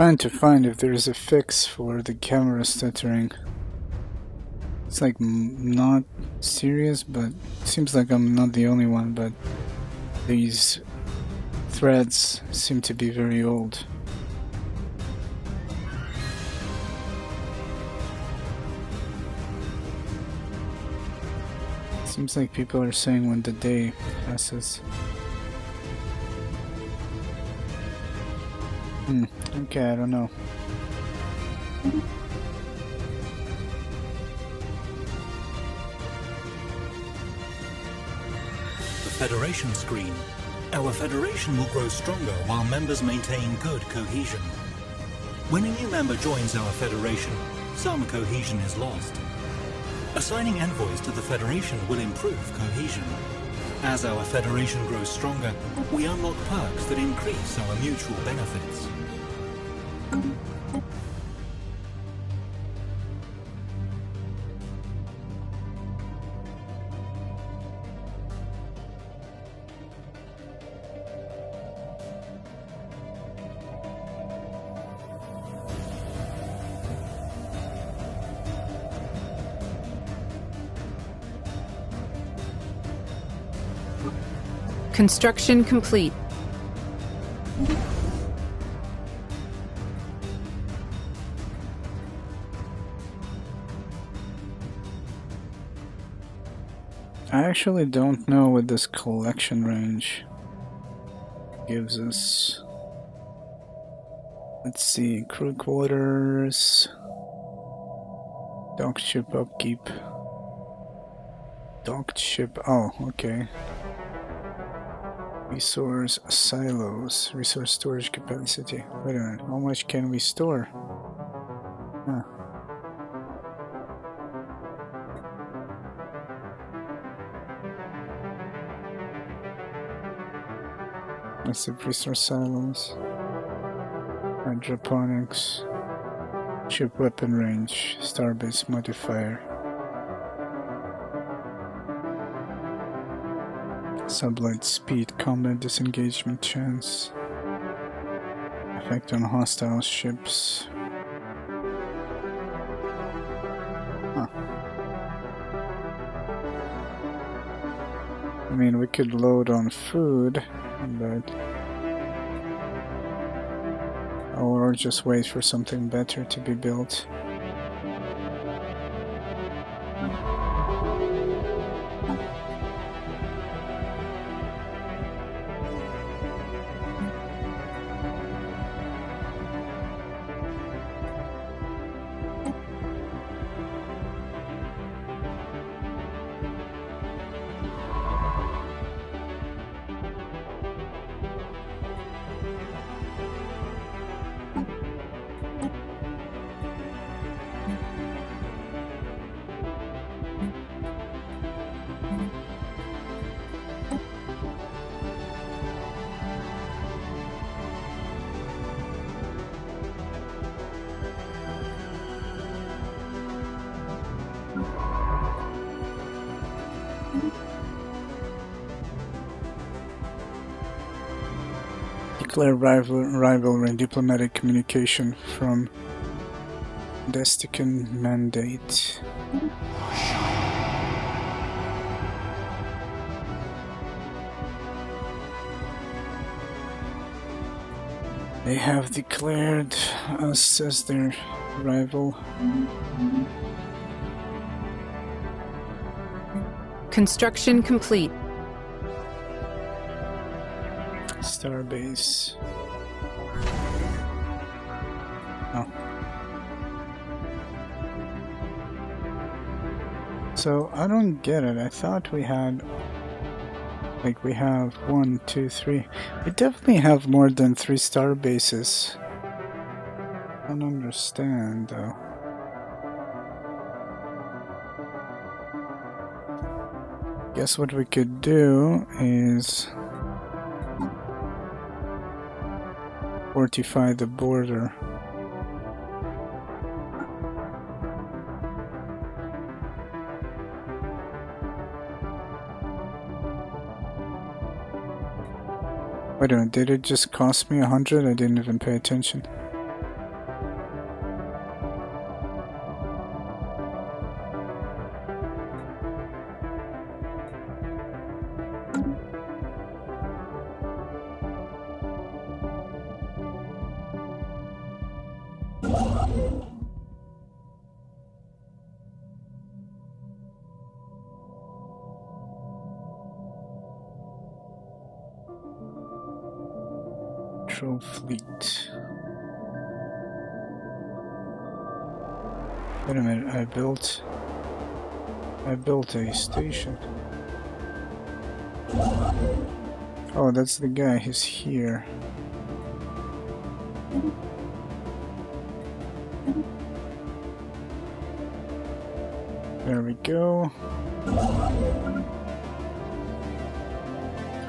Trying to find if there's a fix for the camera stuttering. It's like not serious, but seems like I'm not the only one, but these threads seem to be very old. Seems like people are saying when the day passes. Okay, I don't know. The Federation screen. Our Federation will grow stronger while members maintain good cohesion. When a new member joins our Federation, some cohesion is lost. Assigning envoys to the Federation will improve cohesion. As our Federation grows stronger, we unlock perks that increase our mutual benefits. Construction complete. I actually don't know what this collection range gives us. Let's see, crew quarters, docked ship upkeep, docked ship, oh, okay. Resource silos, resource storage capacity. Wait a minute, how much can we store? Huh. Massive resource silos, hydroponics, ship weapon range, starbase modifier, sublight speed, combat disengagement chance, effect on hostile ships. Huh. I mean, we could load on food, but or just wait for something better to be built. Declare rivalry and diplomatic communication from Destican mandate. They have declared us as their rival. Construction complete. Starbase. Oh. So I don't get it. I thought we had, like, we have 1, 2, 3. We definitely have more than 3 star bases. I don't understand though. Guess what we could do is fortify the border. Wait a minute, did it just cost me 100? I didn't even pay attention. Patrol fleet. Wait a minute, I built a station. Oh, that's the guy, he's here. There we go.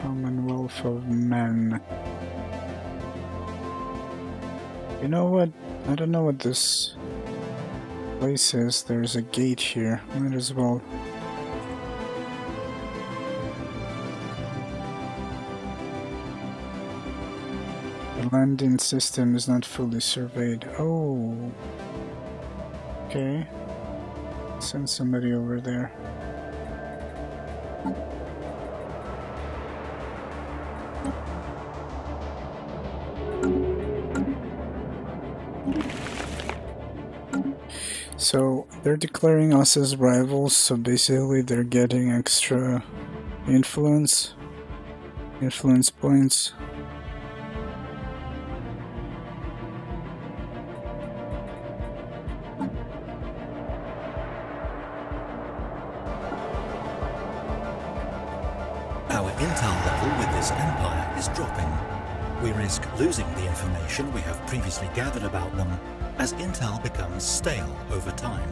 Commonwealth of Men. You know what? I don't know what this place is. There's a gate here. Might as well. The landing system is not fully surveyed. Oh. Okay. Send somebody over there. So they're declaring us as rivals, so basically they're getting extra influence points. Our intel level with this empire is dropping. We risk losing the information we have previously gathered about them as intel becomes stale over time.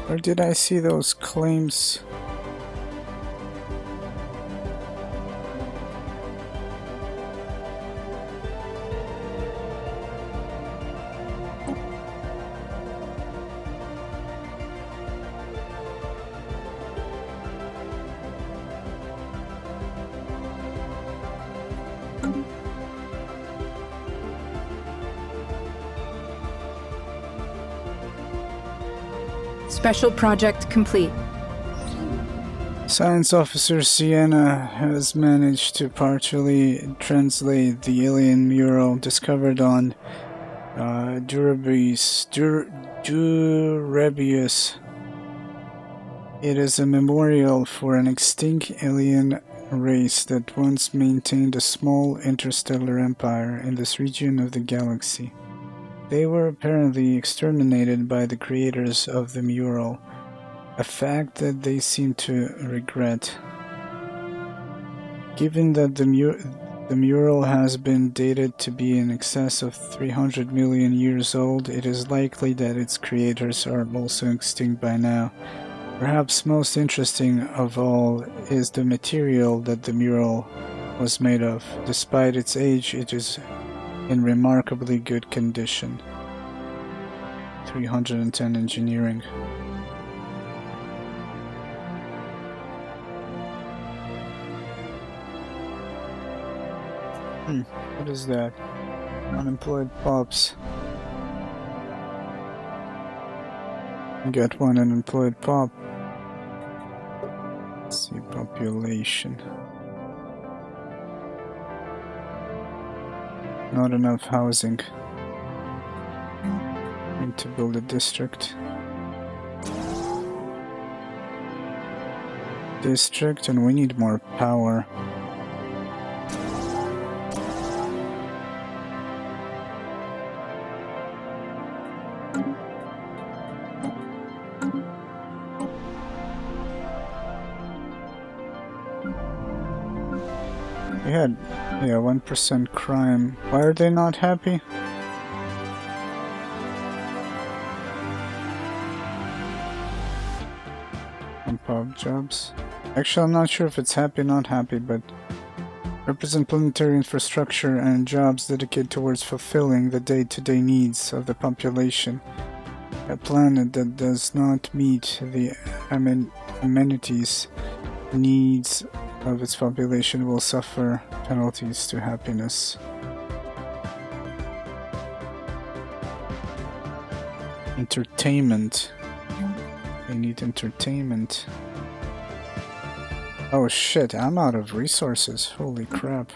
Where did I see those claims? Special project complete. Science officer Sienna has managed to partially translate the alien mural discovered on Durabius. It is a memorial for an extinct alien race that once maintained a small interstellar empire in this region of the galaxy. They were apparently exterminated by the creators of the mural, a fact that they seem to regret. Given that the mural has been dated to be in excess of 300 million years old, it is likely that its creators are also extinct by now. Perhaps most interesting of all is the material that the mural was made of. Despite its age, it is in remarkably good condition. 310 engineering. What is that? Unemployed pups. Get one unemployed pup. Let's see, population. Not enough housing. Need to build a district. And we need more power. We had, 1% crime. Why are they not happy? And pub jobs. Actually, I'm not sure if it's happy or not happy, but represent planetary infrastructure and jobs dedicated towards fulfilling the day-to-day needs of the population. A planet that does not meet the amenities needs of its population will suffer penalties to happiness. Entertainment. They need entertainment. Oh shit, I'm out of resources. Holy crap.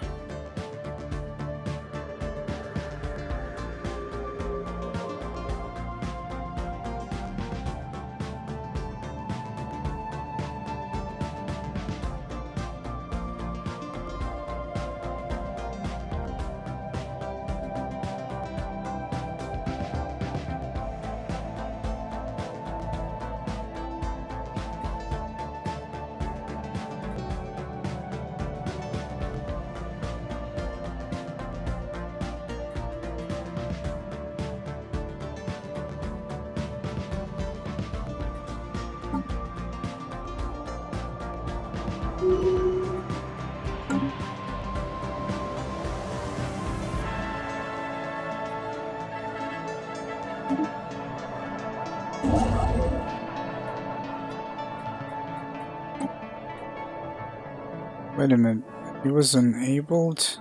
Wait a minute, he was enabled?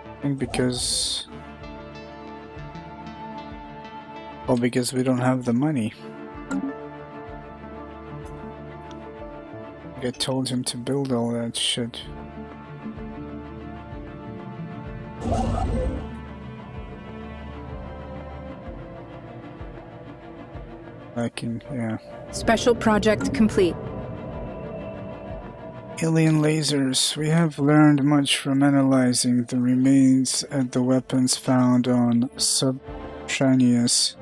I think because... well, because we don't have the money. I told him to build all that shit. I can, yeah. Special project complete. Alien lasers. We have learned much from analyzing the remains at the weapons found on Subterraneous.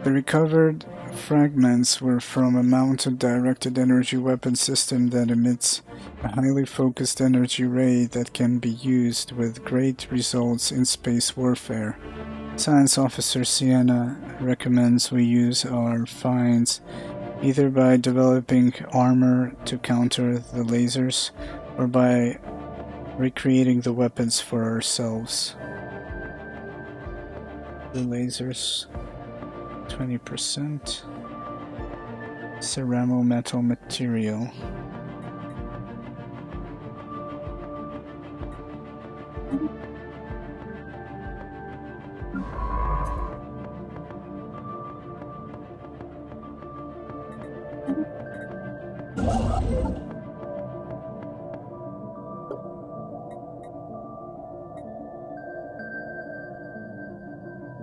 The recovered fragments were from a mounted directed energy weapon system that emits a highly focused energy ray that can be used with great results in space warfare. Science Officer Sienna recommends we use our finds either by developing armor to counter the lasers or by recreating the weapons for ourselves. The lasers, 20%. Ceramo metal material.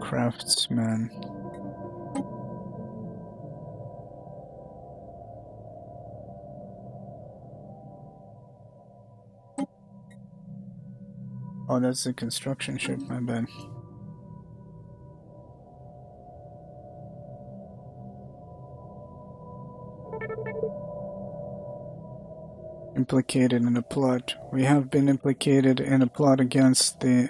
Craftsman. Oh, that's the construction ship, my bad. Implicated in a plot. We have been implicated in a plot against the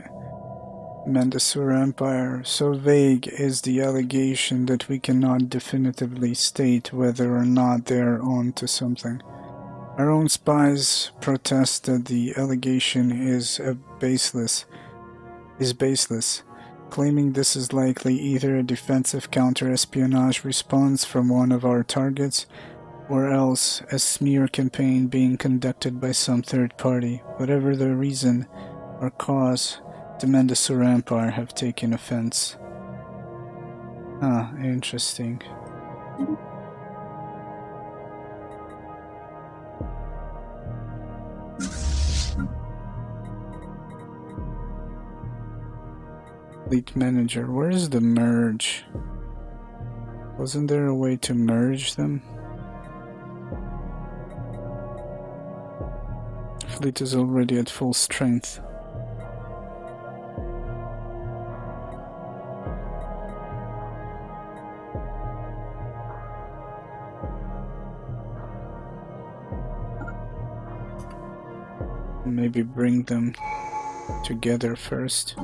Mandasura Empire. So vague is the allegation that we cannot definitively state whether or not they are on to something. Our own spies protest that the allegation is baseless, claiming this is likely either a defensive counter-espionage response from one of our targets, or else a smear campaign being conducted by some third party. Whatever the reason or cause, the Mandasura Empire have taken offense. Ah, interesting. Fleet manager, where's the merge? Wasn't there a way to merge them? Fleet is already at full strength. Maybe bring them together first.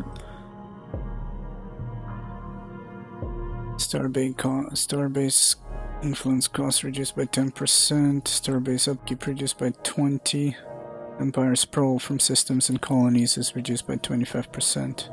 Starbase Influence cost reduced by 10%. Starbase upkeep reduced by 20%. Empire sprawl from systems and colonies is reduced by 25%.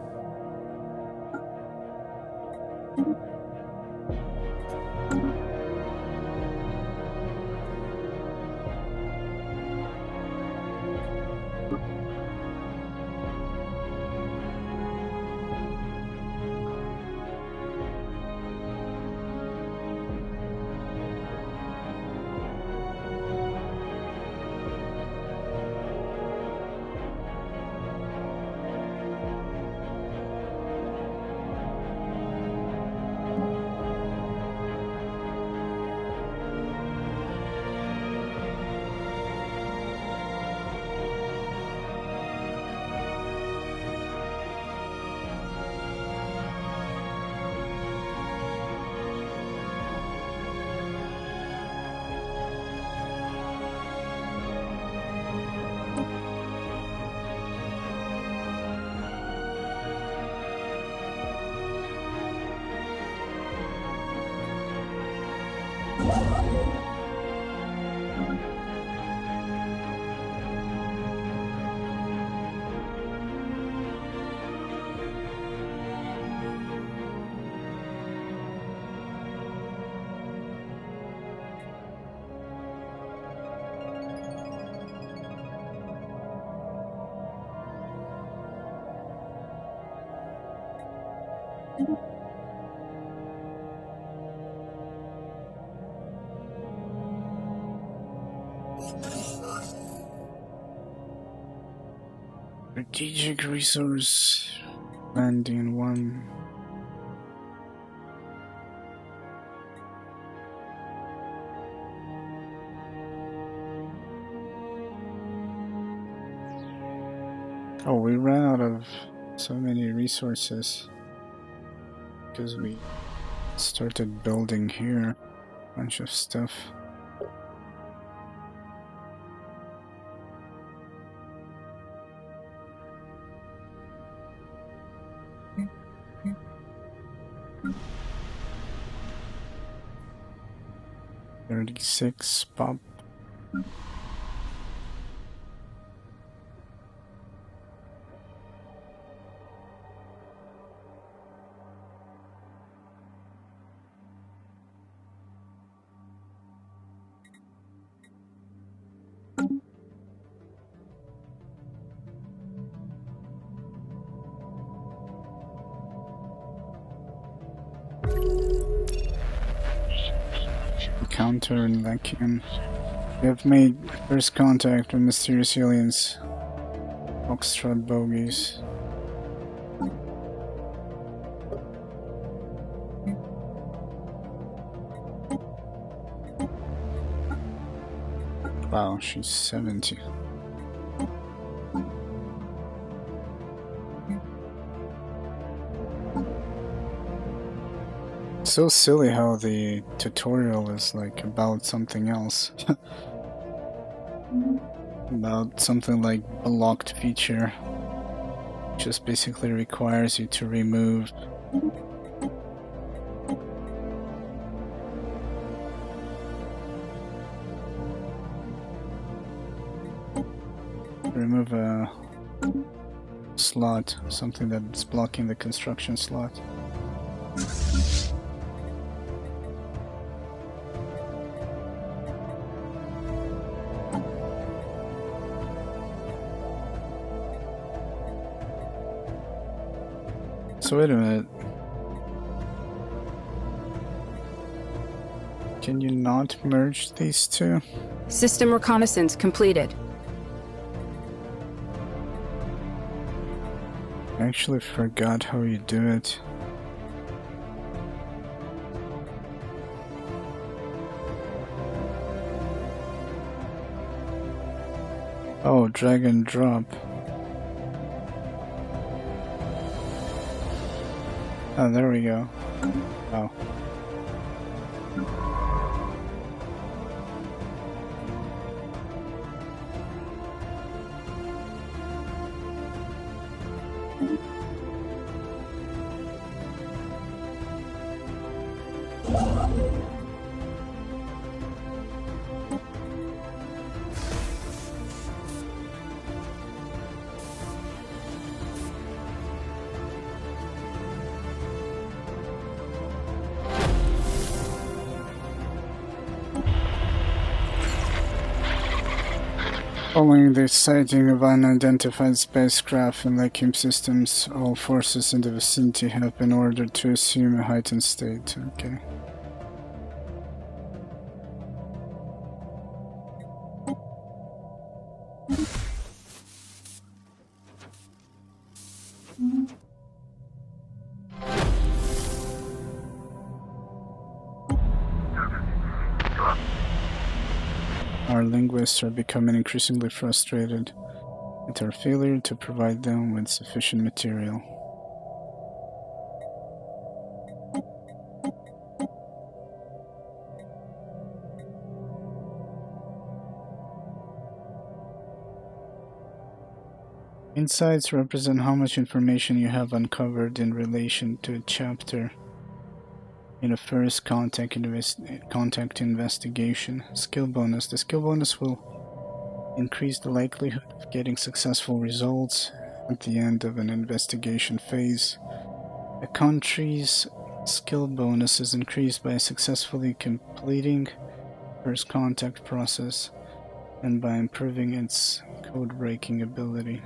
Strategic resource landing 1. Oh, we ran out of so many resources because we started building here a bunch of stuff. $36 pop. Encounter in vacuum. We have made first contact with mysterious aliens. Foxtrot bogies. Wow, she's 70. So silly how the tutorial is like about something else. About something like a locked feature. Just basically requires you to remove a slot, something that's blocking the construction slot. So wait a minute. Can you not merge these two? System reconnaissance completed. I actually forgot how you do it. Oh, drag and drop. Oh, there we go. Oh. Following the sighting of unidentified spacecraft and vacuum systems, all forces in the vicinity have been ordered to assume a heightened state. Okay. Our linguists are becoming increasingly frustrated at our failure to provide them with sufficient material. Insights represent how much information you have uncovered in relation to a chapter in a first contact investigation. Skill bonus. The skill bonus will increase the likelihood of getting successful results at the end of an investigation phase. A country's skill bonus is increased by successfully completing first contact process and by improving its code-breaking ability.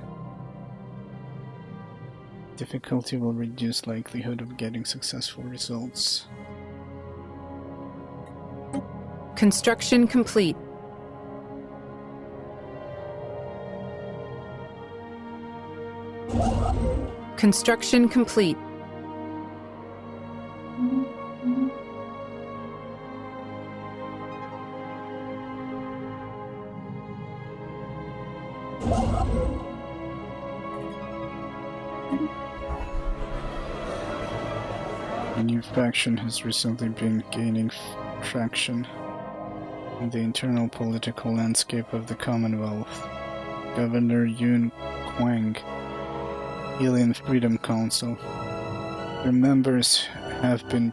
Difficulty will reduce likelihood of getting successful results. Construction complete. Construction complete. A new faction has recently been gaining traction in the internal political landscape of the Commonwealth. Governor Yun Kwang, Alien Freedom Council. Their members have been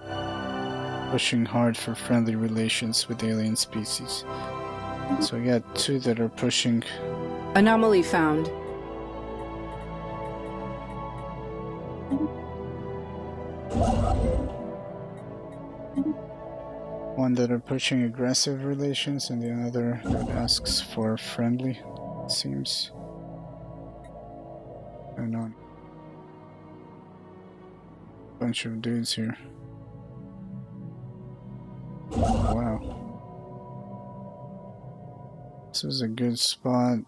pushing hard for friendly relations with alien species. So we got two that are pushing. Anomaly found. One that are pushing aggressive relations and the other that asks for friendly, it seems. I don't know. Bunch of dudes here. Wow. This is a good spot.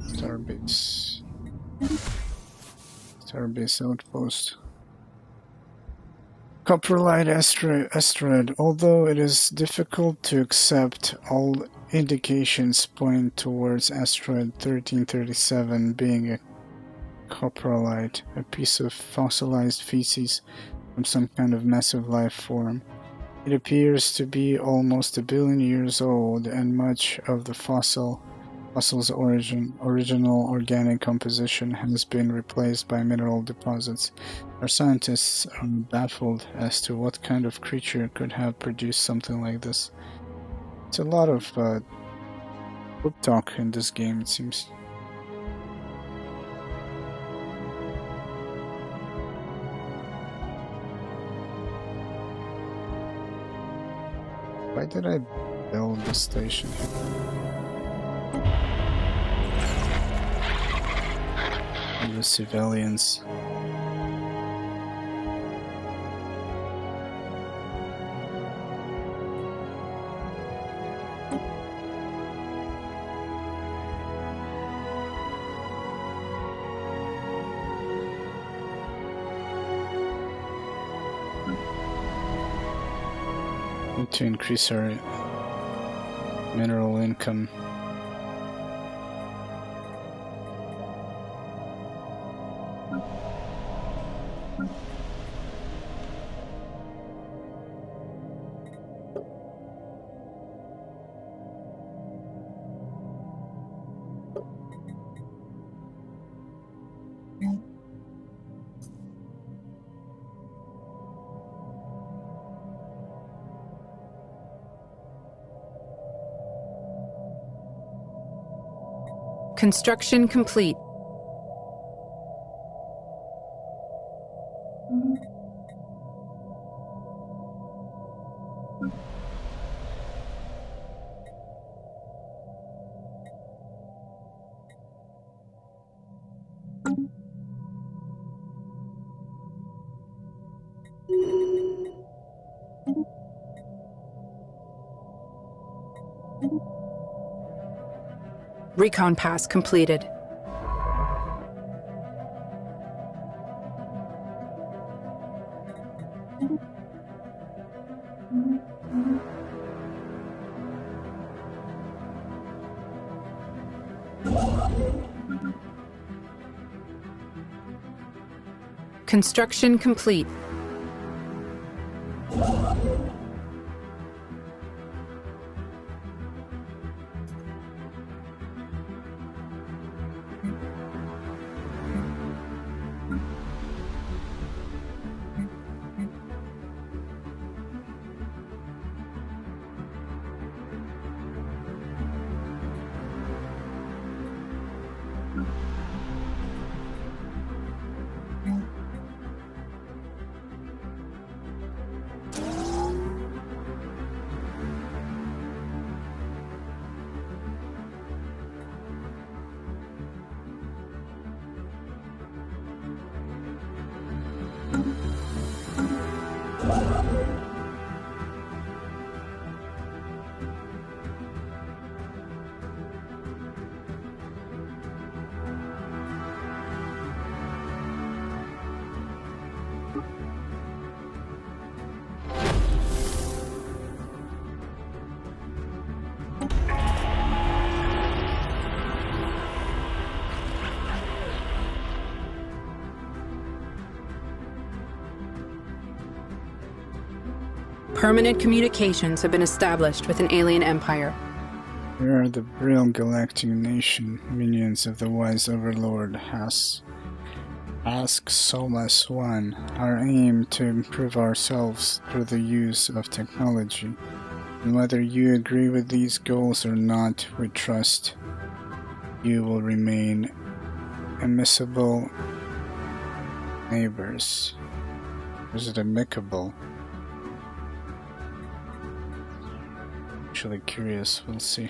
Starbase. Starbase outpost. Coprolite asteroid. Although it is difficult to accept, all indications point towards asteroid 1337 being a coprolite, a piece of fossilized feces from some kind of massive life form. It appears to be almost 1 billion years old, and much of the fossil's original organic composition has been replaced by mineral deposits. Our scientists are baffled as to what kind of creature could have produced something like this. It's a lot of book talk in this game, it seems. Why did I build the station? And the civilians. To increase our mineral income. Construction complete. Recon pass completed. Construction complete. Permanent communications have been established with an alien empire. We are the Brill Galactic Nation, minions of the wise overlord Ask Solas One. Our aim to improve ourselves through the use of technology. And whether you agree with these goals or not, we trust you will remain amicable neighbors. Is it amicable? Actually curious, we'll see.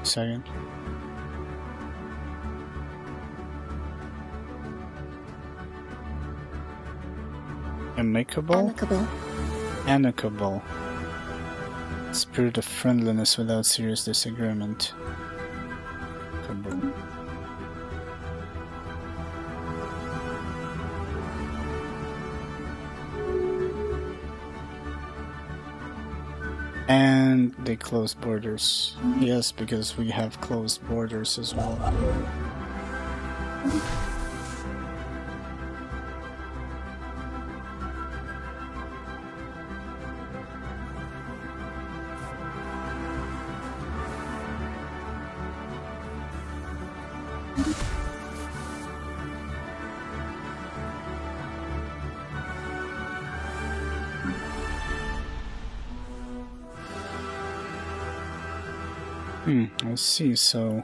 Second. Amicable? Amicable. Spirit of friendliness without serious disagreement. Amicable. And they close borders. Yes, because we have closed borders as well. I see, so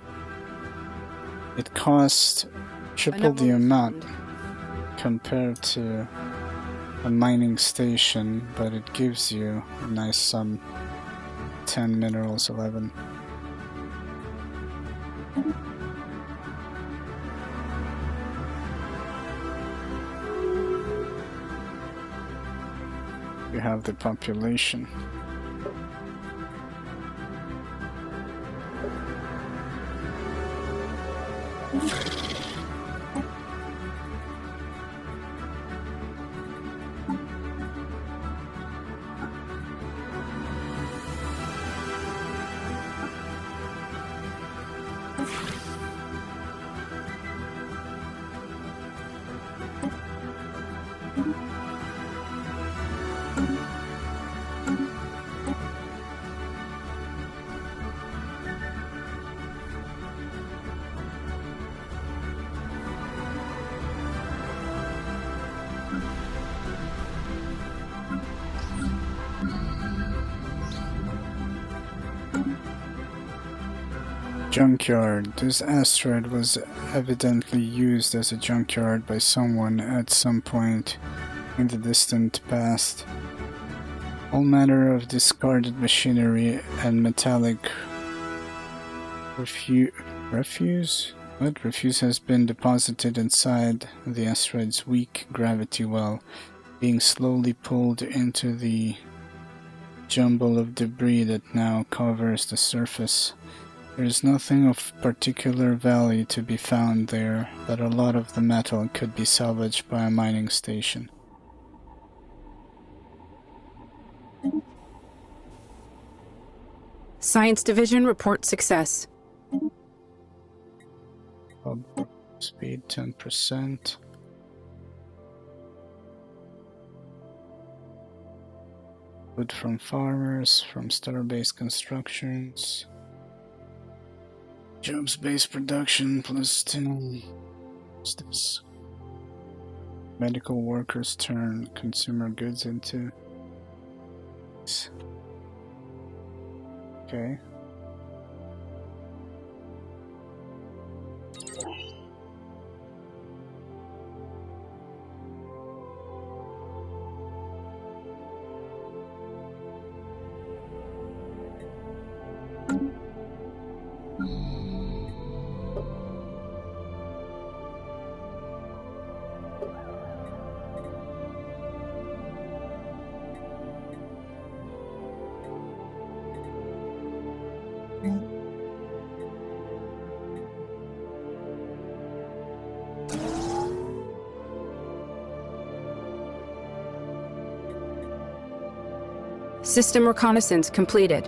it costs triple the amount compared to a mining station, but it gives you a nice sum. 10 minerals, 11. You have the population. Junkyard. This asteroid was evidently used as a junkyard by someone at some point in the distant past. All manner of discarded machinery and metallic refuse? What? Refuse has been deposited inside the asteroid's weak gravity well, being slowly pulled into the jumble of debris that now covers the surface. There is nothing of particular value to be found there, but a lot of the metal could be salvaged by a mining station. Science Division report success. Speed 10%. Wood from farmers, from star-based constructions. Jobs-based production plus 10. What's this? Medical workers turn consumer goods into... Okay. System reconnaissance completed.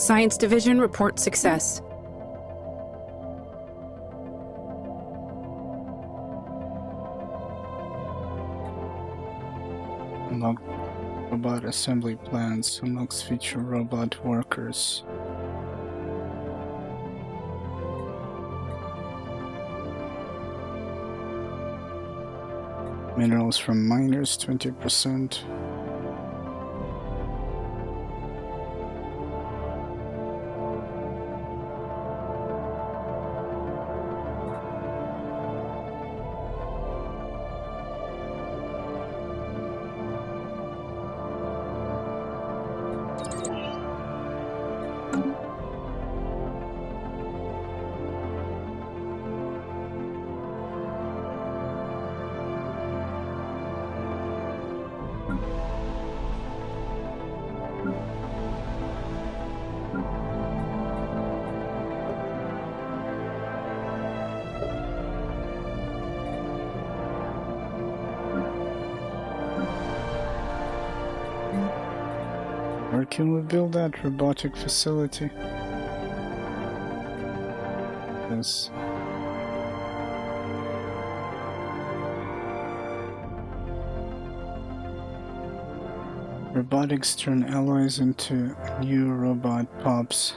Science Division report success. Unlock robot assembly plans. Unlocks feature robot workers. Minerals from miners 20%. Where can we build that robotic facility? Yes. Robotics turn alloys into new robot pops.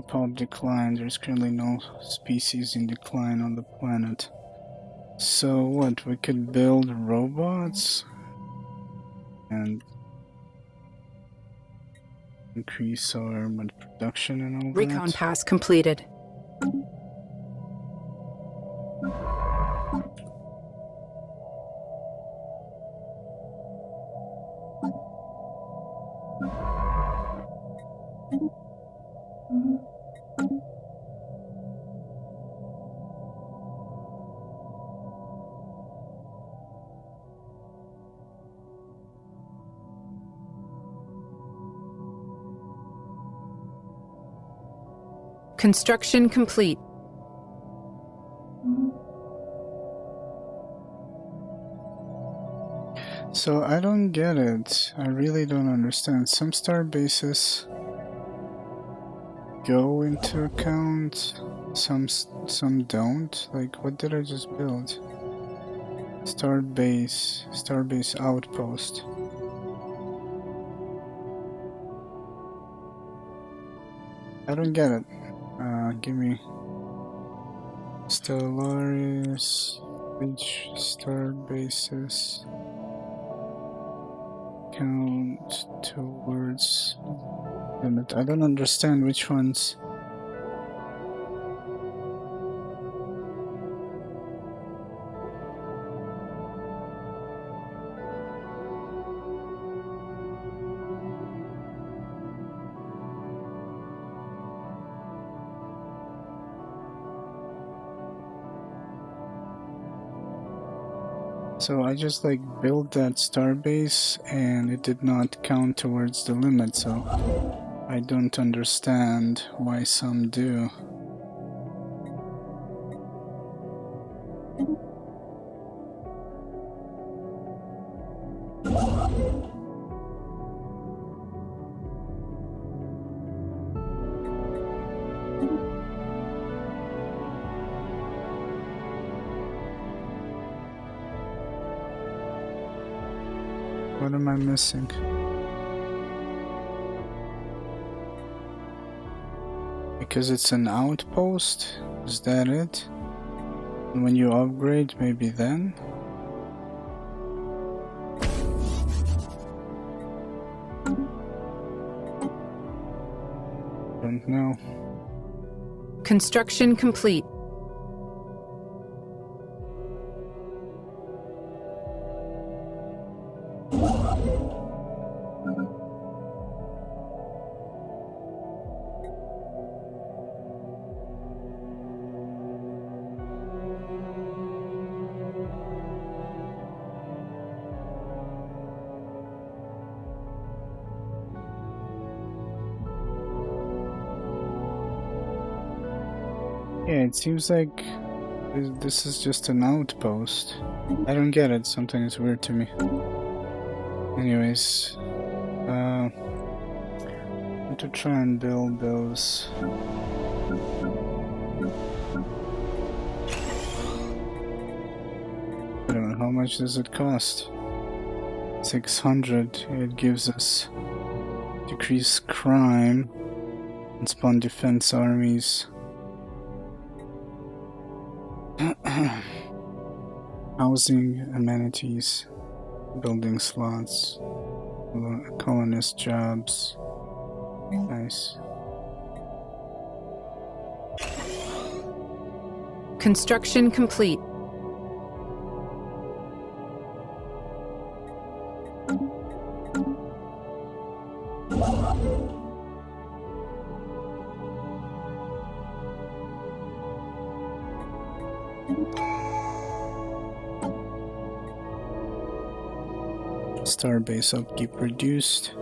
Pop decline. There's currently no species in decline on the planet. So what? We could build robots and increase our production and all Recon that. pass completed. Construction complete. So I don't get it. I really don't understand. Some star bases go into account, some don't. Like, what did I just build? Starbase outpost. I don't get it. Give me Stellaris, which star bases count towards limit. I don't understand which ones. So I just like built that starbase and it did not count towards the limit, so I don't understand why some do. What am I missing? Because it's an outpost? Is that it? And when you upgrade, maybe then? Don't know. Construction complete. Yeah, it seems like this is just an outpost. I don't get it, something is weird to me. Anyways, I want to try and build those. I don't know, how much does it cost? 600. It gives us decrease crime and spawn defense armies. Housing, amenities, building slots, colonist jobs. Nice. Construction complete. Starbase upkeep reduced.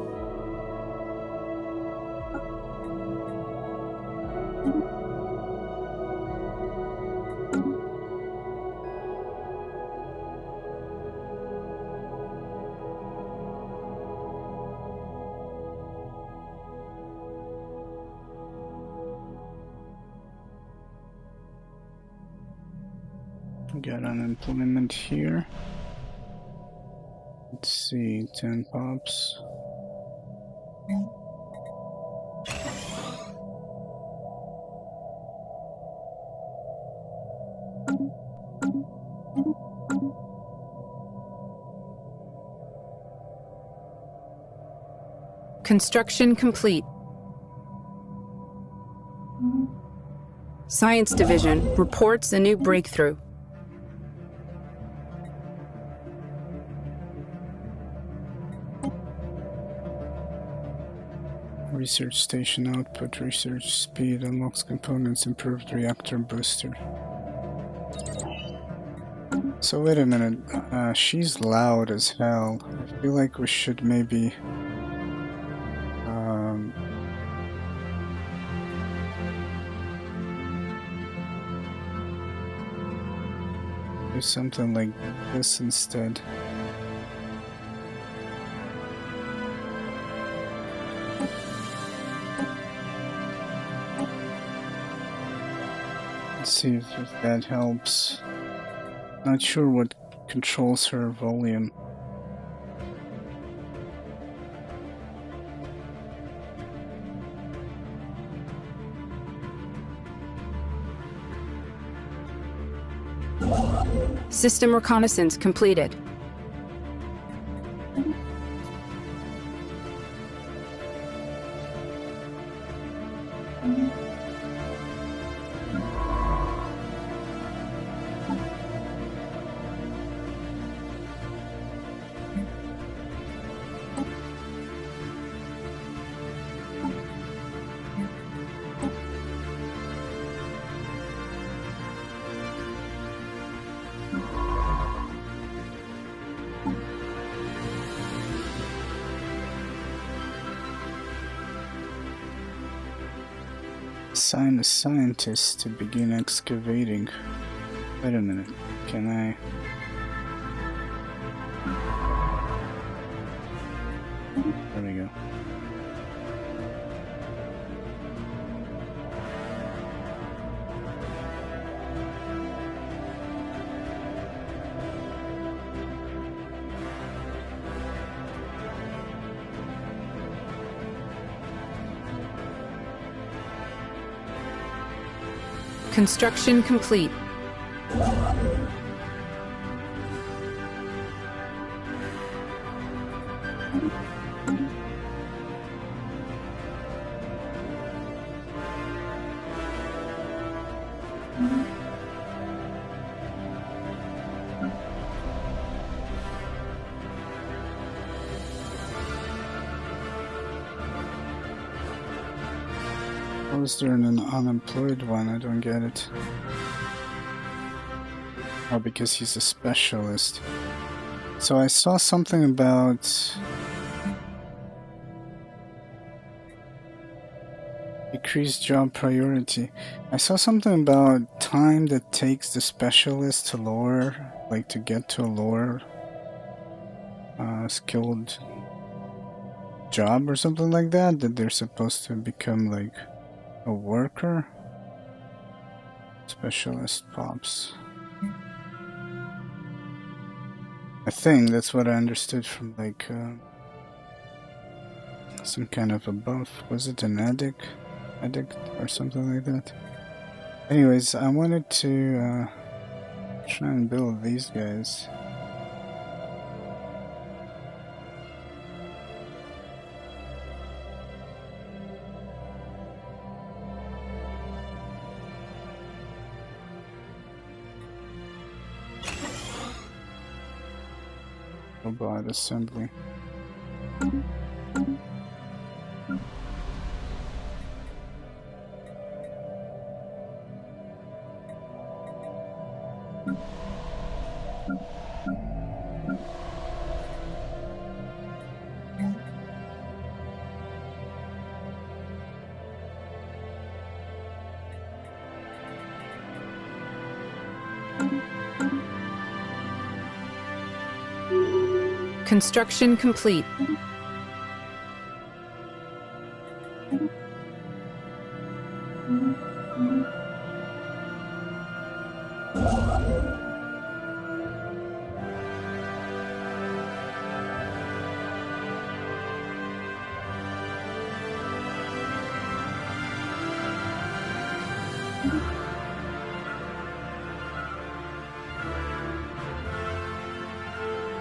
Got unemployment here. Let's see, 10 pops. Construction complete. Science Division reports a new breakthrough. Research station output, research speed, unlocks components, improved reactor booster. So wait a minute, she's loud as hell. I feel like we should maybe do something like this instead. Let's see if that helps. Not sure what controls her volume. System reconnaissance completed. Assign a scientist to begin excavating. Wait a minute, can I? There we go. Construction complete. How is there an unemployed one? I don't get it. Oh, because he's a specialist. So I saw something about decreased job priority. I saw something about time that takes the specialist to lower, like to get to a lower skilled job or something like that, that they're supposed to become like a worker. Specialist pops. I think that's what I understood from like some kind of a buff. Was it an addict or something like that? Anyways, I wanted to try and build these guys. Robot assembly. Construction complete.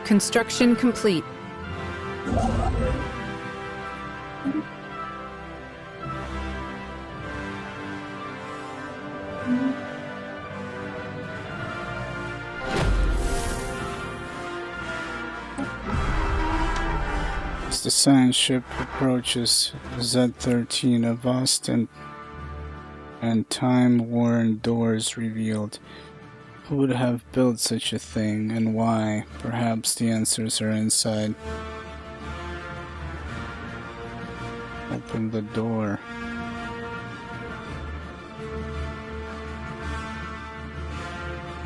Construction complete. As the science ship approaches Z-13, a vast and time-worn doors revealed. Who would have built such a thing, and why? Perhaps the answers are inside. Open the door.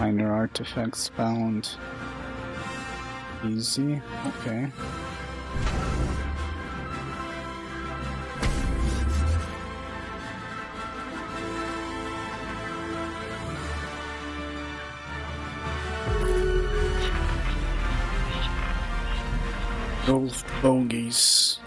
Minor artifacts found. Easy. Okay. Both bogeys.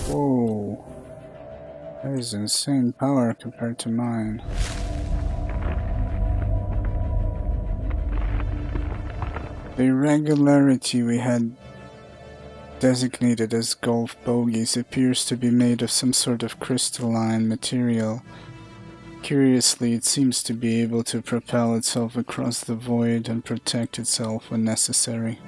Whoa. That is insane power compared to mine. The irregularity we had designated as Gulf bogies appears to be made of some sort of crystalline material. Curiously, it seems to be able to propel itself across the void and protect itself when necessary,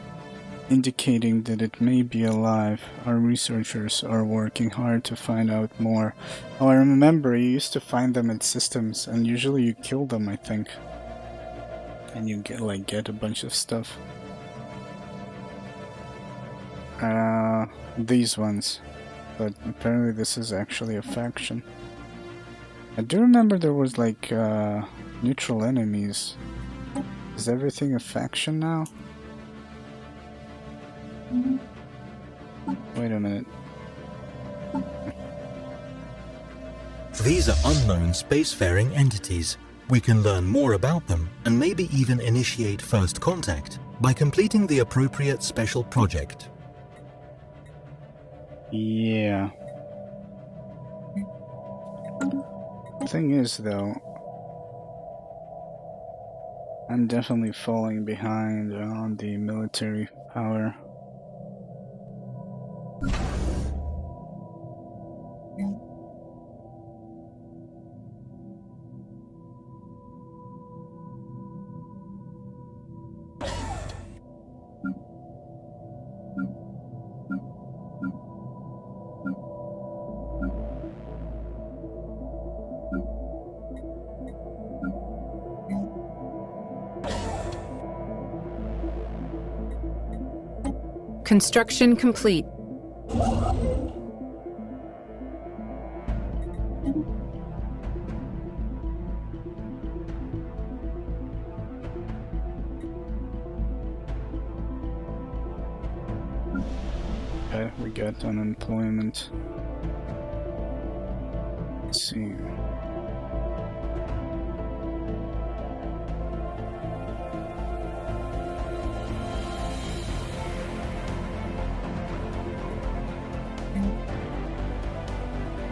indicating that it may be alive. Our researchers are working hard to find out more. Oh, I remember you used to find them in systems, and usually you kill them, I think. And you get a bunch of stuff. These ones. But apparently this is actually a faction. I do remember there was neutral enemies. Is everything a faction now? Wait a minute. These are unknown spacefaring entities. We can learn more about them and maybe even initiate first contact by completing the appropriate special project. Yeah. Thing is, though, I'm definitely falling behind on the military power. Construction complete. Okay, we got unemployment. Let's see.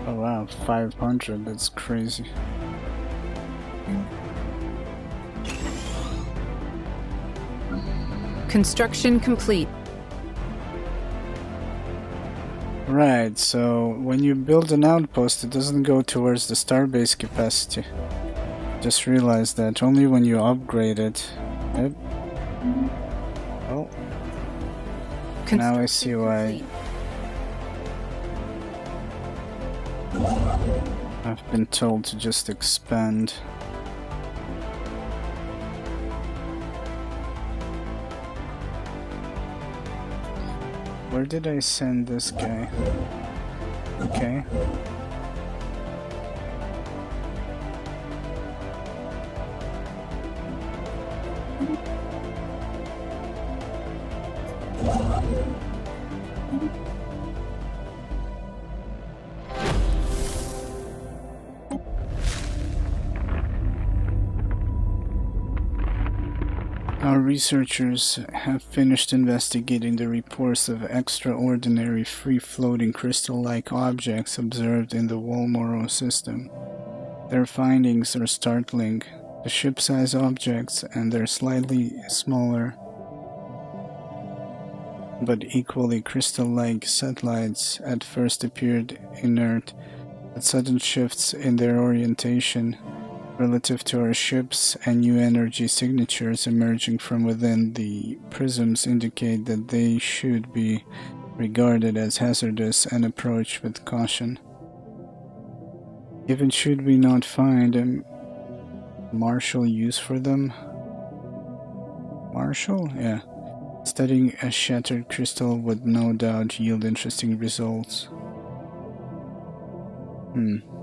Oh wow, 500, that's crazy. Construction complete. Right, so when you build an outpost, it doesn't go towards the starbase capacity. Just realize that only when you upgrade it. Yep. Oh. Now I see why I've been told to just expand. Where did I send this guy? Okay. Our researchers have finished investigating the reports of extraordinary free-floating crystal-like objects observed in the Wolmoro system. Their findings are startling. The ship-size objects and their slightly smaller but equally crystal-like satellites at first appeared inert, but sudden shifts in their orientation relative to our ships, and new energy signatures emerging from within the prisms indicate that they should be regarded as hazardous and approached with caution. Even should we not find a martial use for them. Martial? Yeah. Studying a shattered crystal would no doubt yield interesting results.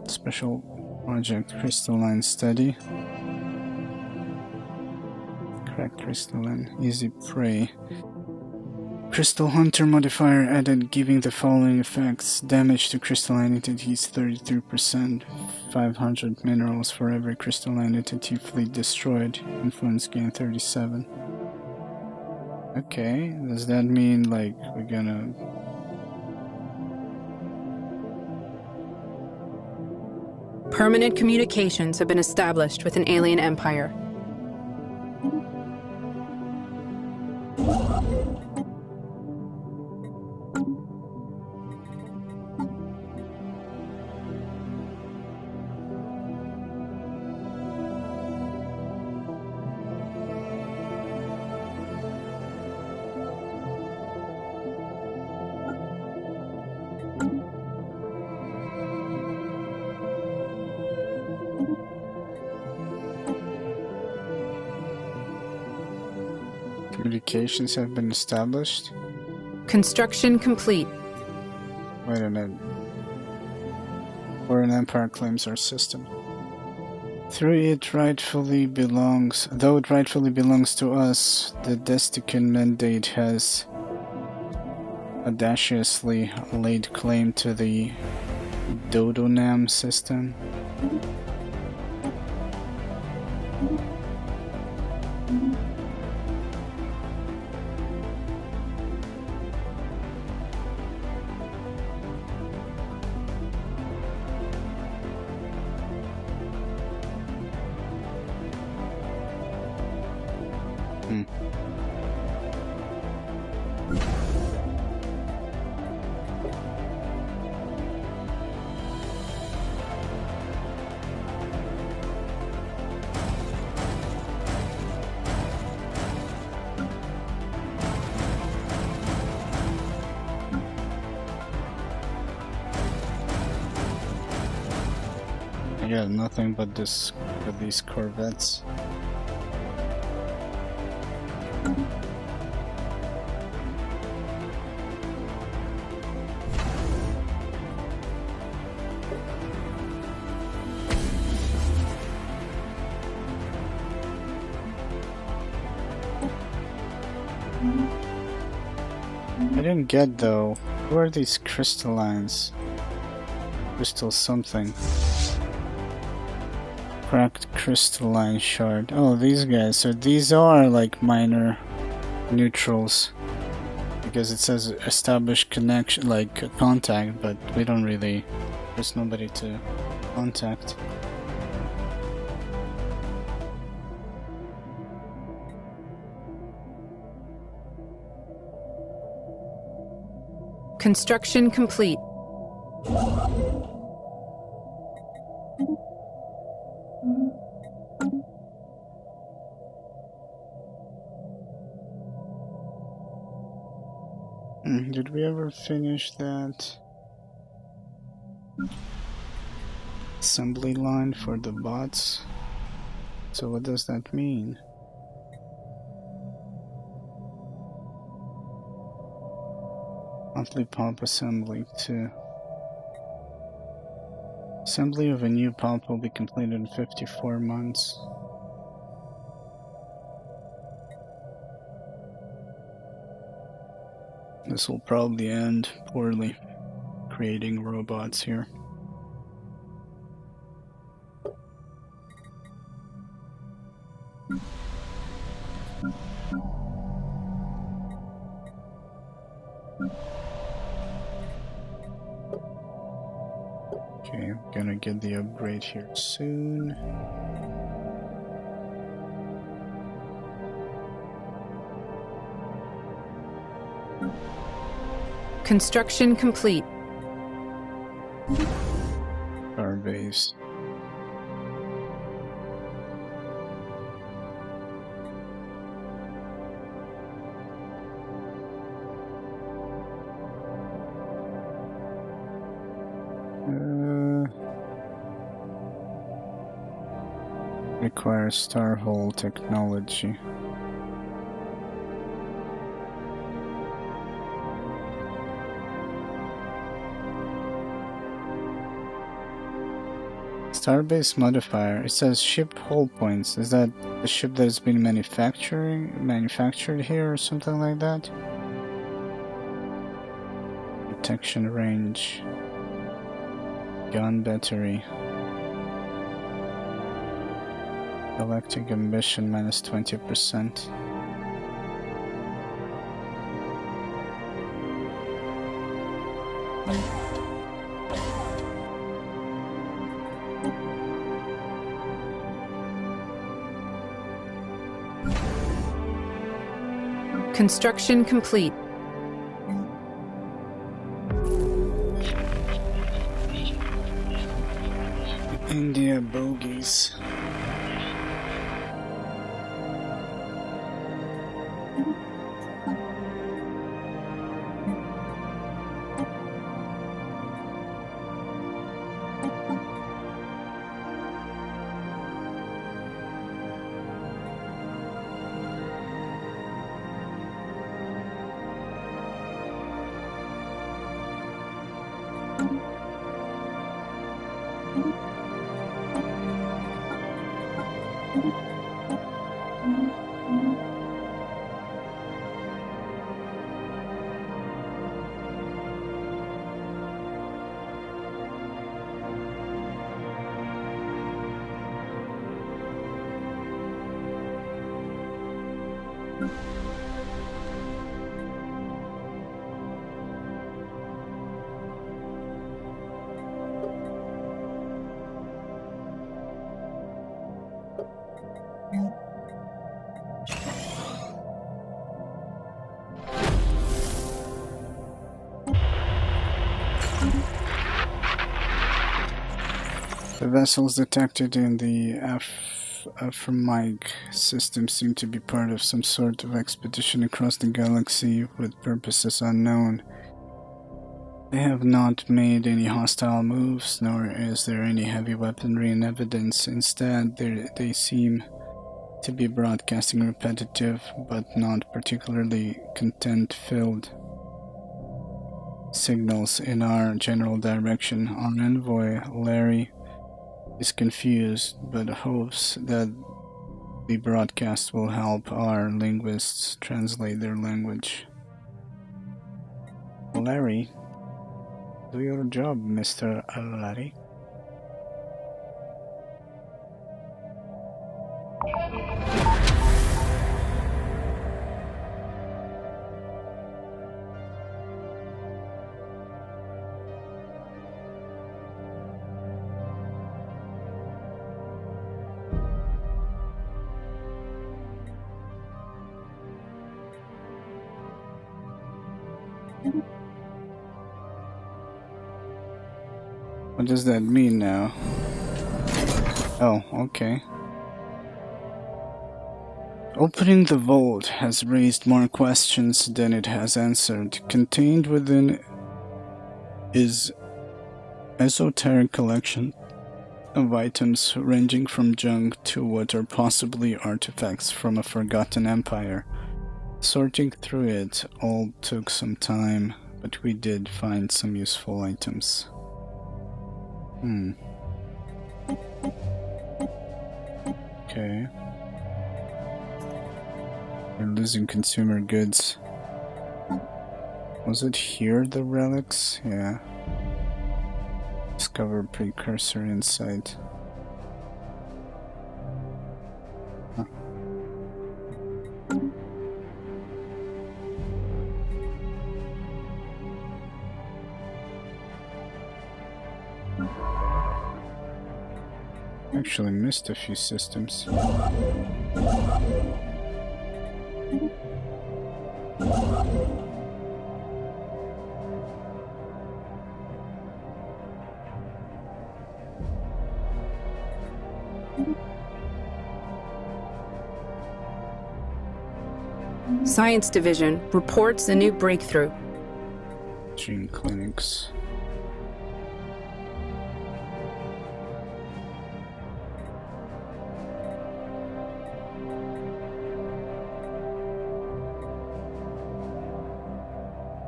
Special project crystalline study. Cracked crystalline, easy prey. Crystal Hunter modifier added, giving the following effects: damage to crystalline entities 33%, 500 minerals for every crystalline entity fleet destroyed, influence gain 37. Okay, does that mean like we're gonna... Permanent communications have been established with an alien empire. Communications have been established? Construction complete. Wait a minute. Foreign Empire claims our system. Though it rightfully belongs to us, the Destican Mandate has audaciously laid claim to the Dodonam system. Yeah, nothing but these corvettes. I didn't get though, who are these crystallines? Crystal something. Cracked crystalline shard. Oh, these guys. So these are like minor neutrals. Because it says establish connection, like contact, but we don't really... There's nobody to contact. Construction complete. Did we ever finish that assembly line for the bots? So what does that mean? Monthly pulp assembly 2. Assembly of a new pulp will be completed in 54 months. This will probably end poorly, creating robots here. Okay, I'm gonna get the upgrade here soon. Construction complete. Our base. Requires Starhole technology. Starbase modifier. It says ship hull points. Is that the ship that has been manufactured here or something like that? Protection range. Gun battery. Galactic ambition minus 20%. Construction complete. India bogies. The vessels detected in the Aphrodite system seem to be part of some sort of expedition across the galaxy with purposes unknown. They have not made any hostile moves, nor is there any heavy weaponry in evidence. Instead, they seem to be broadcasting repetitive, but not particularly content-filled signals in our general direction. Our envoy, Larry, is confused, but hopes that the broadcast will help our linguists translate their language. Larry, do your job, Mr. Larry. What does that mean now? Oh, okay. Opening the vault has raised more questions than it has answered. Contained within is esoteric collection of items ranging from junk to what are possibly artifacts from a forgotten empire. Sorting through it all took some time, but we did find some useful items. Okay. We're losing consumer goods. Was it here, the relics? Yeah. Discover precursor inside. Huh. Actually missed a few systems. Science Division reports a new breakthrough. Gene clinics.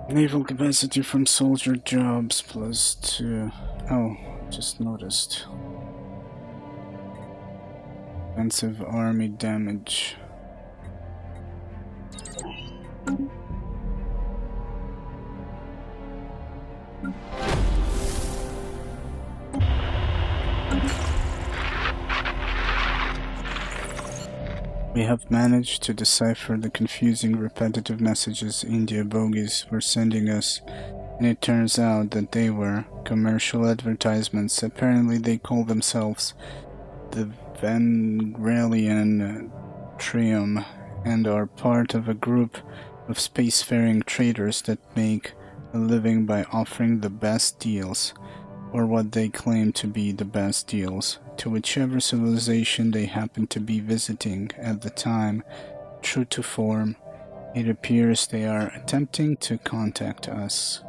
Naval capacity from soldier jobs +2. Oh, just noticed. Offensive army damage. We have managed to decipher the confusing repetitive messages India bogies were sending us, and it turns out that they were commercial advertisements. Apparently they call themselves the Vangralian Trium and are part of a group of spacefaring traders that make a living by offering the best deals, or what they claim to be the best deals, to whichever civilization they happen to be visiting at the time. True to form, it appears they are attempting to contact us.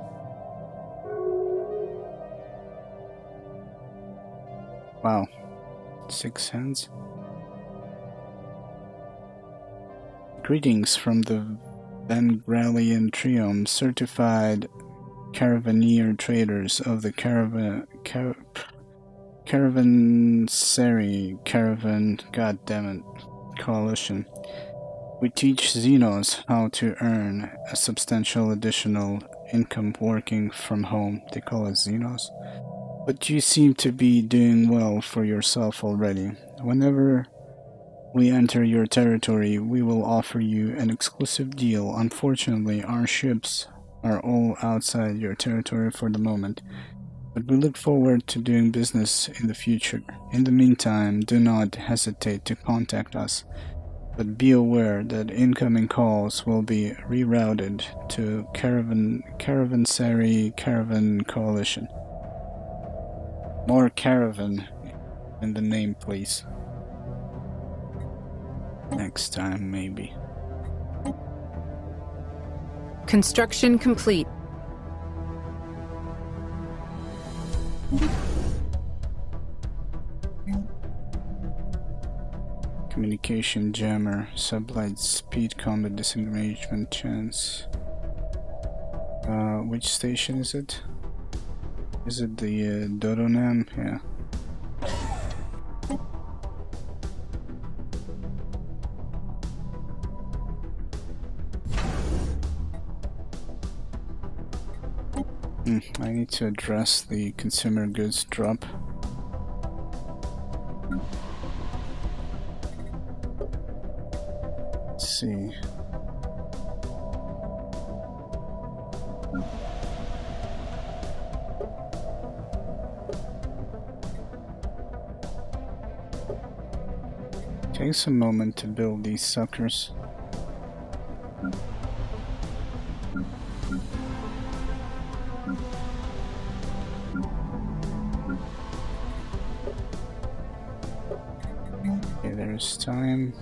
Wow. 6 hands. Greetings from the Vangralian Trium, certified caravaneer traders of the Coalition. We teach Xenos how to earn a substantial additional income working from home. They call it Xenos. But you seem to be doing well for yourself already. Whenever we enter your territory, we will offer you an exclusive deal. Unfortunately, our ships are all outside your territory for the moment, but we look forward to doing business in the future. In the meantime, do not hesitate to contact us, but be aware that incoming calls will be rerouted to Caravan Coalition. More caravan in the name, please. Next time, maybe. Construction complete. Communication jammer, sublight speed combat disengagement chance. Which station is it? Is it the Dodonam? Yeah. I need to address the consumer goods drop. Let's see. Takes a moment to build these suckers. Okay, there's time.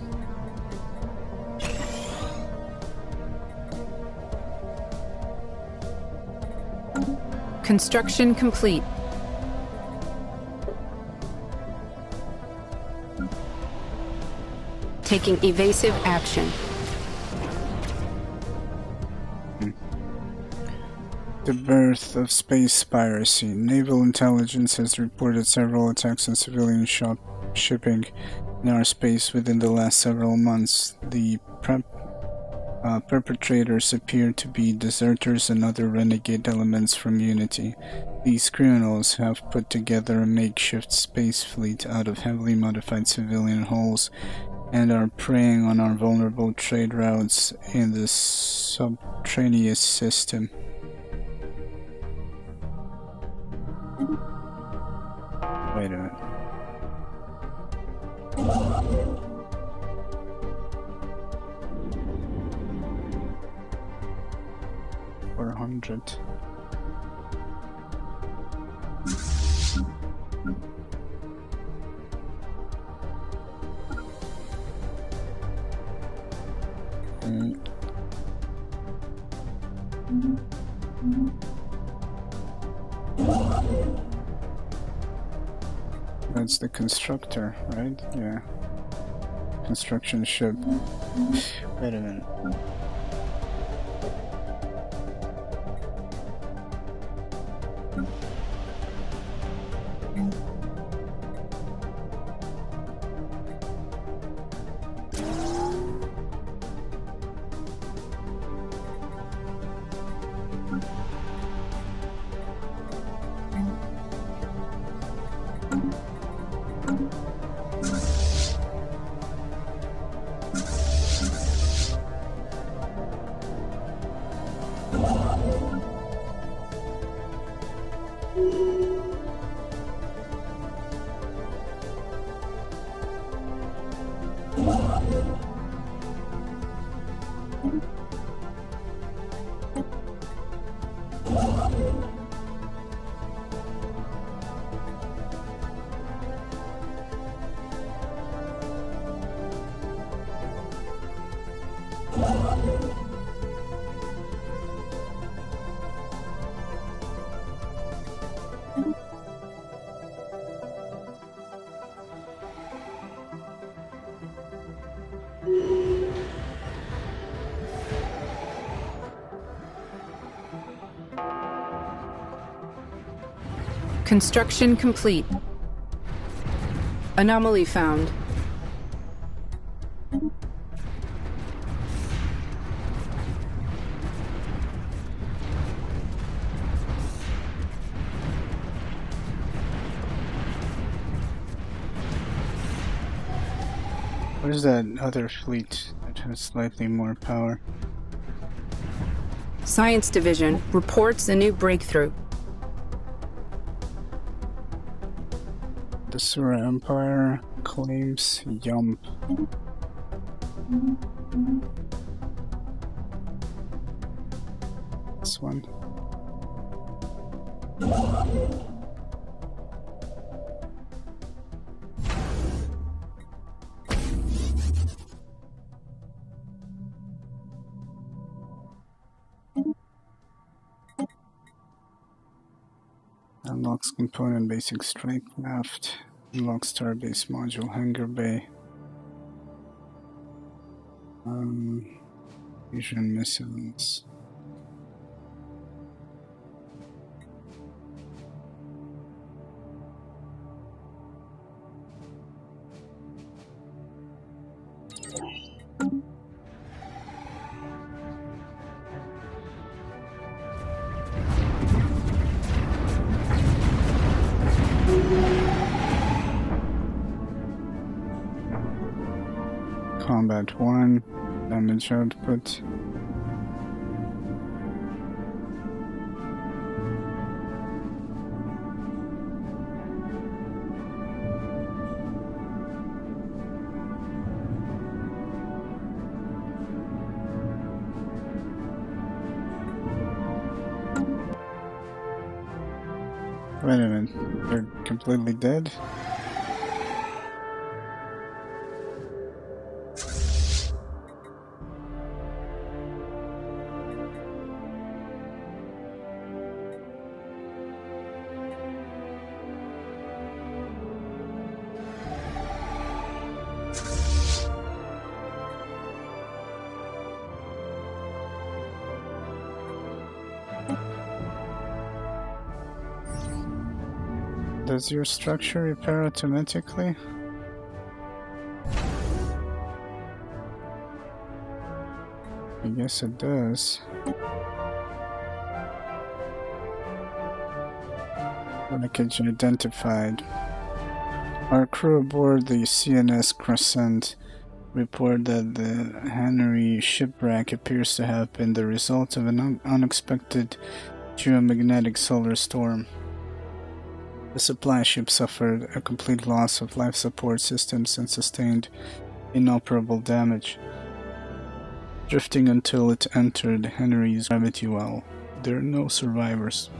Construction complete. Taking evasive action. The birth of space piracy. Naval intelligence has reported several attacks on civilian shipping in our space within the last several months. The perpetrators appear to be deserters and other renegade elements from Unity. These criminals have put together a makeshift space fleet out of heavily modified civilian hulls and are preying on our vulnerable trade routes in the subterraneous system. Wait a minute. $400. That's the constructor, right? Yeah. Construction ship. Wait a minute. Construction complete. Anomaly found. Where's that other fleet that has slightly more power? Science Division reports a new breakthrough. The Sura Empire claims Yump. This one. Unlocks component basic strike craft. Unlocks starbase module hangar bay. Fusion missiles. Combat 1, damage output. Wait a minute, they're completely dead? Does your structure repair automatically? I guess it does. Wreckage identified. Our crew aboard the CNS Crescent report that the Hannery shipwreck appears to have been the result of an unexpected geomagnetic solar storm. The supply ship suffered a complete loss of life support systems and sustained inoperable damage, drifting until it entered Henry's gravity well. There are no survivors.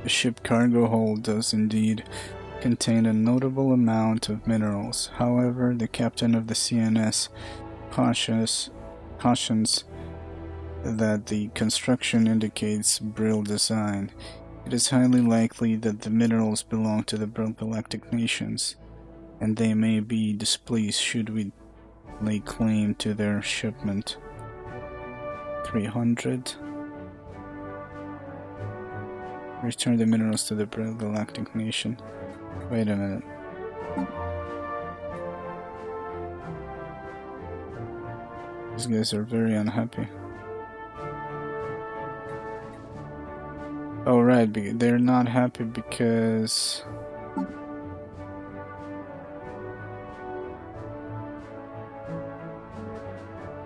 The ship cargo hold does indeed contain a notable amount of minerals. However, the captain of the CNS cautions that the construction indicates Brill design. It is highly likely that the minerals belong to the Brill Galactic nations, and they may be displeased should we lay claim to their shipment. 300. Return the minerals to the Brill Galactic nation. Wait a minute. These guys are very unhappy. Oh right, they're not happy because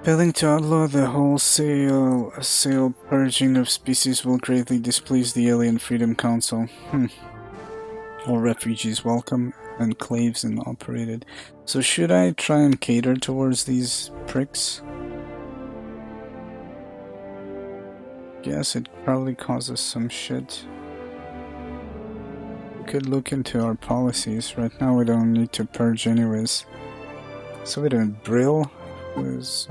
failing to outlaw the wholesale purging of species will greatly displease the Alien Freedom Council. All refugees welcome, enclaves and operated. So should I try and cater towards these pricks? Guess it probably causes some shit. We could look into our policies. Right now we don't need to purge anyways. So we don't Brill, who is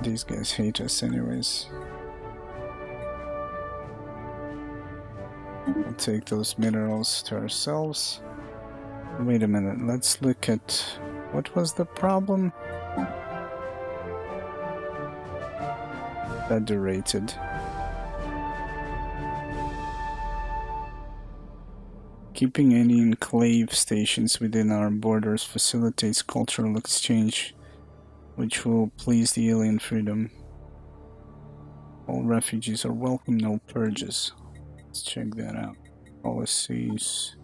these guys hate us anyways. We'll take those minerals to ourselves. Wait a minute, let's look at what was the problem? Federated. Keeping any enclave stations within our borders facilitates cultural exchange, which will please the alien freedom. All refugees are welcome, no purges. Let's check that out. Policies.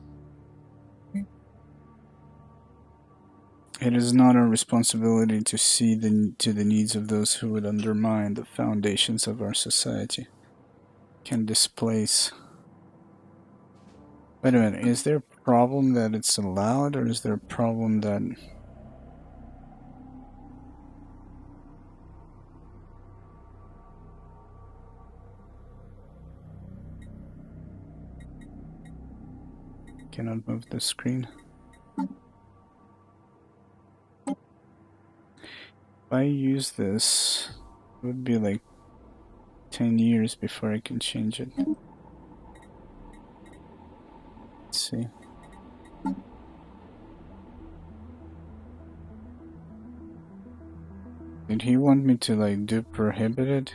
It is not our responsibility to see to the needs of those who would undermine the foundations of our society. Can displace. Wait a minute, is there a problem that it's allowed, or is there a problem that... Cannot move the screen. If I use this, it would be like 10 years before I can change it. Let's see. Did he want me to like do prohibited?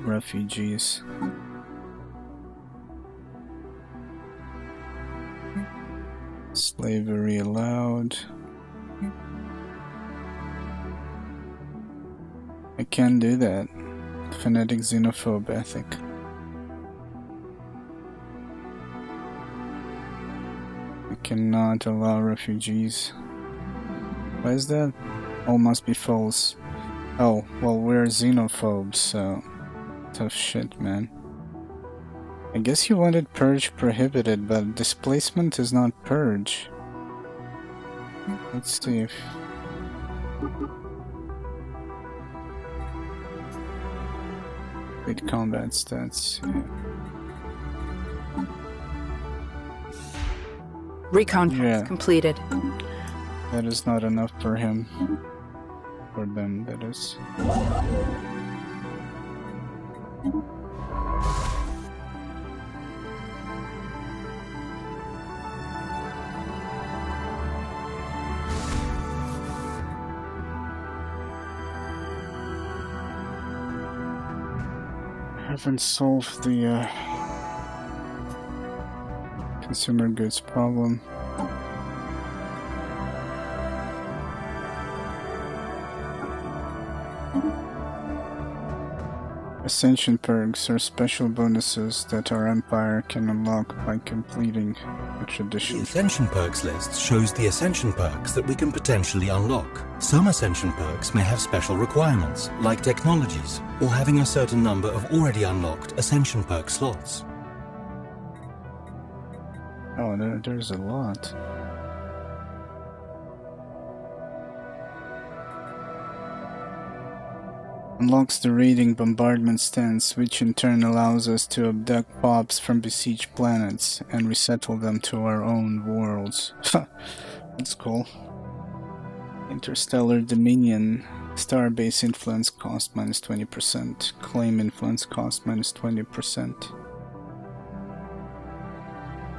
Refugees. Slavery allowed. I can't do that. Phonetic xenophobe ethic. I cannot allow refugees. Why is that? All must be false. Oh, well, we're xenophobes, so... Tough shit, man. I guess you wanted purge prohibited, but displacement is not purge. Let's see if... With combat stats. Recon completed. That is not enough for him. For them, that is. Haven't solved the consumer goods problem. Ascension perks are special bonuses that our Empire can unlock by completing a tradition. The Ascension perks list shows the Ascension perks that we can potentially unlock. Some Ascension perks may have special requirements, like technologies, or having a certain number of already unlocked Ascension perk slots. Oh, there's a lot. Unlocks the raiding bombardment stance, which in turn allows us to abduct pops from besieged planets and resettle them to our own worlds. That's cool. Interstellar Dominion. Starbase influence cost minus 20%. Claim influence cost minus 20%.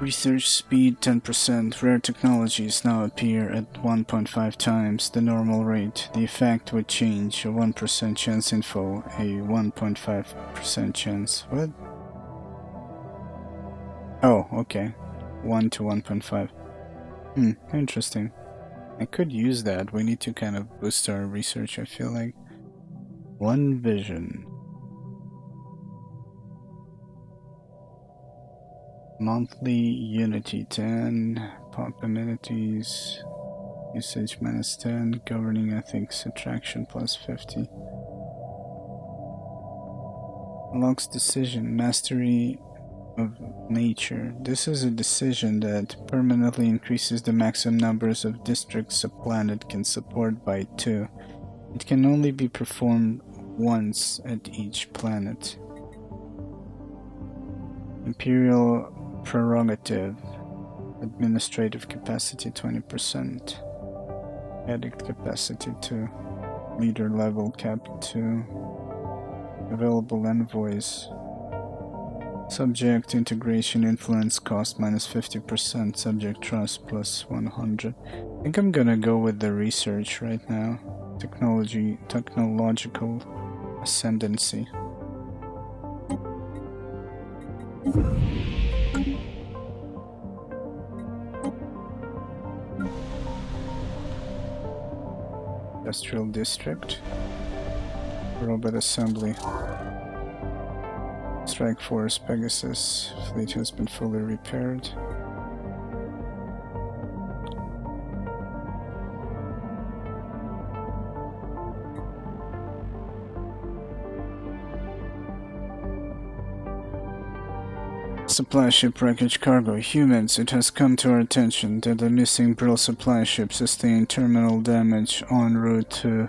Research speed 10%. Rare technologies now appear at 1.5 times the normal rate. The effect would change. A 1% chance info, a 1.5% chance. What? Oh, okay. 1 to 1.5. Interesting. I could use that. We need to kind of boost our research, I feel like. One vision. Monthly Unity 10, pop amenities, usage minus 10, governing ethics, attraction plus 50. Unlocks decision, mastery of nature. This is a decision that permanently increases the maximum numbers of districts a planet can support by 2. It can only be performed once at each planet. Imperial prerogative. Administrative capacity 20%. Addict capacity 2. Leader level cap 2. Available envoys. Subject integration influence cost minus 50%. Subject trust plus 100. I think I'm gonna go with the research right now. Technological ascendancy. Industrial district. Robot assembly. Strike Force Pegasus. Fleet has been fully repaired. Supply ship wreckage cargo. Humans, it has come to our attention that the missing Brill supply ship sustained terminal damage en route to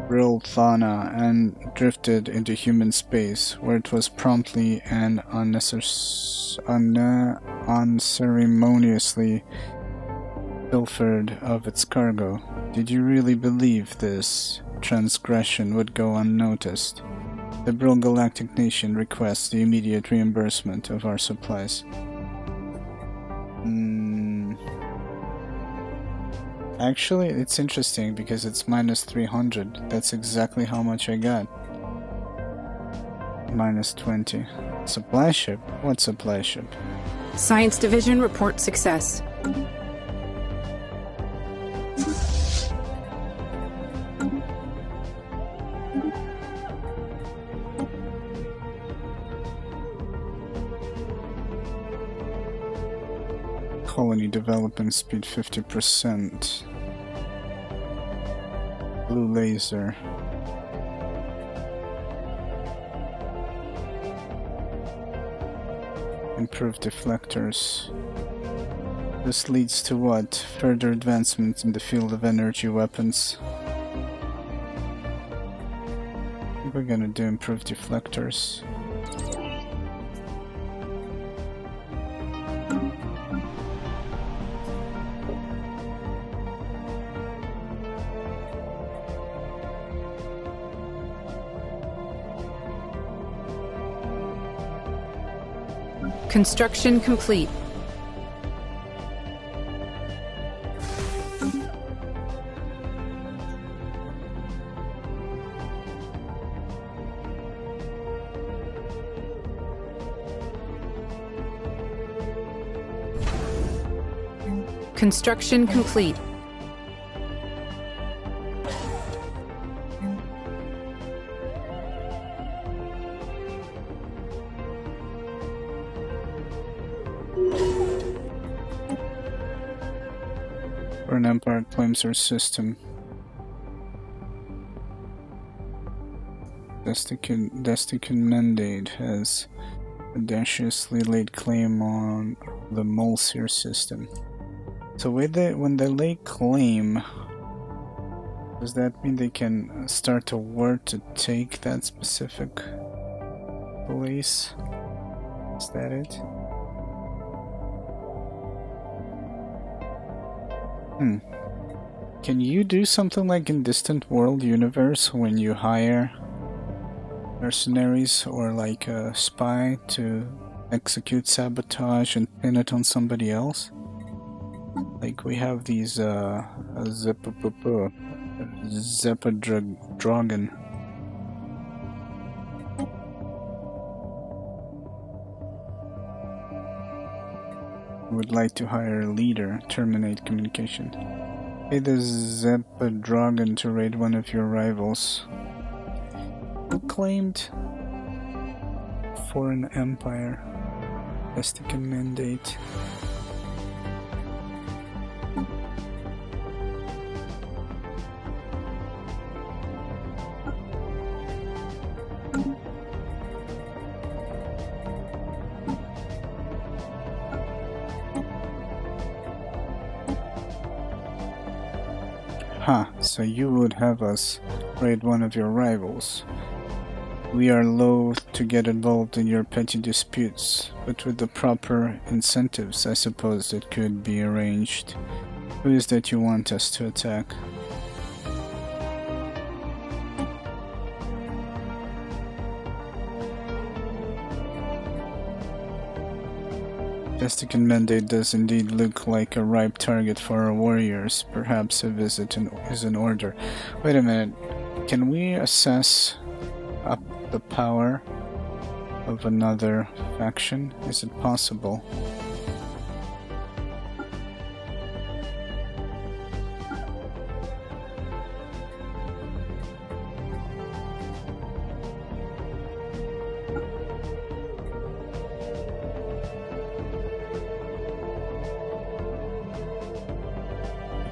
Brill Thana and drifted into human space, where it was promptly and unceremoniously pilfered of its cargo. Did you really believe this transgression would go unnoticed? The Brill Galactic Nation requests the immediate reimbursement of our supplies. Actually, it's interesting because it's minus 300. That's exactly how much I got. Minus 20. Supply ship? What supply ship? Science Division report success. Colony development speed 50%. Blue laser. Improved deflectors. This leads to what? Further advancement in the field of energy weapons. I think we're gonna do improved deflectors. Construction complete. Construction complete. An Empire claims our system. Destican Mandate has audaciously laid claim on the Molsir system. So when they lay claim, does that mean they can start a war to take that specific place? Is that it? Can you do something like in Distant World Universe when you hire mercenaries or like a spy to execute sabotage and pin it on somebody else? Like we have these Zepadragon. Would like to hire a leader. Terminate communication. Pay the Zepadragon to raid one of your rivals. Who claimed foreign empire? Destican Mandate. Aha, so you would have us raid one of your rivals. We are loath to get involved in your petty disputes, but with the proper incentives, I suppose it could be arranged. Who is that you want us to attack? Destican Mandate does indeed look like a ripe target for our warriors. Perhaps a visit is in order. Wait a minute. Can we assess up the power of another faction? Is it possible?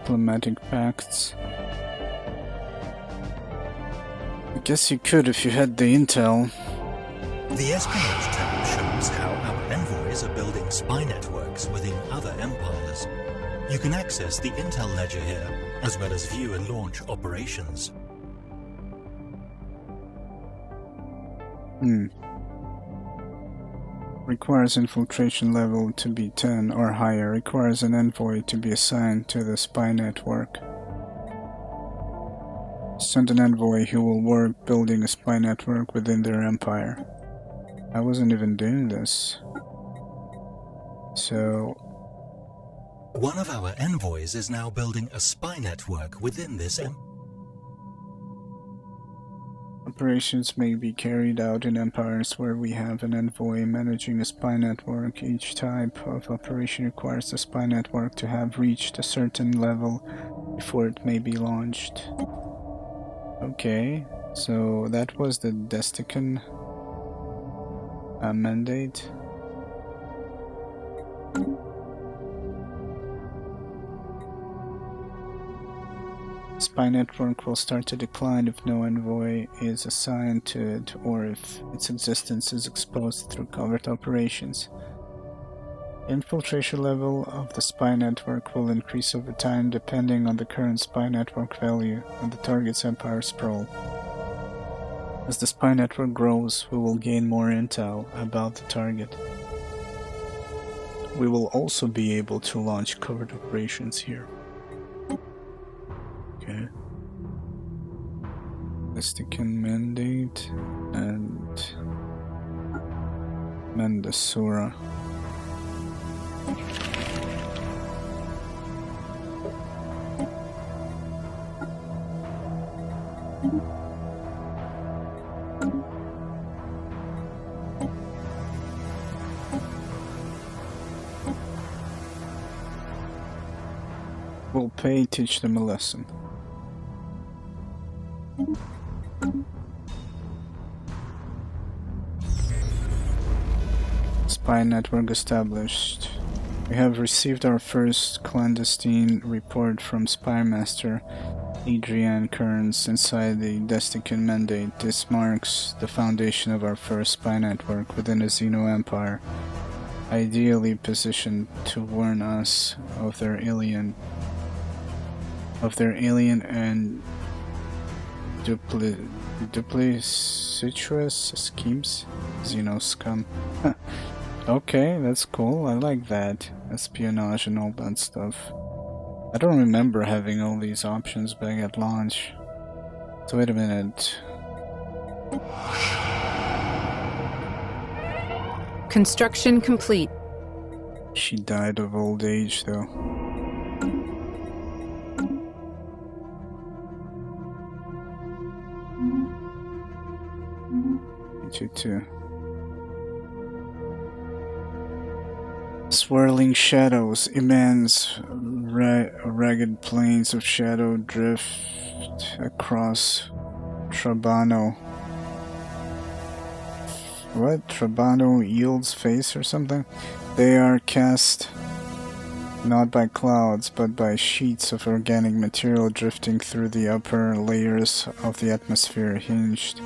Diplomatic pacts. I guess you could if you had the intel. The espionage tab shows how our envoys are building spy networks within other empires. You can access the intel ledger here, as well as view and launch operations. Requires infiltration level to be 10 or higher. Requires an envoy to be assigned to the spy network. Send an envoy who will work building a spy network within their empire. I wasn't even doing this. So... one of our envoys is now building a spy network within this Operations may be carried out in empires where we have an envoy managing a spy network. Each type of operation requires the spy network to have reached a certain level before it may be launched. Okay, so that was the Destican mandate. Spy network will start to decline if no envoy is assigned to it or if its existence is exposed through covert operations. Infiltration level of the spy network will increase over time depending on the current spy network value and the target's empire sprawl. As the spy network grows, we will gain more intel about the target. We will also be able to launch covert operations here. Okay. Destican Mandate and Mandasura. We'll pay, teach them a lesson. Spy network established. We have received our first clandestine report from Spy Master Adrian Kearns inside the Destican Mandate. This marks the foundation of our first spy network within the Xeno Empire, ideally positioned to warn us of their alien and duplicitous schemes. Xeno scum. Okay, that's cool. I like that. Espionage and all that stuff. I don't remember having all these options back at launch. So wait a minute. Construction complete. She died of old age though. You too. Swirling shadows, immense, ragged plains of shadow drift across Trabano. What? Trabano yields face or something? They are cast not by clouds, but by sheets of organic material drifting through the upper layers of the atmosphere, hinged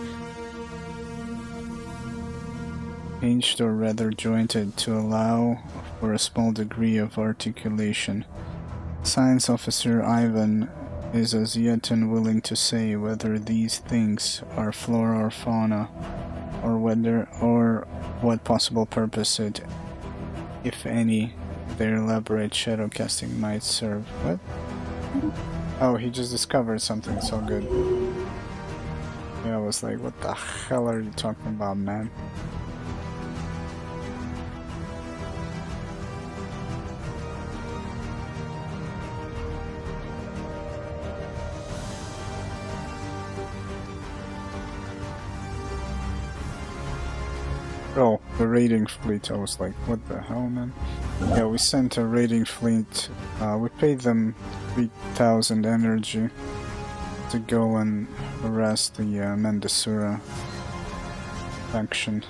or rather jointed to allow for a small degree of articulation. Science Officer Ivan is as yet unwilling to say whether these things are flora or fauna, or what possible purpose it, if any, their elaborate shadow casting might serve. What? Oh, he just discovered something so good. Yeah, I was like, what the hell are you talking about, man? Oh, the raiding fleet. I was like, what the hell, man? Yeah, we sent a raiding fleet. We paid them 3,000 energy to go and arrest the Mendasura faction.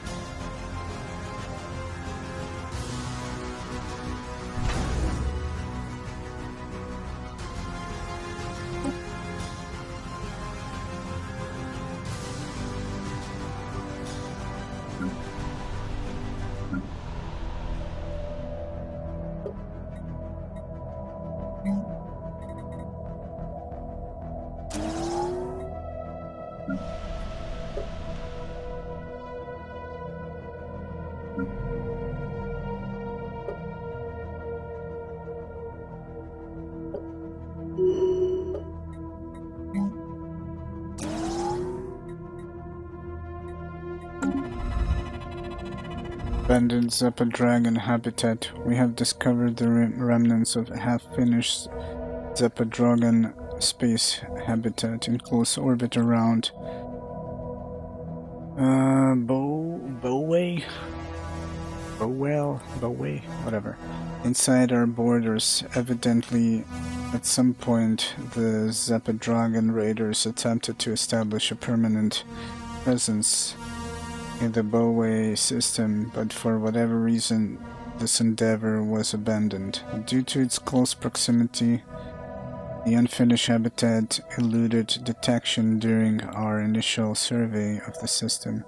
Abandoned Zeppa Dragon habitat. We have discovered the remnants of half-finished Zeppa Dragon space habitat in close orbit around Boway, whatever. Inside our borders, evidently, at some point, the Zeppa Dragon raiders attempted to establish a permanent presence in the Boway system, but for whatever reason, this endeavor was abandoned. Due to its close proximity, the unfinished habitat eluded detection during our initial survey of the system.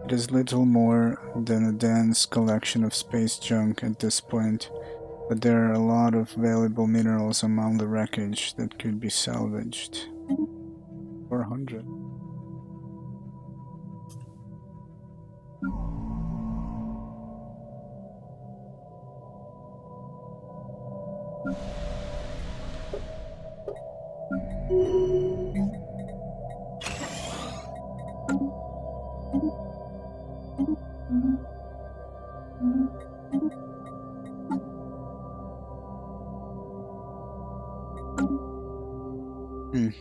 It is little more than a dense collection of space junk at this point, but there are a lot of valuable minerals among the wreckage that could be salvaged. 400.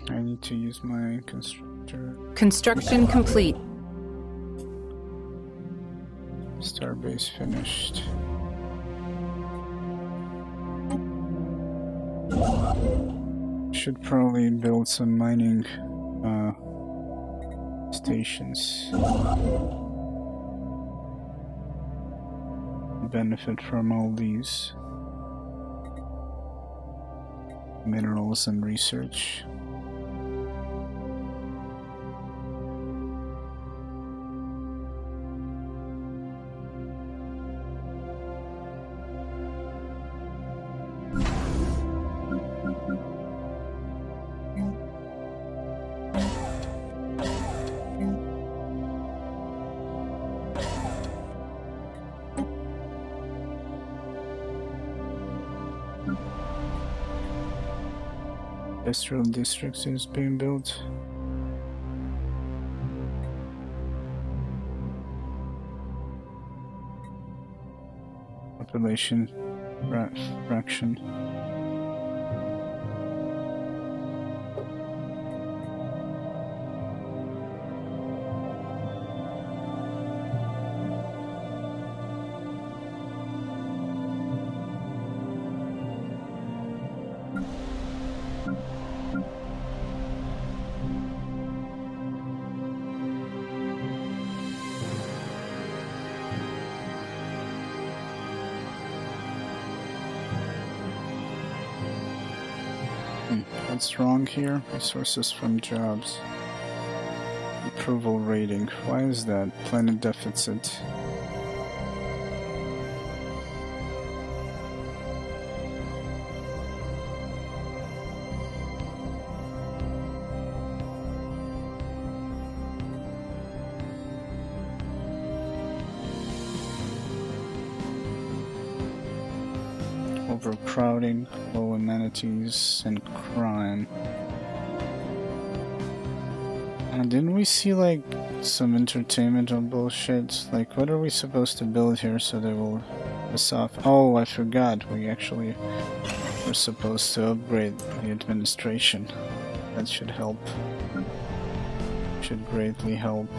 I need to use my constructor. Construction complete. Starbase finished. Should probably build some mining stations. Benefit from all these minerals and research. Industrial districts is being built. Population fraction. What's wrong here? Resources from jobs. Approval rating. Why is that? Planet deficit. overcrowding, low amenities, and crime. And didn't we see like some entertainment on bullshit? Like, what are we supposed to build here so they will piss off? Oh, I forgot. We actually were supposed to upgrade the administration. That should help. Should greatly help.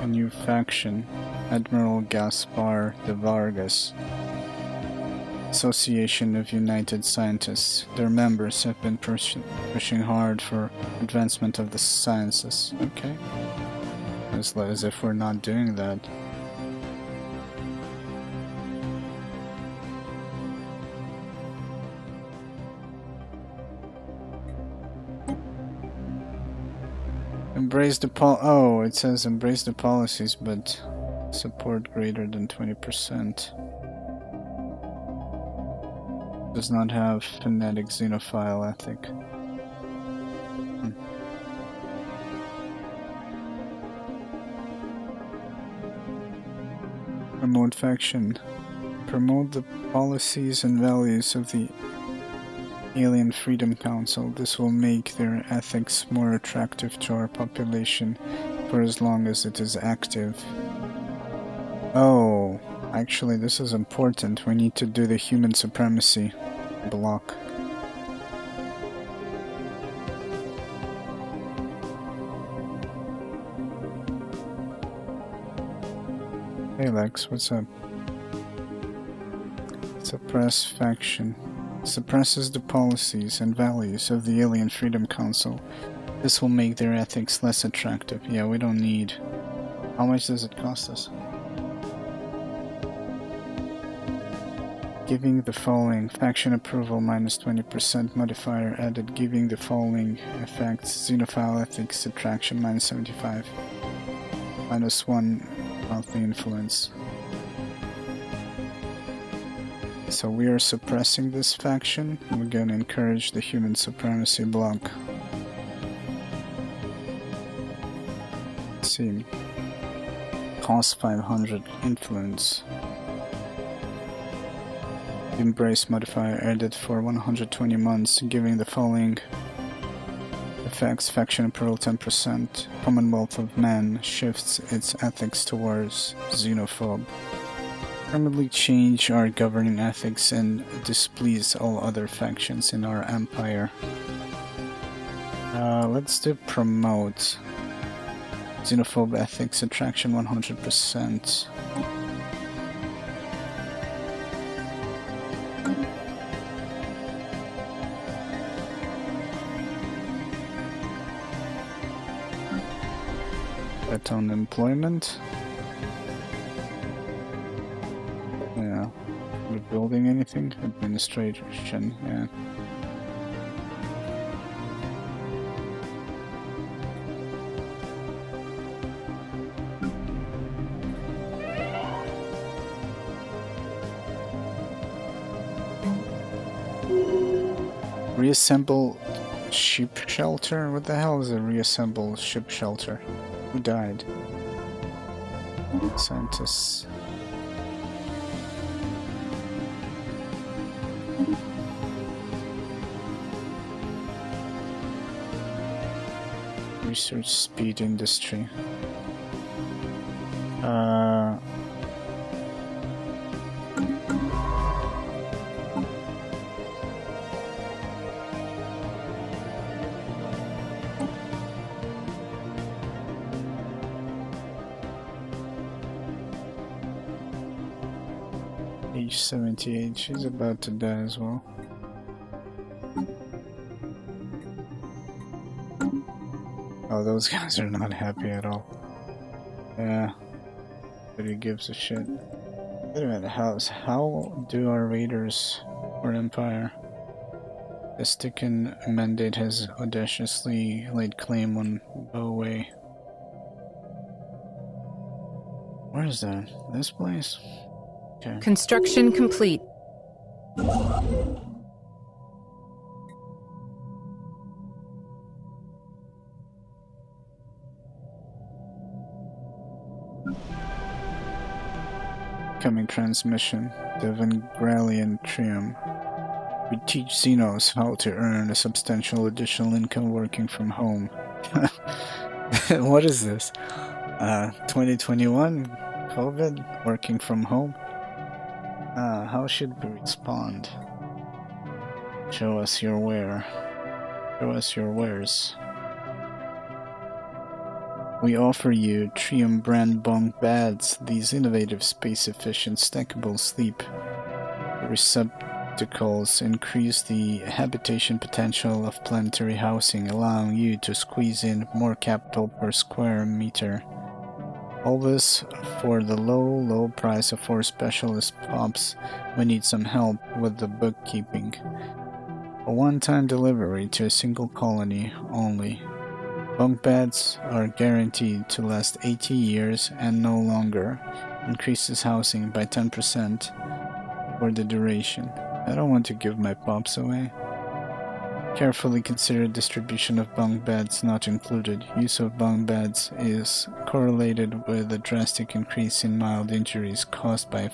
A new faction, Admiral Gaspar de Vargas. Association of United Scientists. Their members have been pushing hard for advancement of the sciences. Okay. As if we're not doing that. Embrace the oh, it says embrace the policies, but support greater than 20%. Does not have phonetic xenophile ethic. Promote faction. Promote the policies and values of the Alien Freedom Council. This will make their ethics more attractive to our population for as long as it is active. Oh, actually this is important. We need to do the human supremacy block. Hey Lex, what's up? Suppress faction. Suppresses the policies and values of the Alien Freedom Council. This will make their ethics less attractive. Yeah, we don't need... How much does it cost us? Giving the following. Faction approval minus 20% modifier added. Giving the following effects. Xenophile ethics attraction minus 75. Minus 1 monthly influence. So we are suppressing this faction. We're going to encourage the human supremacy block. Let's see. Cost 500 influence. Embrace modifier added for 120 months, giving the following effects. Faction approval 10%. Commonwealth of Man shifts its ethics towards xenophobe. Permanently change our governing ethics and displease all other factions in our empire. Let's do promote. Xenophobe ethics attraction 100%. Bet on employment. Yeah. We're building anything? Administration, yeah. Reassemble ship shelter? What the hell is a reassemble ship shelter? Who died? Scientists. Research speed industry. Age 78, she's about to die as well. Oh, those guys are not happy at all. Yeah. But he gives a shit. Wait a minute, how do our raiders or Empire? The Stickin mandate has audaciously laid claim on Bow-Way. Where is that? This place? Okay. Construction complete. transmission, the Vengralian Trium. We teach Xenos how to earn a substantial additional income working from home. What is this? 2021? COVID? Working from home? How should we respond? Show us your ware. Show us your wares. We offer you Trium brand bunk beds. These innovative, space-efficient, stackable sleep receptacles increase the habitation potential of planetary housing, allowing you to squeeze in more capital per square meter. All this for the low price of 4 specialist pops. We need some help with the bookkeeping. A one-time delivery to a single colony only. Bunk beds are guaranteed to last 80 years and no longer. Increases housing by 10% for the duration. I don't want to give my pops away. Carefully consider distribution of bunk beds not included. Use of bunk beds is correlated with a drastic increase in mild injuries caused by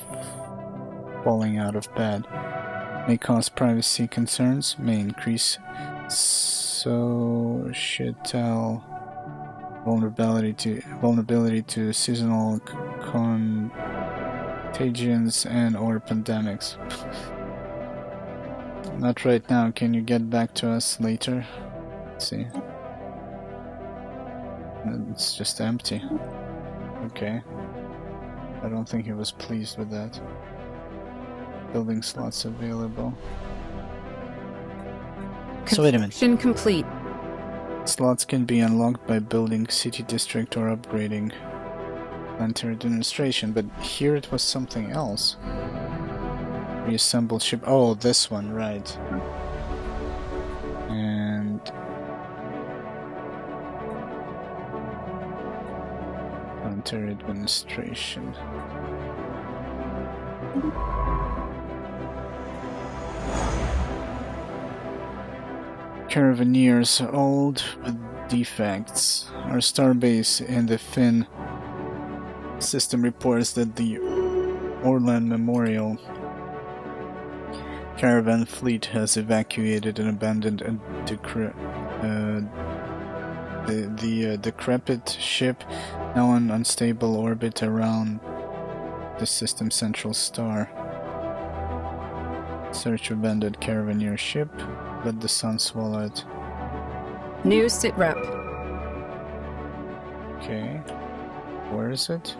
falling out of bed. May cause privacy concerns, may increase societal vulnerability to seasonal contagions and or pandemics. Not right now. Can you get back to us later? Let's see. It's just empty. Okay. I don't think he was pleased with that. Building slots available. So wait a minute. Construction complete. Slots can be unlocked by building city district or upgrading planetary administration, but here it was something else. Reassemble ship. Oh, this one, right. And planetary administration. Caravaneers, old with defects. Our starbase in the Finn system reports that the Orland Memorial caravan fleet has evacuated and abandoned the decrepit ship, now on unstable orbit around the system's central star. Search abandoned caravaneer ship. Let the sun swallow it. New sitrep. Okay. Where is it?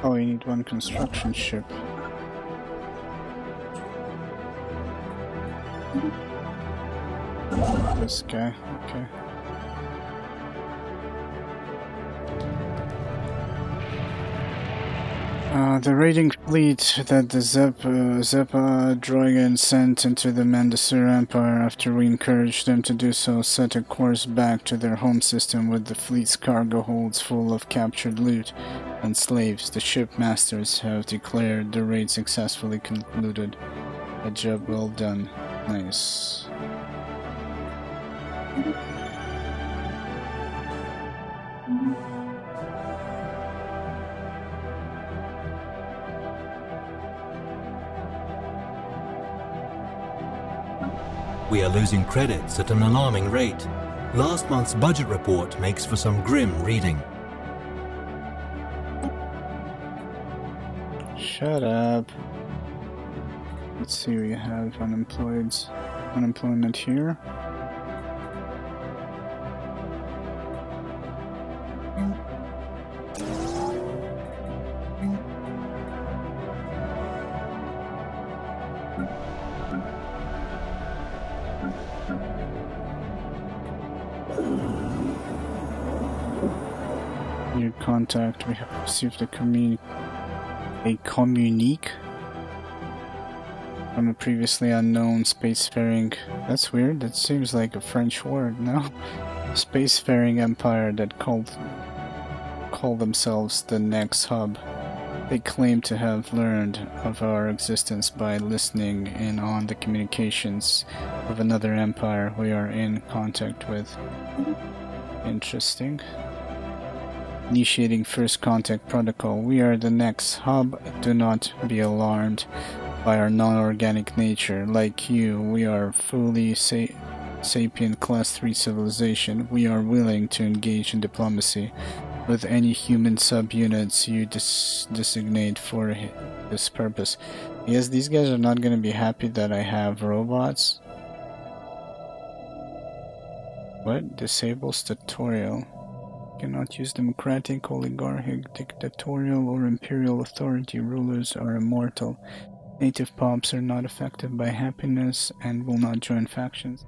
Oh, you need one construction ship. This guy, okay. The raiding fleet that the Zeppa Droigan sent into the Mandasur Empire after we encouraged them to do so set a course back to their home system with the fleet's cargo holds full of captured loot and slaves. The ship masters have declared the raid successfully concluded. A job well done. Nice. We are losing credits at an alarming rate. Last month's budget report makes for some grim reading. Shut up. Let's see, we have unemployment here. New contact, we have received a communique from a previously unknown spacefaring. That's weird, that seems like a French word, no? Spacefaring empire that call themselves the Next Hub. They claim to have learned of our existence by listening in on the communications of another empire we are in contact with. Interesting. Initiating first contact protocol. We are the Next Hub. Do not be alarmed by our non-organic nature. Like you, we are fully sapient class 3 civilization. We are willing to engage in diplomacy with any human subunits you designate for this purpose. Yes, these guys are not going to be happy that I have robots. What? Disables tutorial. Cannot use democratic, oligarchic, dictatorial, or imperial authority. Rulers are immortal. Native pops are not affected by happiness and will not join factions.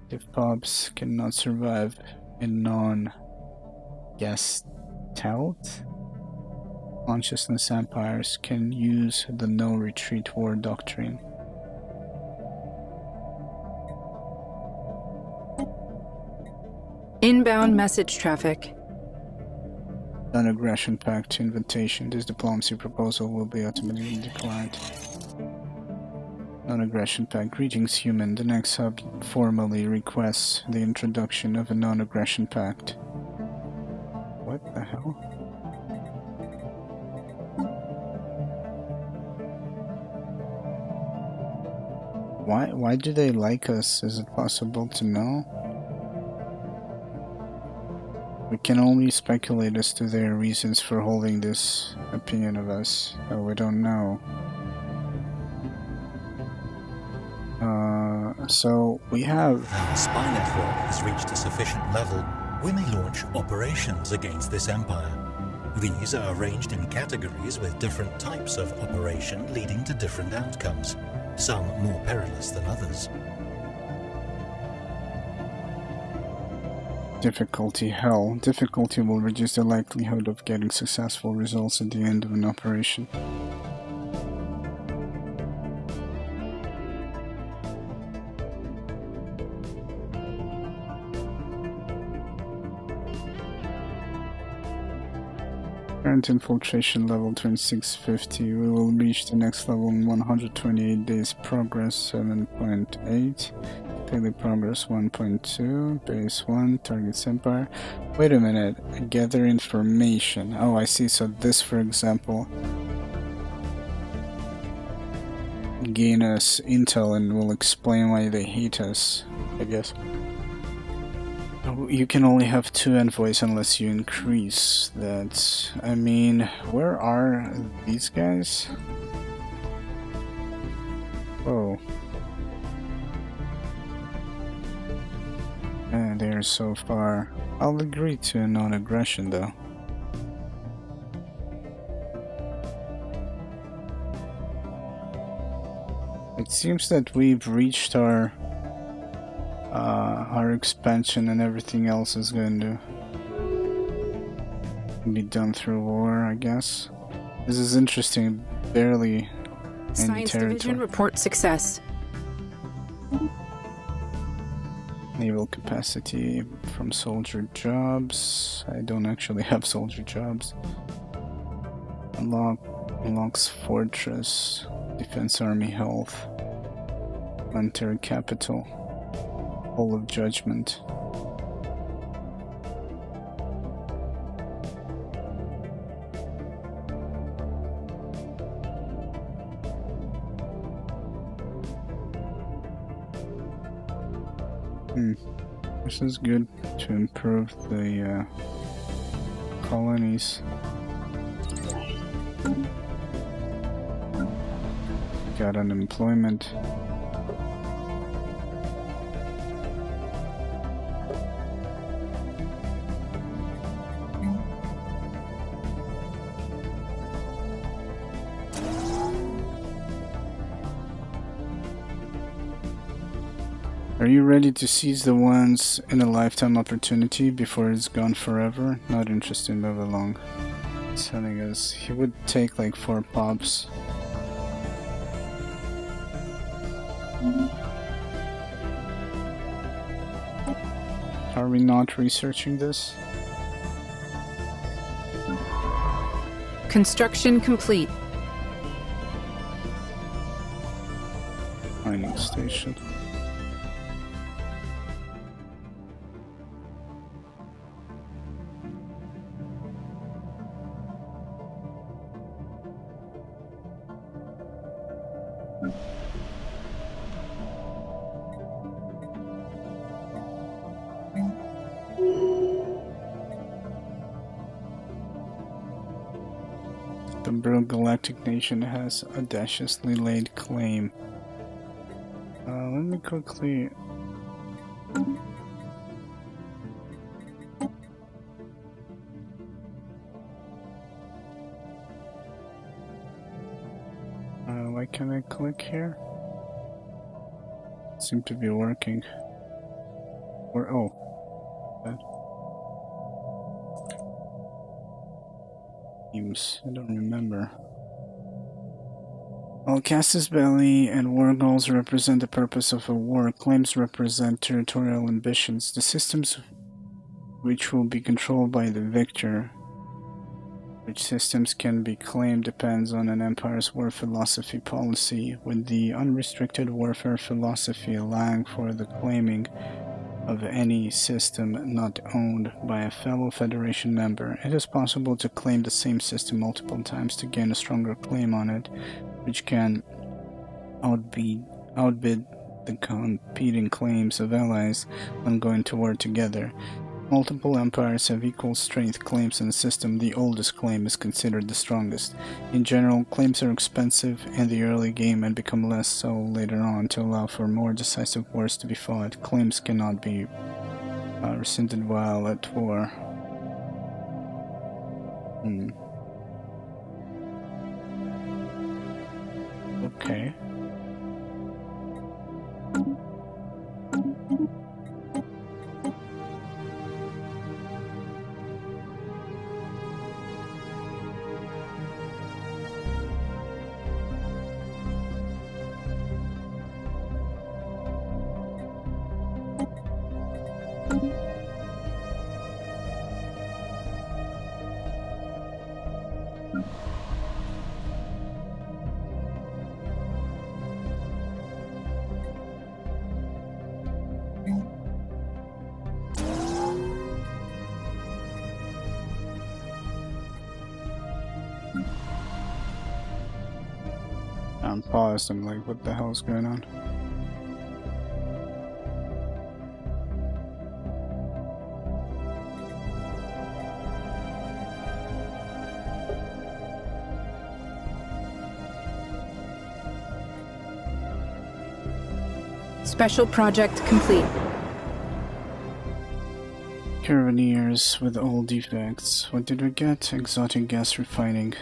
Native pops cannot survive in non-gestalt. Consciousness empires can use the no-retreat war doctrine. Inbound message traffic. Non-aggression pact invitation. This diplomacy proposal will be automatically declined. Non-aggression pact. Greetings, human. The Next Hub formally requests the introduction of a non-aggression pact. What the hell? Why do they like us? Is it possible to know? We can only speculate as to their reasons for holding this opinion of us, so we don't know. So we have... Our spy network has reached a sufficient level. We may launch operations against this empire. These are arranged in categories with different types of operation leading to different outcomes, some more perilous than others. Difficulty hell. Difficulty will reduce the likelihood of getting successful results at the end of an operation. Current infiltration level 2650. We will reach the next level in 128 days. Progress 7.8. Daily progress 1.2. Base 1. Targets empire. Wait a minute. Gather information. Oh, I see. So this, for example, gain us intel and will explain why they hate us, I guess. You can only have 2 envoys unless you increase that. I mean, where are these guys? Oh. And they're so far. I'll agree to a non-aggression though. It seems that we've reached our expansion and everything else is going to be done through war, I guess. This is interesting. Barely any Science territory. Division report success. Naval capacity from soldier jobs. I don't actually have soldier jobs. Unlocks fortress. Defense army health. Planetary capital. Hall of Judgment. This is good to improve the colonies. Got unemployment. Are you ready to seize the once in a lifetime opportunity before it's gone forever? Not interested, move along. It's telling us he would take like 4 pops. Are we not researching this? Construction complete. Mining station. The Brilliant Galactic Nation has audaciously laid claim. Let me quickly... why can't I click here? It seemed to be working. Or, oh. I don't remember. While Casus Belli and war goals represent the purpose of a war, claims represent territorial ambitions. The systems which will be controlled by the victor. Which systems can be claimed depends on an empire's war philosophy policy, with the unrestricted warfare philosophy allowing for the claiming of any system not owned by a fellow Federation member. It is possible to claim the same system multiple times to gain a stronger claim on it, which can outbid the competing claims of allies when going to war together. Multiple empires have equal strength claims in the system. The oldest claim is considered the strongest. In general, claims are expensive in the early game and become less so later on to allow for more decisive wars to be fought. Claims cannot be rescinded while at war. Okay. I'm paused. I'm like, what the hell's going on? Special project complete. Carabiniers with all defects. What did we get? Exotic gas refining.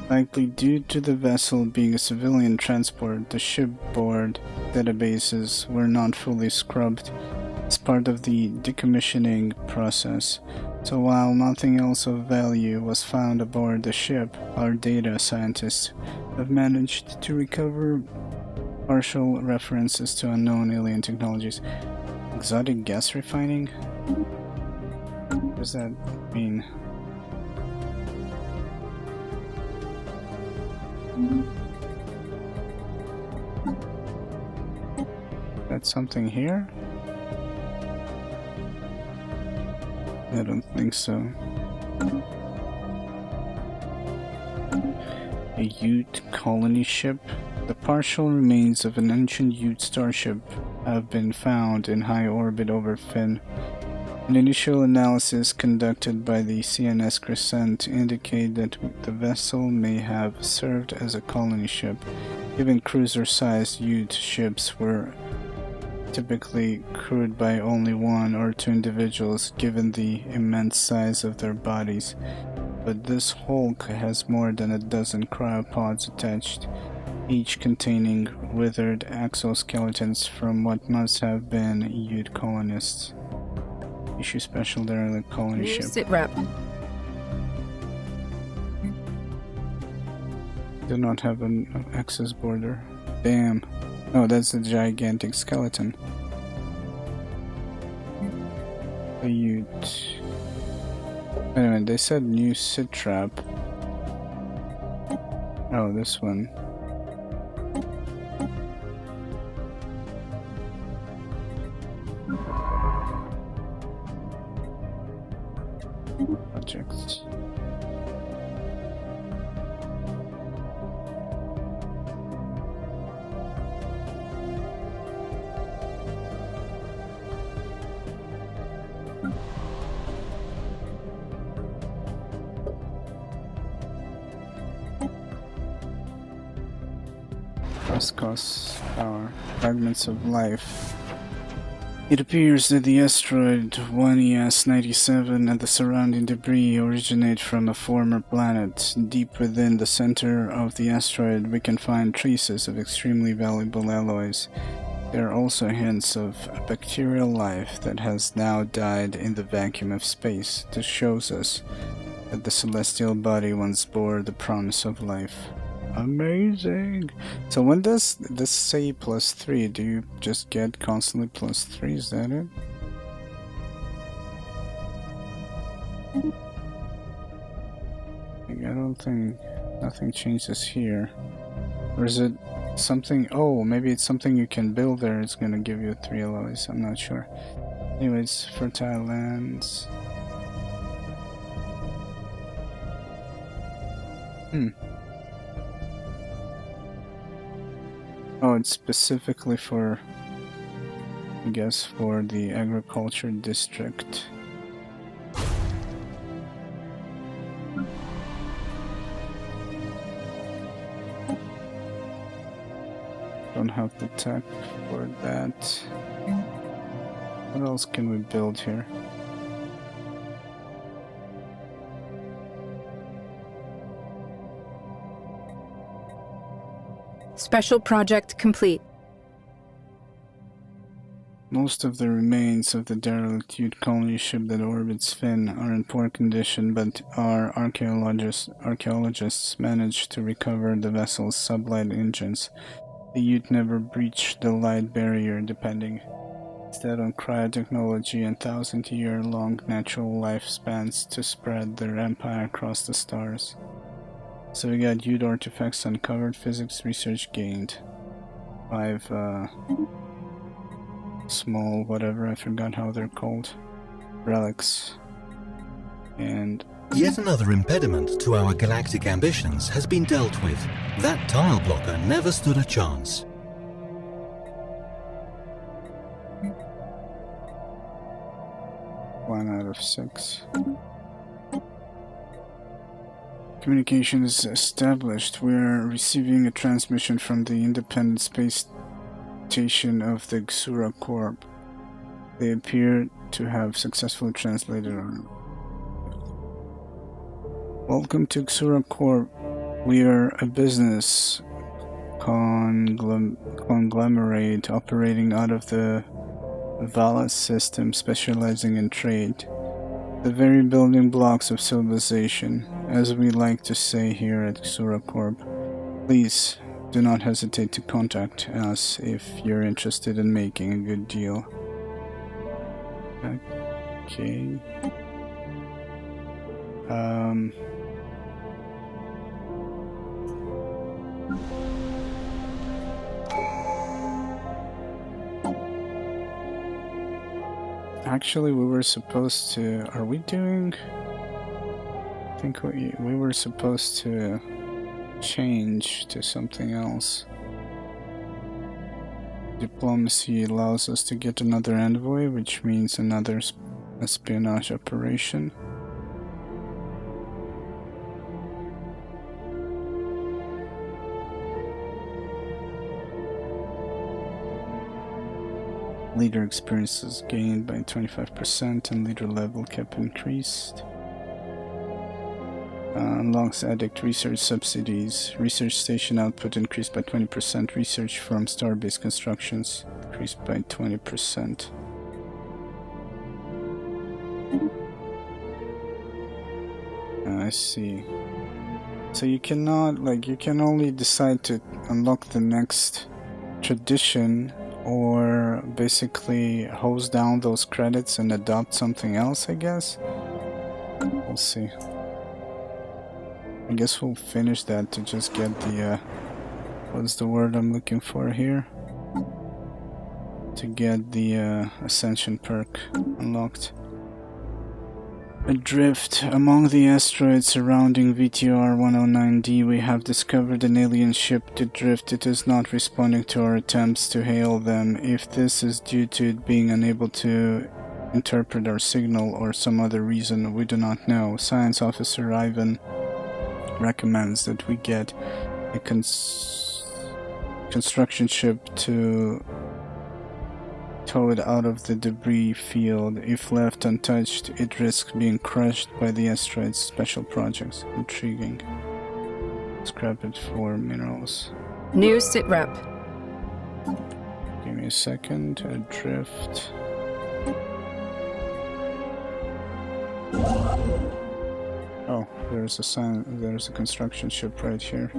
Likely due to the vessel being a civilian transport, the shipboard databases were not fully scrubbed as part of the decommissioning process. So while nothing else of value was found aboard the ship, our data scientists have managed to recover partial references to unknown alien technologies. Exotic gas refining? What does that mean? That's something here? I don't think so. A Ute colony ship? The partial remains of an ancient Ute starship have been found in high orbit over Finn. An initial analysis conducted by the CNS Crescent indicate that the vessel may have served as a colony ship. Even cruiser-sized Ute ships were typically crewed by only 1 or 2 individuals given the immense size of their bodies. But this hulk has more than a dozen cryopods attached, each containing withered exoskeletons from what must have been Ute colonists. Issue special derelict colony New ship. sit rep. Do not have an access border. Damn. Oh, that's a gigantic skeleton. The Ute. Anyway, they said new sit trap. Oh, this one. Projects. Cos power. Fragments of life. It appears that the asteroid 1ES97 and the surrounding debris originate from a former planet. Deep within the center of the asteroid, we can find traces of extremely valuable alloys. There are also hints of a bacterial life that has now died in the vacuum of space. This shows us that the celestial body once bore the promise of life. Amazing! So when does this say +3? Do you just get constantly +3? Is that it? I don't think nothing changes here. Or is it something? Oh, maybe it's something you can build there. It's gonna give you 3 alloys. I'm not sure. Anyways, fertile lands. Oh, it's specifically for, I guess, for the agriculture district. Don't have the tech for that. What else can we build here? Special project complete. Most of the remains of the derelict Ute colony ship that orbits Finn are in poor condition, but our archaeologists managed to recover the vessel's sublight engines. The Ute never breached the light barrier, depending instead on cryotechnology and 1,000-year-long natural lifespans to spread their empire across the stars. So we got Ute artifacts uncovered, physics research gained. 5 small whatever, I forgot how they're called, relics. And Yet another impediment to our galactic ambitions has been dealt with. That tile blocker never stood a chance. one out of 6. Communication is established. We are receiving a transmission from the Independent Space Station of the Xura Corp. They appear to have successfully translated our... Welcome to Xura Corp. We are a business conglomerate operating out of the Valas system, specializing in trade. The very building blocks of civilization, as we like to say here at Xura Corp. Please do not hesitate to contact us if you're interested in making a good deal. Okay. Actually, we were supposed to... Are we doing... I think we were supposed to change to something else. Diplomacy allows us to get another envoy, which means another espionage operation. Leader experiences gained by 25% and leader level kept increased. Unlocks addict research subsidies. Research station output increased by 20%. Research from star-based constructions increased by 20%. I see. So you cannot, like, you can only decide to unlock the next tradition or basically hose down those credits and adopt something else, I guess. We'll see. I guess we'll finish that to just get the, what's the word I'm looking for here? To get the Ascension perk unlocked. Adrift. Among the asteroids surrounding VTR-109D, we have discovered an alien ship adrift. It is not responding to our attempts to hail them. If this is due to it being unable to interpret our signal or some other reason, we do not know. Science Officer Ivan recommends that we get a construction ship to tow it out of the debris field. If left untouched, it risks being crushed by the asteroid's special projects. Intriguing. Scrap it for minerals. New sitrep. Give me a second. Adrift. Oh, there's a sign. There's a construction ship right here.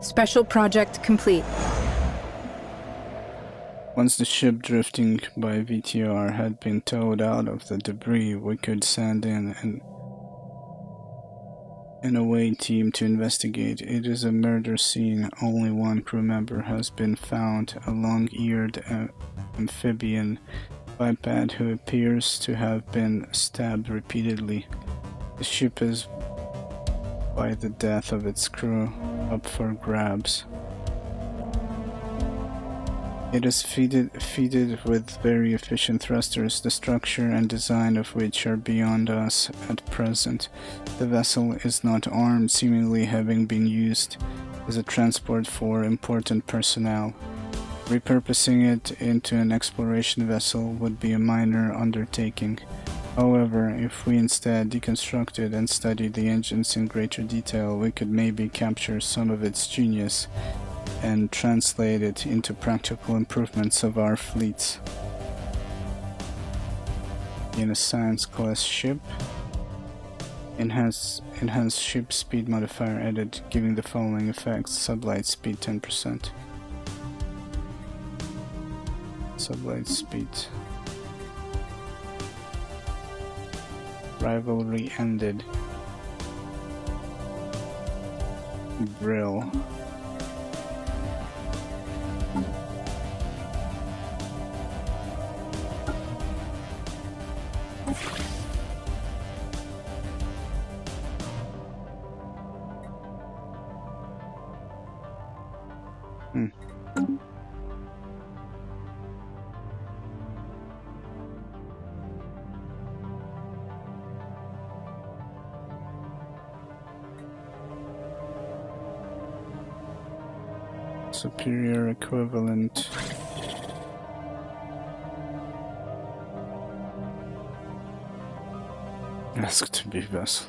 Special project complete. Once the ship drifting by VTR had been towed out of the debris, we could send in an away team to investigate. It is a murder scene. Only one crew member has been found, a long-eared amphibian biped who appears to have been stabbed repeatedly. The ship is, by the death of its crew, up for grabs. It is fitted with very efficient thrusters, the structure and design of which are beyond us at present. The vessel is not armed, seemingly having been used as a transport for important personnel. Repurposing it into an exploration vessel would be a minor undertaking. However, if we instead deconstructed and studied the engines in greater detail, we could maybe capture some of its genius and translate it into practical improvements of our fleets. In a science class ship, enhanced ship speed modifier added, giving the following effects: sublight speed 10%. Sublight speed. Rivalry ended. Brill. Superior equivalent. Ask to be vessel.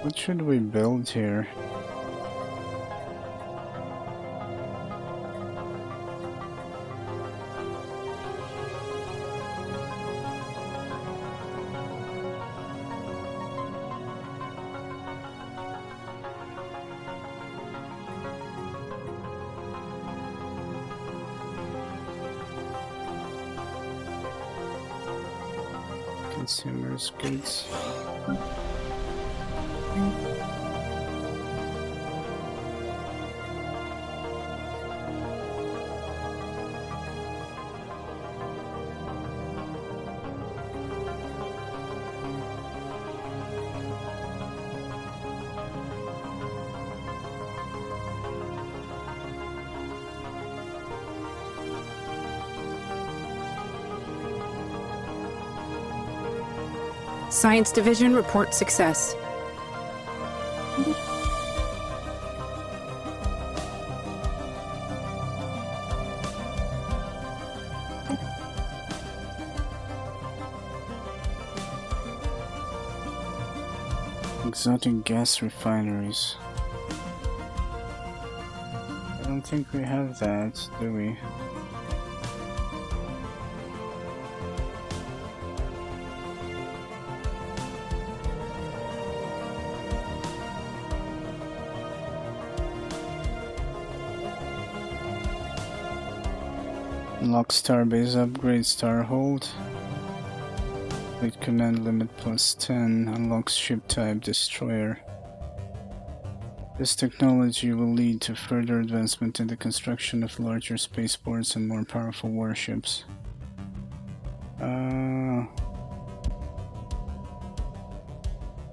What should we build here? consumers goods. Science Division reports success. Exotic gas refineries. I don't think we have that, do we? Unlock starbase upgrade, starhold. Fleet command limit +10. Unlocks ship type destroyer. This technology will lead to further advancement in the construction of larger spaceports and more powerful warships.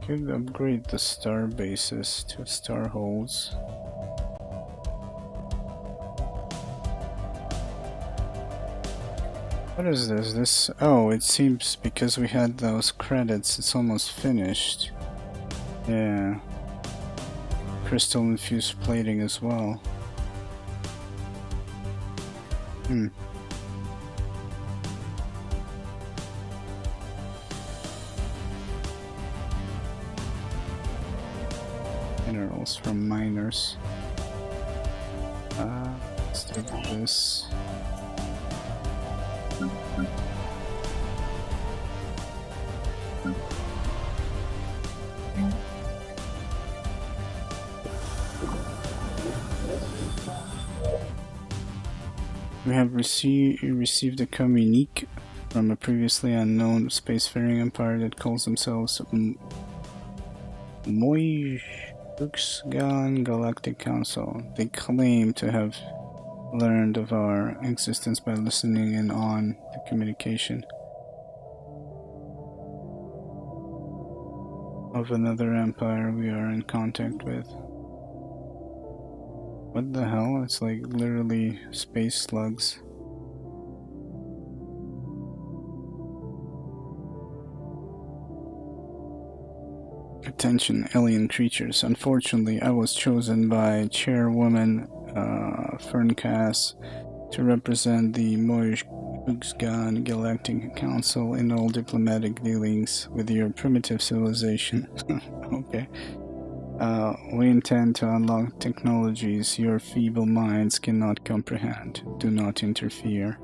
Could upgrade the star bases to starholds. What is this? Oh, it seems because we had those credits, it's almost finished. Yeah. Crystal infused plating as well. Minerals from miners. Let's do this. We have received a communique from a previously unknown spacefaring empire that calls themselves Moyuxgan Galactic Council. They claim to have learned of our existence by listening in on the communication of another empire we are in contact with. What the hell? It's like literally space slugs. Attention, alien creatures. Unfortunately, I was chosen by Chairwoman Ferncass to represent the Moyuxgan Galactic Council in all diplomatic dealings with your primitive civilization. Okay. We intend to unlock technologies your feeble minds cannot comprehend. Do not interfere.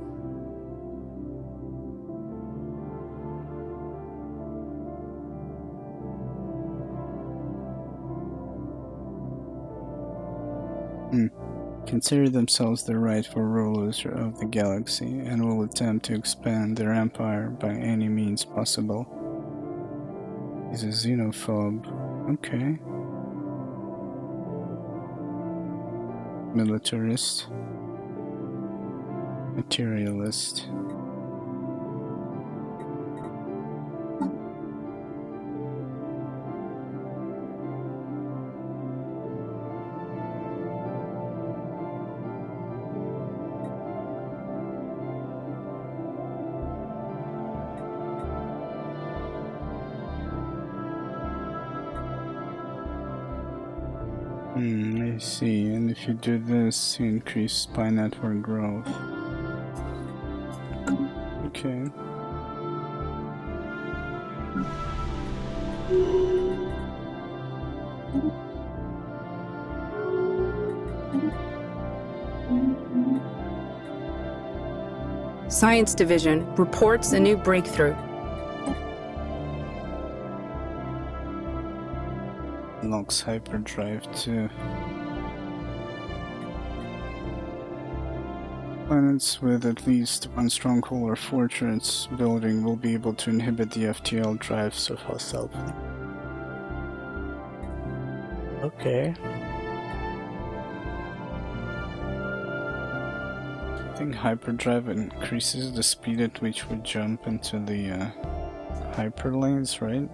Consider themselves the rightful rulers of the galaxy and will attempt to expand their empire by any means possible. He's a xenophobe. Okay. Militarist. Materialist. I see, and if you do this, you increase spy network growth. Okay. Science Division reports a new breakthrough. Unlocks hyperdrive too. Planets with at least one stronghold or fortress building will be able to inhibit the FTL drives of hostile planets. Okay. I think hyperdrive increases the speed at which we jump into the hyperlanes, right?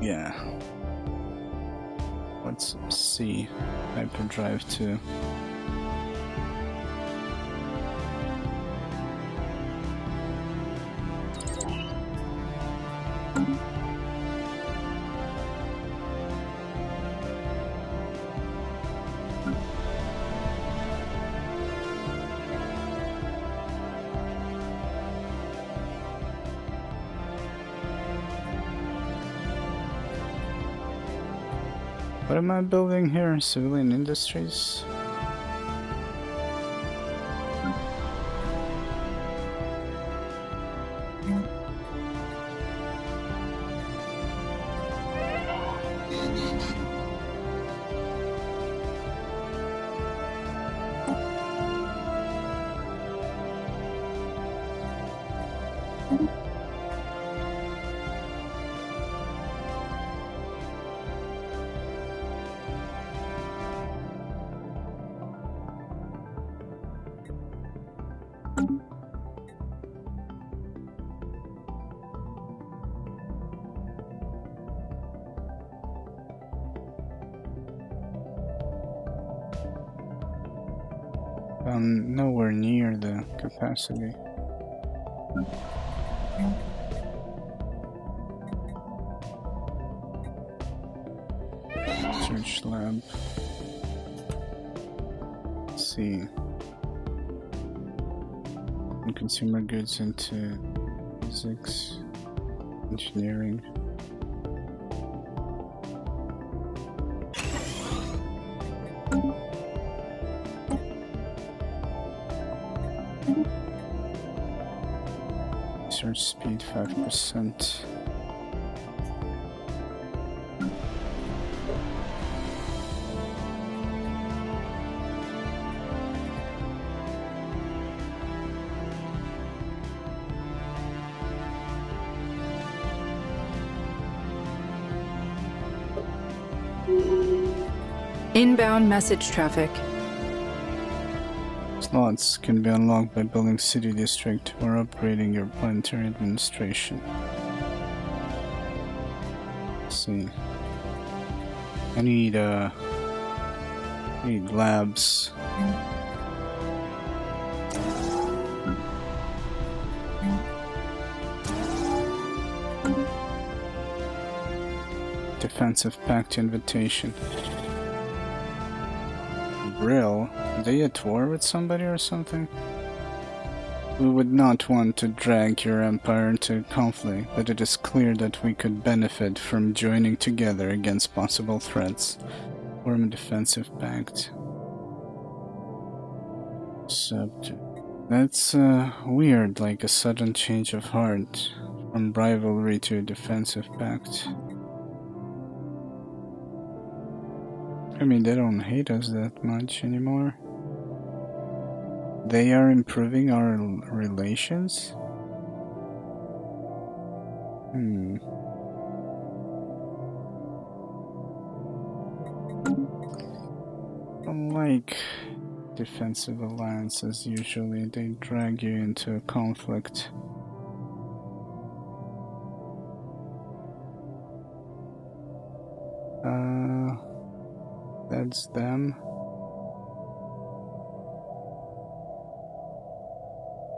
Yeah. Let's see. Hyperdrive 2. What am I building here? Civilian industries? Nowhere near the capacity. Research lab. Let's see. And consumer goods into physics, engineering. Research speed 5%. Inbound message traffic. Slots can be unlocked by building city district or upgrading your planetary administration. Let's see. I need labs. Defensive Pact invitation. Brill? Are they at war with somebody or something? We would not want to drag your empire into conflict, but it is clear that we could benefit from joining together against possible threats. Form a defensive pact. Subject. That's weird, like a sudden change of heart from rivalry to a defensive pact. I mean, they don't hate us that much anymore. They are improving our relations? Unlike defensive alliances, usually they drag you into a conflict. That's them.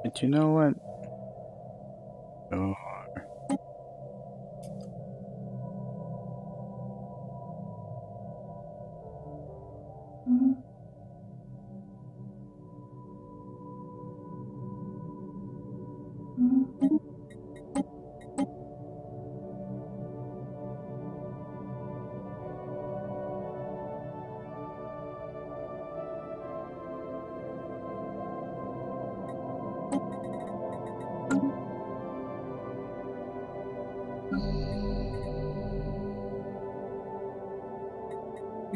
But you know what? Oh.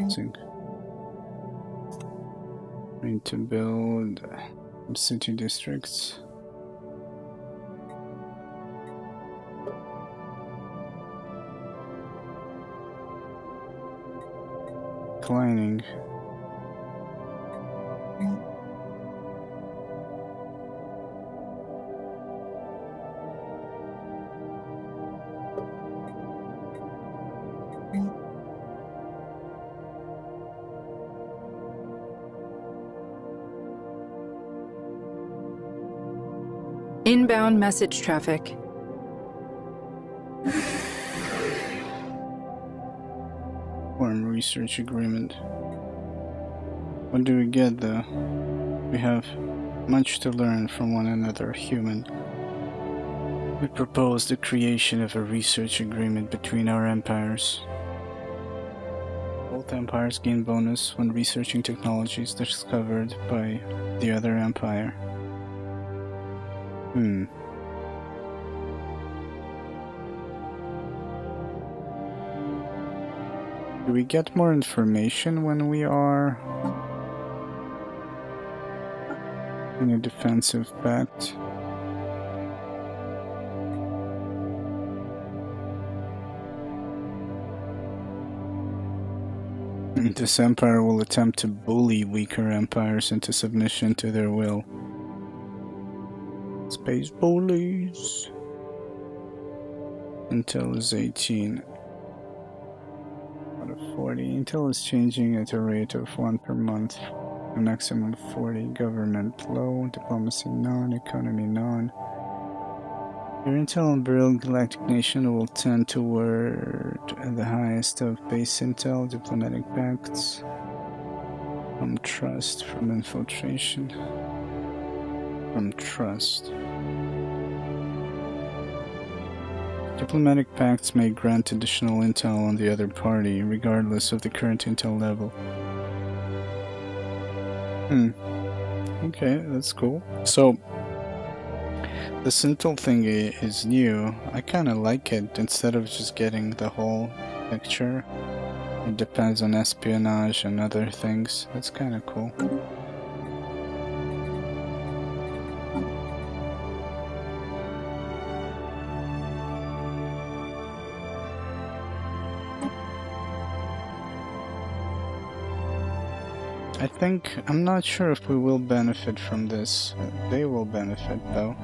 Sync. Trying to build city districts. Declining. Inbound message traffic. Foreign research agreement. What do we get though? We have much to learn from one another, human. We propose the creation of a research agreement between our empires. Both empires gain bonus when researching technologies discovered by the other empire. Do we get more information when we are in a defensive pact? This empire will attempt to bully weaker empires into submission to their will. Space bullies. Intel is 18 out of 40. Intel is changing at a rate of 1 per month. A maximum of 40. Government low. Diplomacy none. Economy none. Your Intel and Brill Galactic Nation will tend toward the highest of base intel, diplomatic pacts, from trust, from infiltration, from trust. Diplomatic pacts may grant additional intel on the other party, regardless of the current intel level. Okay, that's cool. So, this intel thing is new. I kind of like it. Instead of just getting the whole picture, it depends on espionage and other things. That's kind of cool. I'm not sure if we will benefit from this. They will benefit though.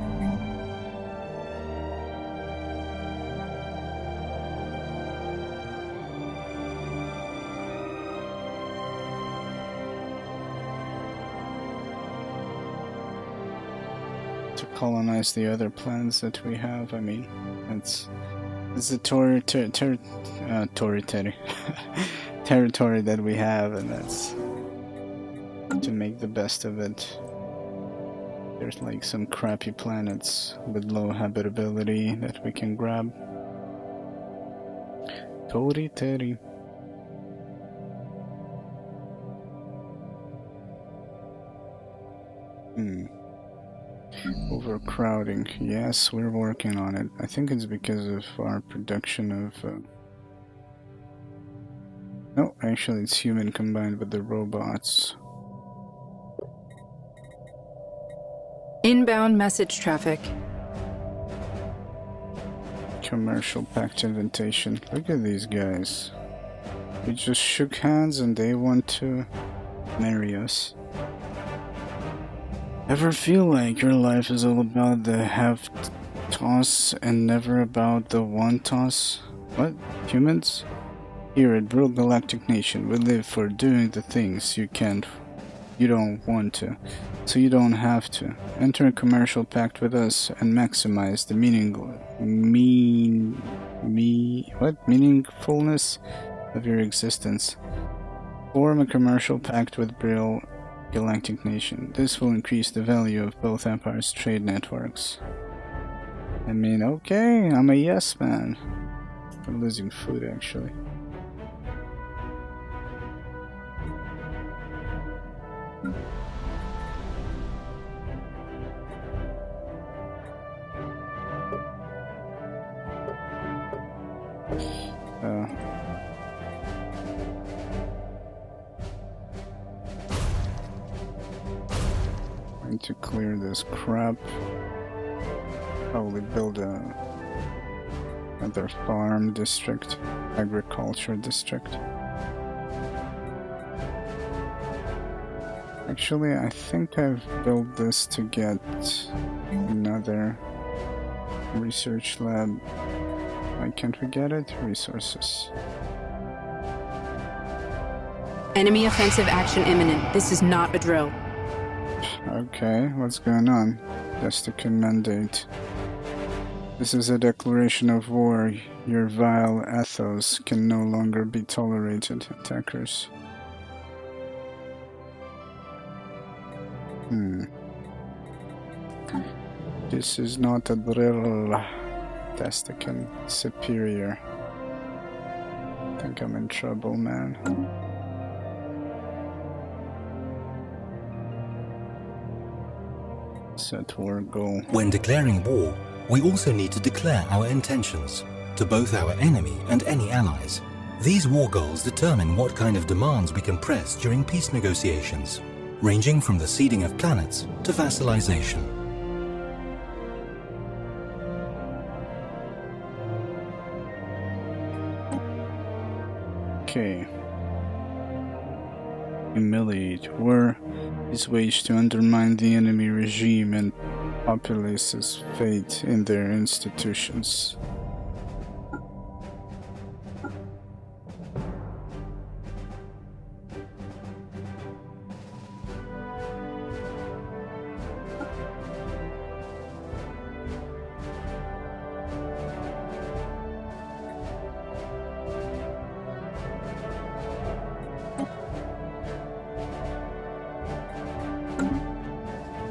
To colonize the other planets that we have, I mean, it's the territory that we have, and that's to make the best of it. There's like some crappy planets with low habitability that we can grab. Tori. Overcrowding. Yes, we're working on it. I think it's because of our production of no, actually it's human combined with the robots. Inbound message traffic. Commercial pact invitation. Look at these guys. We just shook hands and they want to marry us. Ever feel like your life is all about the have toss and never about the one toss? What? Humans? Here at Brill Galactic Nation, we live for doing the things you don't want to, so you don't have to. Enter a commercial pact with us and maximize the meaningfulness of your existence. Form a commercial pact with Brill Galactic Nation. This will increase the value of both empires' trade networks. I mean, okay, I'm a yes man. I'm losing food actually. to clear this crap. Probably build another farm district, agriculture district. Actually, I think I've built this to get another research lab. Why can't we get it? Resources. Enemy offensive action imminent. This is not a drill. Okay, what's going on? Destican mandate. This is a declaration of war. Your vile ethos can no longer be tolerated, attackers. This is not a drill. Destican superior. I think I'm in trouble, man. Set war goal. When declaring war, we also need to declare our intentions to both our enemy and any allies. These war goals determine what kind of demands we can press during peace negotiations, ranging from the ceding of planets to vassalization. Okay. Humiliate. War is waged to undermine the enemy regime and populace's faith in their institutions.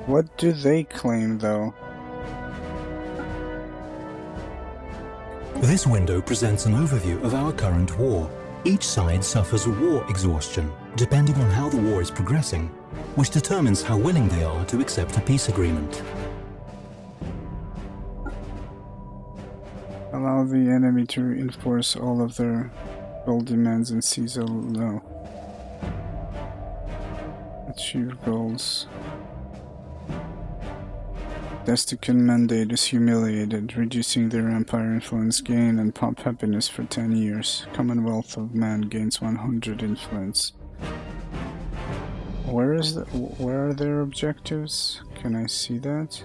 What do they claim, though? This window presents an overview of our current war. Each side suffers war exhaustion, depending on how the war is progressing, which determines how willing they are to accept a peace agreement. Allow the enemy to enforce all of their goal demands and seize all. No. Achieve goals. Destican mandate is humiliated, reducing their empire influence gain and pop happiness for 10 years. Commonwealth of Man gains 100 influence. Where are their objectives? Can I see that?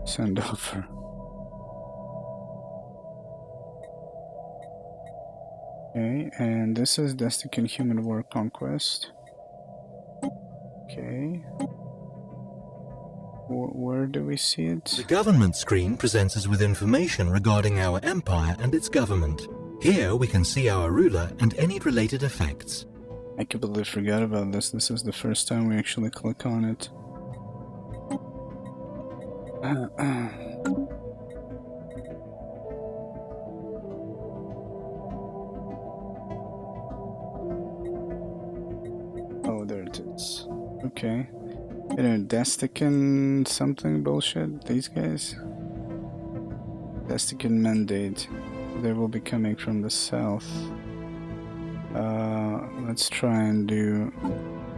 Send offer. Okay, and this is Destican Human War Conquest. Okay. Where do we see it? The government screen presents us with information regarding our empire and its government. Here we can see our ruler and any related effects. I completely forgot about this. This is the first time we actually click on it. Oh, there it is. Okay. You know, Destican something bullshit, these guys? Destican mandate. They will be coming from the south. Let's try and do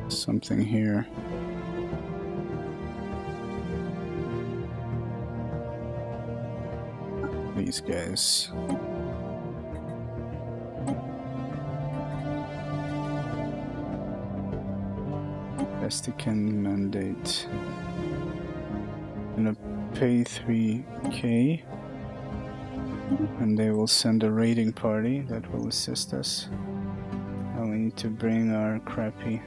something here. These guys. Destican mandate. I'm gonna pay 3k, and they will send a raiding party that will assist us. Now we need to bring our crappy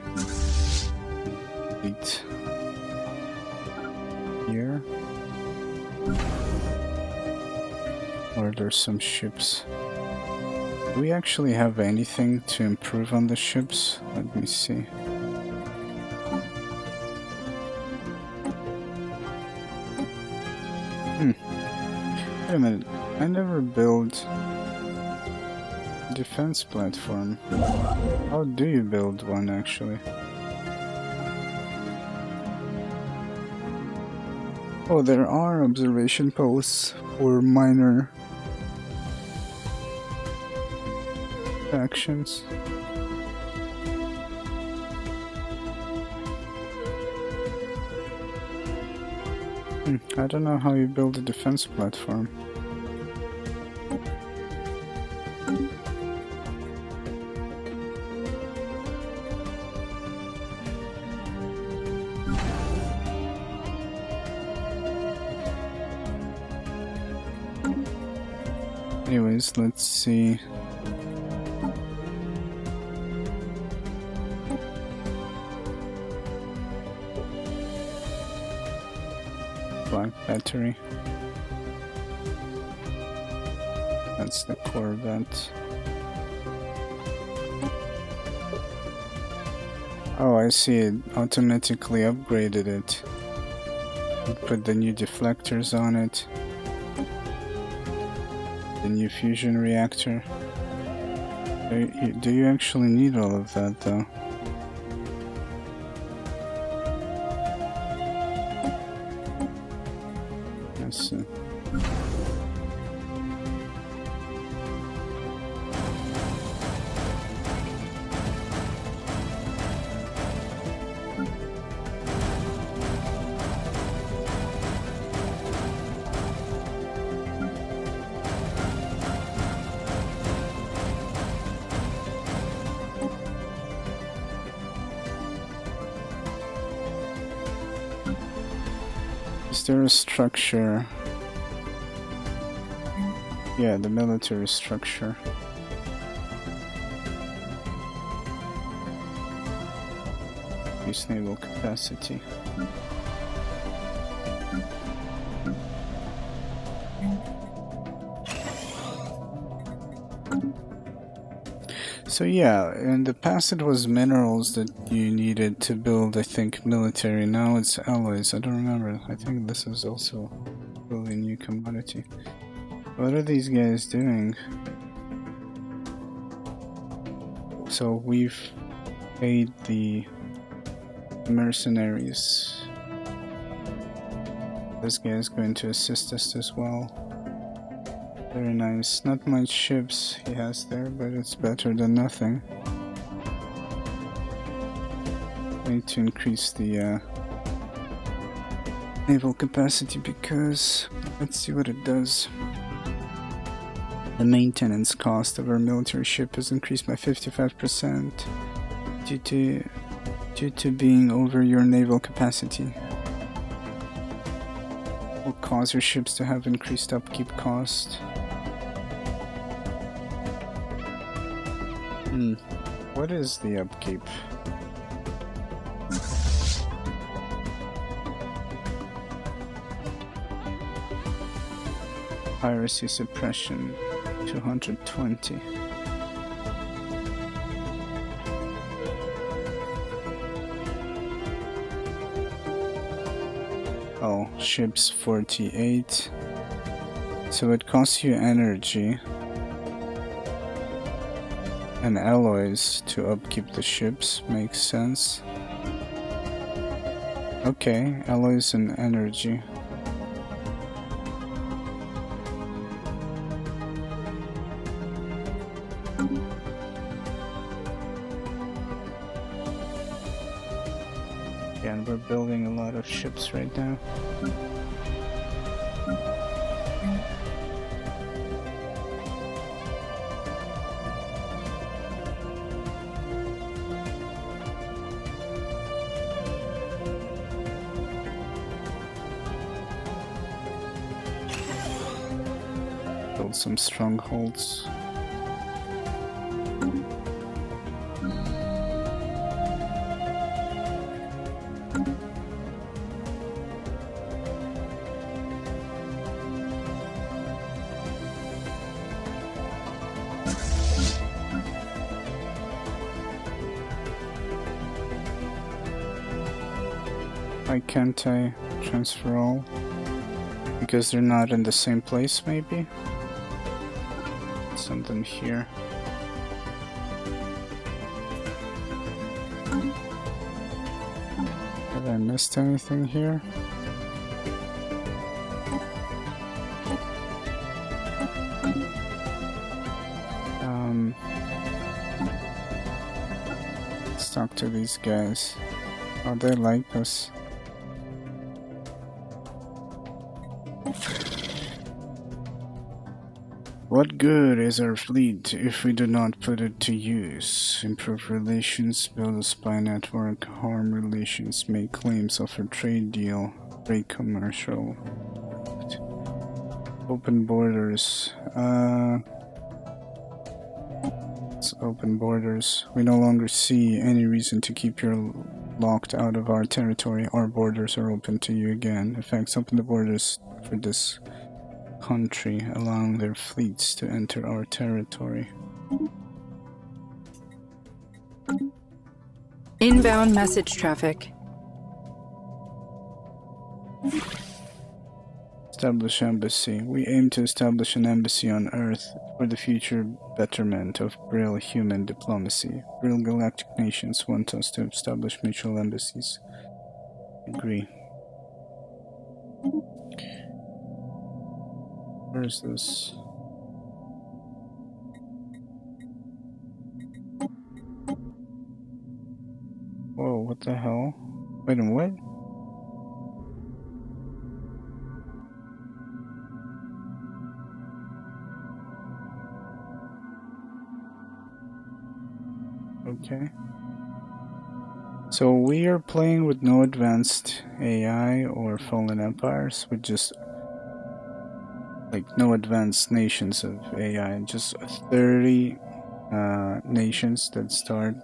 fleet here. Or there's some ships. Do we actually have anything to improve on the ships? Let me see. Wait a minute, I never built defense platform. How do you build one actually? Oh, there are observation posts for minor actions. I don't know how you build a defense platform. Anyways, let's see. Black battery. That's the Corvette. Oh, I see it automatically upgraded it. Put the new deflectors on it. The new fusion reactor. Do you actually need all of that though? Let's see. Is there a structure? Yeah, the military structure. Increase naval capacity. So yeah, in the past it was minerals that you needed to build, I think, military. Now it's alloys. I don't remember. I think this is also a really new commodity. What are these guys doing? So we've paid the mercenaries. This guy is going to assist us as well. Very nice. Not much ships he has there, but it's better than nothing. Need to increase the naval capacity because let's see what it does. The maintenance cost of our military ship has increased by 55% due to being over your naval capacity. Will cause your ships to have increased upkeep cost. What is the upkeep? Piracy suppression, 220. Oh, ships 48. So it costs you energy and alloys to upkeep the ships. Makes sense. Okay, alloys and energy. Yeah, and we're building a lot of ships right now. Build some strongholds. Why can't I transfer all? Because they're not in the same place, maybe? Send them here. Have I missed anything here? Let's talk to these guys. Oh, they like us. What good is our fleet if we do not put it to use? Improve relations, build a spy network, harm relations, make claims, offer trade deal, break commercial. Open borders. Let's open borders. We no longer see any reason to keep you locked out of our territory. Our borders are open to you again. In fact, open the borders for this country, allowing their fleets to enter our territory. Inbound message traffic. Establish embassy. We aim to establish an embassy on Earth for the future betterment of Brill human diplomacy. Brill galactic nations want us to establish mutual embassies. Agree. Where is this? Whoa, what the hell? Wait a minute, what? Okay. So we are playing with no advanced AI or fallen empires, with just like no advanced nations of AI, just 30 nations that start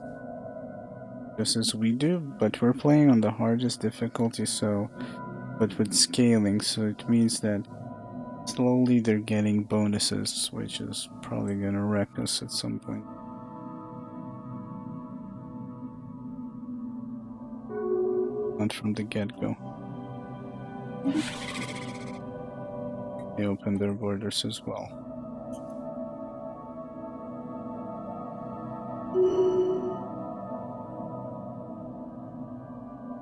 just as we do, but we're playing on the hardest difficulty, so but with scaling, so it means that slowly they're getting bonuses, which is probably gonna wreck us at some point. Not from the get-go. They open their borders as well.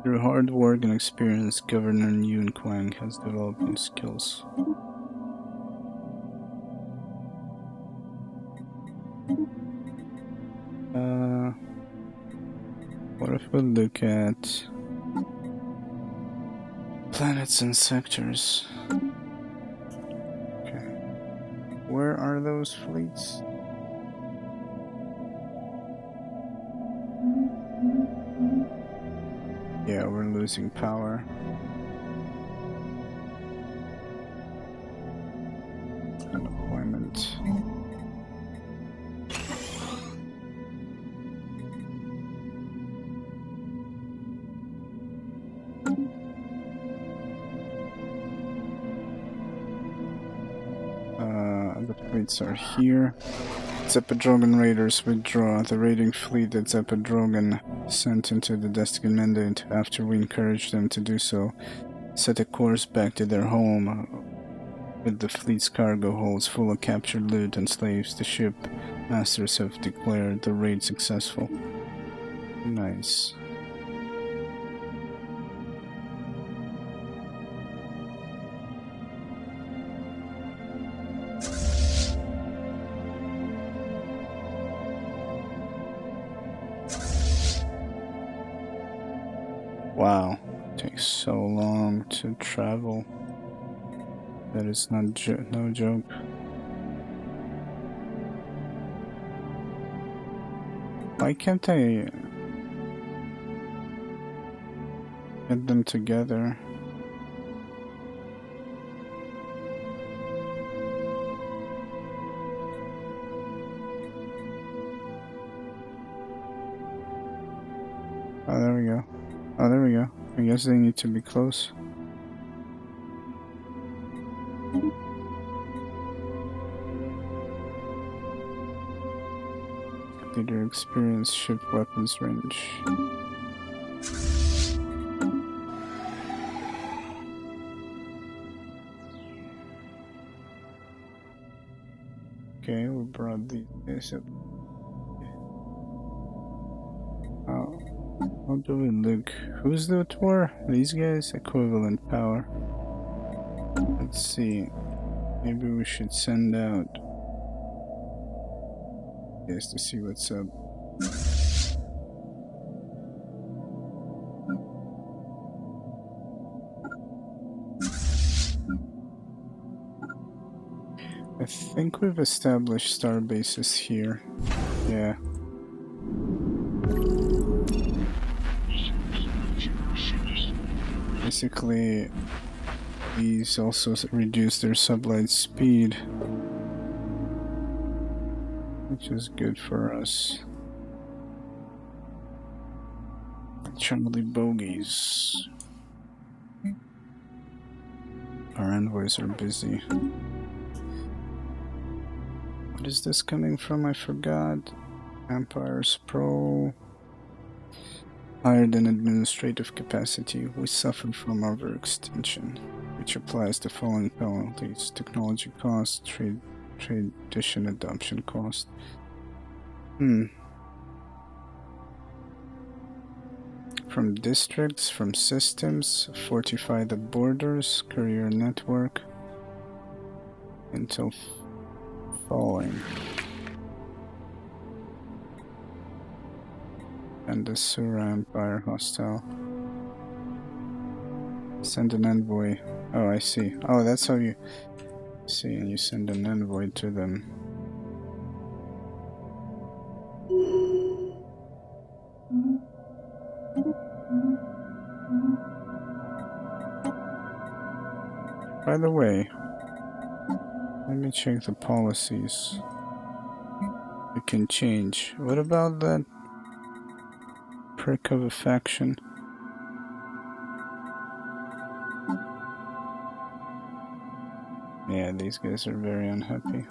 Through hard work and experience, Governor Yun Kwang has developed new skills. What if we look at planets and sectors? Okay. Where are those fleets? Yeah, we're losing power. Deployment. The fleets are here. Zepedrogan raiders withdraw. The raiding fleet that Zepedrogan sent into the Destigan Mandate after we encouraged them to do so set a course back to their home with the fleet's cargo holds full of captured loot and slaves. The ship masters have declared the raid successful. Nice. Wow, it takes so long to travel. That is not no joke. Why can't I get them together? Oh, there we go. Oh, there we go. I guess they need to be close. Leader experience, ship weapons range. Okay, we brought these up. How do we look? Who's the tour? These guys? Equivalent power. Let's see. Maybe we should send out guys to see what's up. I think we've established star bases here. Yeah. Basically, these also reduce their sublight speed, which is good for us. Charlie bogies. Our envoys are busy. What is this coming from? I forgot. Empire's Pro. Higher than administrative capacity, we suffer from overextension, which applies the following penalties: technology cost, tradition adoption cost. From districts, from systems, fortify the borders, career network, until falling. And the Sura Empire hostile. Send an envoy. Oh, I see. Oh, that's how you see, and you send an envoy to them. By the way, let me check the policies. We can change. What about that prick of a faction? Yeah, these guys are very unhappy.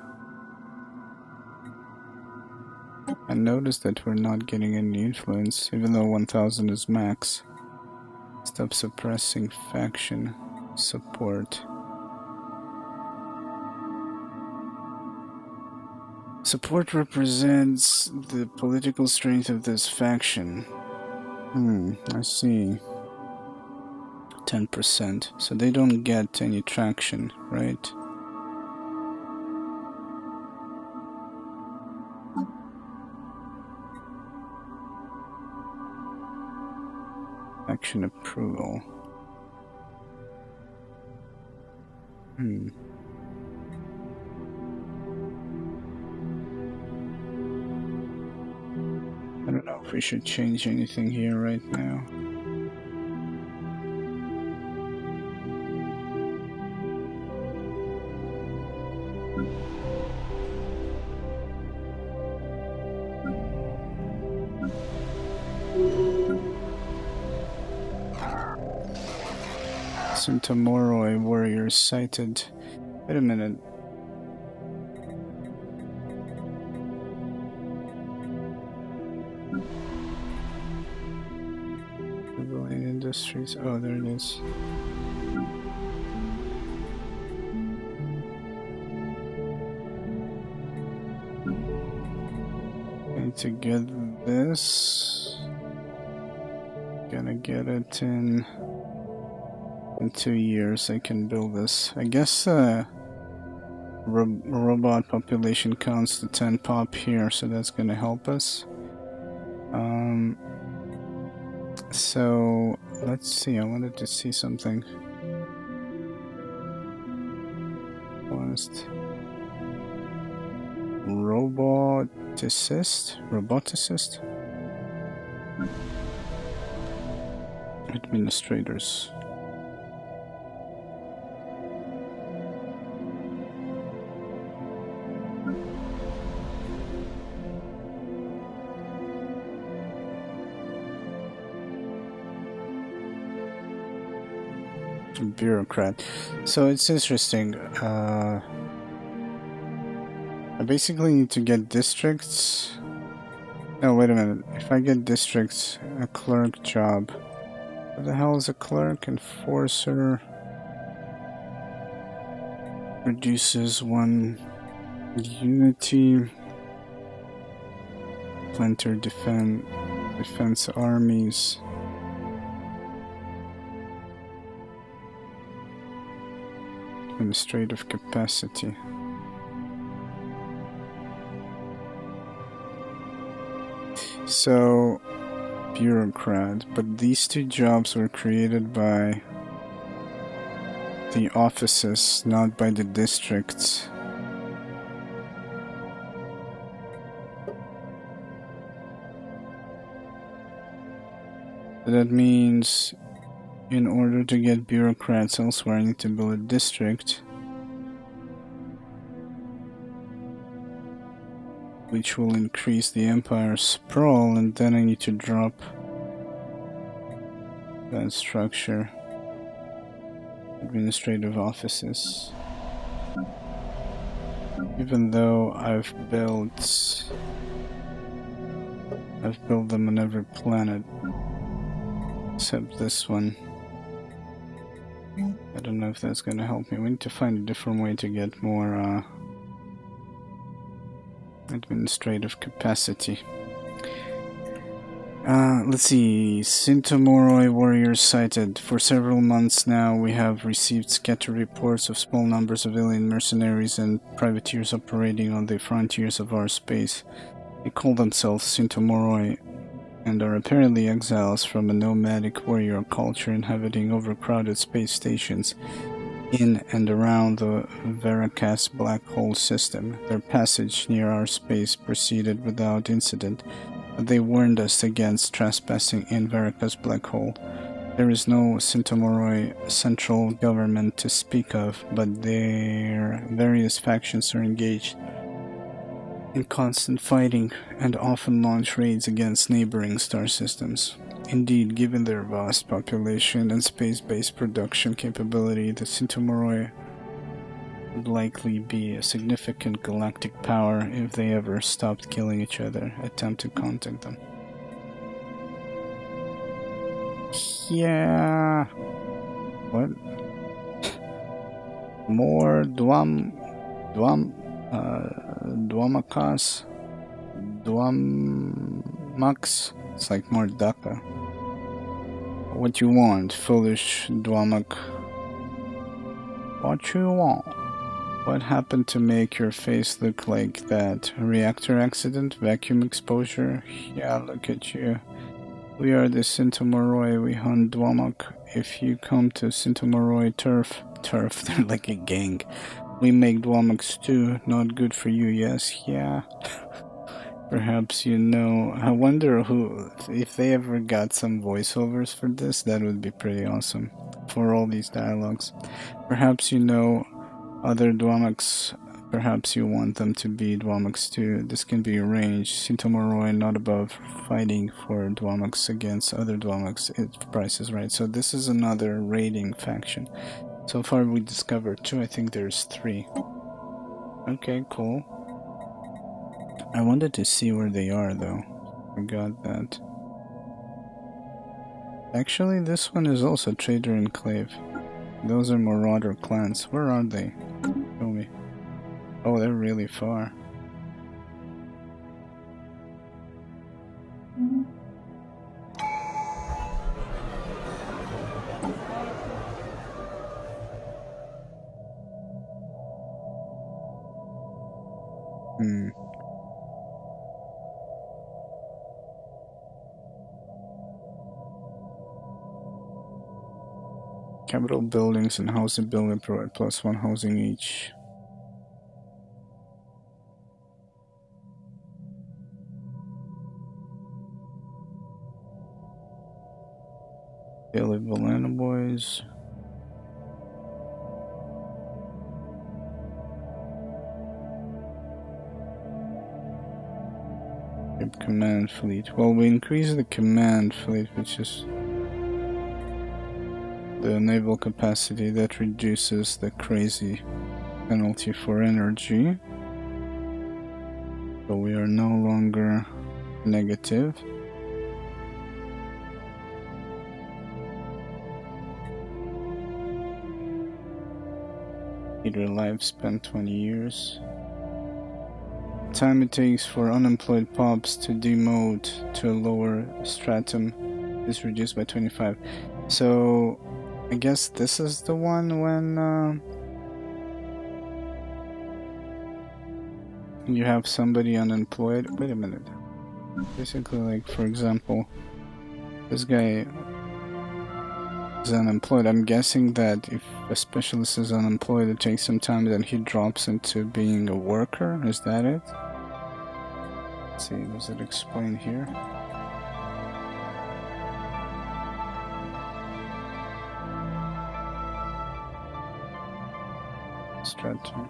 I noticed that we're not getting any influence, even though 1000 is max. Stop suppressing faction support. Support represents the political strength of this faction. I see. 10%. So they don't get any traction, right? Action approval. I don't know if we should change anything here right now. Soon tomorrow a warrior is sighted. Wait a minute. Civilian industries. Oh, there it is. I need to get this. Gonna get it in 2 years. I can build this. I guess robot population counts to 10 pop here, so that's gonna help us. So let's see. I wanted to see something. First, roboticist, administrators. Bureaucrat. So it's interesting. I basically need to get districts. No, wait a minute. If I get districts, a clerk job. What the hell is a clerk? Enforcer. Reduces 1 unity. Planter defense armies. Administrative capacity. So, bureaucrat, but these two jobs were created by the offices, not by the districts. That means in order to get bureaucrats elsewhere, I need to build a district, which will increase the Empire's sprawl, and then I need to drop that structure. Administrative offices. Even though I've built them on every planet except this one. I don't know if that's gonna help me. We need to find a different way to get more administrative capacity. Let's see. Sintomoroi warriors sighted. For several months now, we have received scattered reports of small numbers of alien mercenaries and privateers operating on the frontiers of our space. They call themselves Sintomoroi and are apparently exiles from a nomadic warrior culture inhabiting overcrowded space stations in and around the Veracast black hole system. Their passage near our space proceeded without incident, but they warned us against trespassing in Veracast black hole. There is no Sintomoroi central government to speak of, but their various factions are engaged in constant fighting and often launch raids against neighboring star systems. Indeed, given their vast population and space-based production capability, the Sintomoroi would likely be a significant galactic power if they ever stopped killing each other. Attempt to contact them. Yeah. What? More Dwamakas? Dwamax? It's like more Daka. What you want, foolish Dwamak? What you want? What happened to make your face look like that? Reactor accident? Vacuum exposure? Yeah, look at you. We are the Sintomoroi, we hunt Dwamak. If you come to Sintomoroi turf, they're like a gang. We make Dwamak stew, not good for you, yes, yeah. Perhaps you know, I wonder if they ever got some voiceovers for this, that would be pretty awesome. For all these dialogues. Perhaps you know other Dwamaks, perhaps you want them to be Dwamaks too. This can be arranged. Sintomoroi not above fighting for Dwamaks against other Dwamaks if price is right. So this is another raiding faction. So far we discovered 2, I think there's 3. Okay, cool. I wanted to see where they are though. Forgot that. Actually, this one is also Trader Enclave. Those are Marauder clans. Where are they? Show me. Oh, they're really far. Capital buildings and housing building provide +1 housing each. Daily Banana Boys. Command fleet. Well, we increase the command fleet, which is the naval capacity that reduces the crazy penalty for energy. So we are no longer negative. Either lifespan 20 years. Time it takes for unemployed pops to demote to a lower stratum is reduced by 25. So I guess this is the one when you have somebody unemployed. Wait a minute. Basically, like, for example, this guy is unemployed. I'm guessing that if a specialist is unemployed, it takes some time, then he drops into being a worker. Is that it? Let's see, does it explain here? stratum.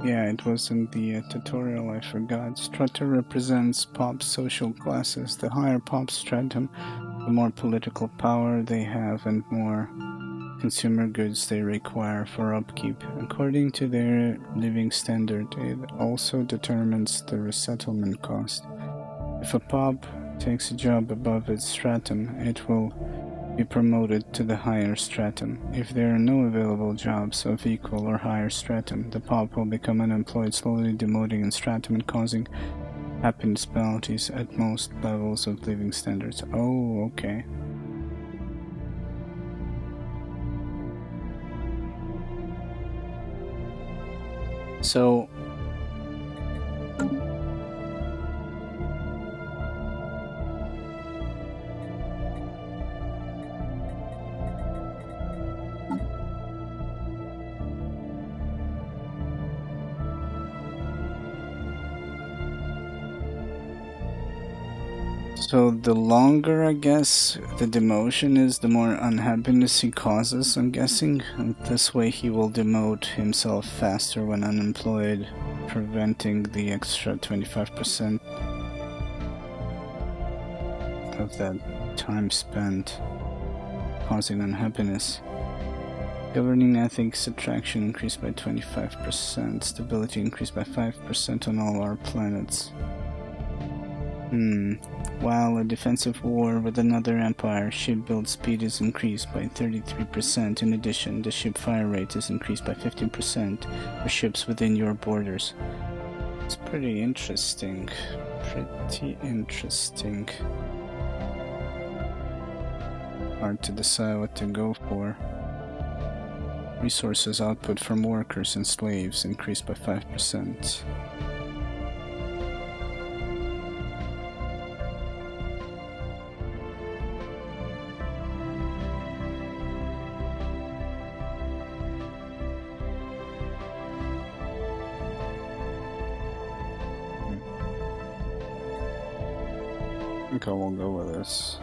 Yeah, it was in the tutorial, I forgot. Strata represents pop social classes. The higher pop stratum, the more political power they have and more consumer goods they require for upkeep. According to their living standard, it also determines the resettlement cost. If a pop takes a job above its stratum, it will be promoted to the higher stratum. If there are no available jobs of equal or higher stratum, the pop will become unemployed, slowly demoting in stratum and causing happiness penalties at most levels of living standards. Oh, okay. So the longer, I guess, the demotion is, the more unhappiness he causes, I'm guessing. And this way he will demote himself faster when unemployed, preventing the extra 25% of that time spent causing unhappiness. Governing ethics attraction increased by 25%, stability increased by 5% on all our planets. While a defensive war with another empire, ship build speed is increased by 33%. In addition, the ship fire rate is increased by 15% for ships within your borders. It's pretty interesting. Hard to decide what to go for. Resources output from workers and slaves increased by 5%. I think I will go with this.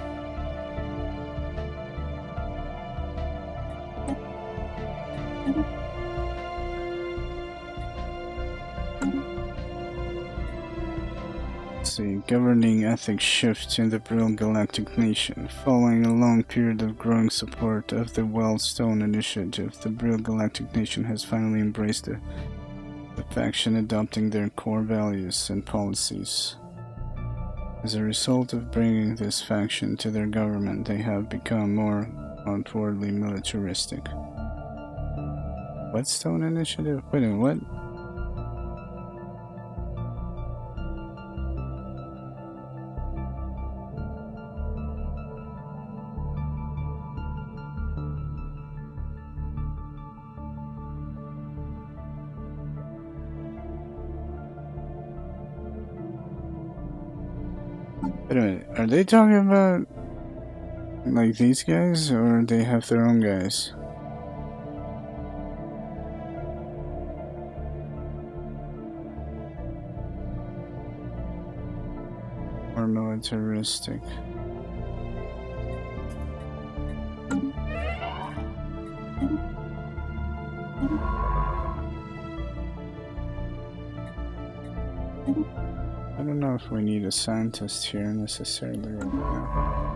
See, governing ethics shift in the Brill Galactic Nation. Following a long period of growing support of the Wellstone Initiative, the Brill Galactic Nation has finally embraced the faction, adopting their core values and policies. As a result of bringing this faction to their government, they have become more outwardly militaristic. Whetstone Initiative? Wait a minute, what? Wait a minute, are they talking about like these guys, or they have their own guys? Or militaristic? I don't know if we need a scientist here necessarily right now.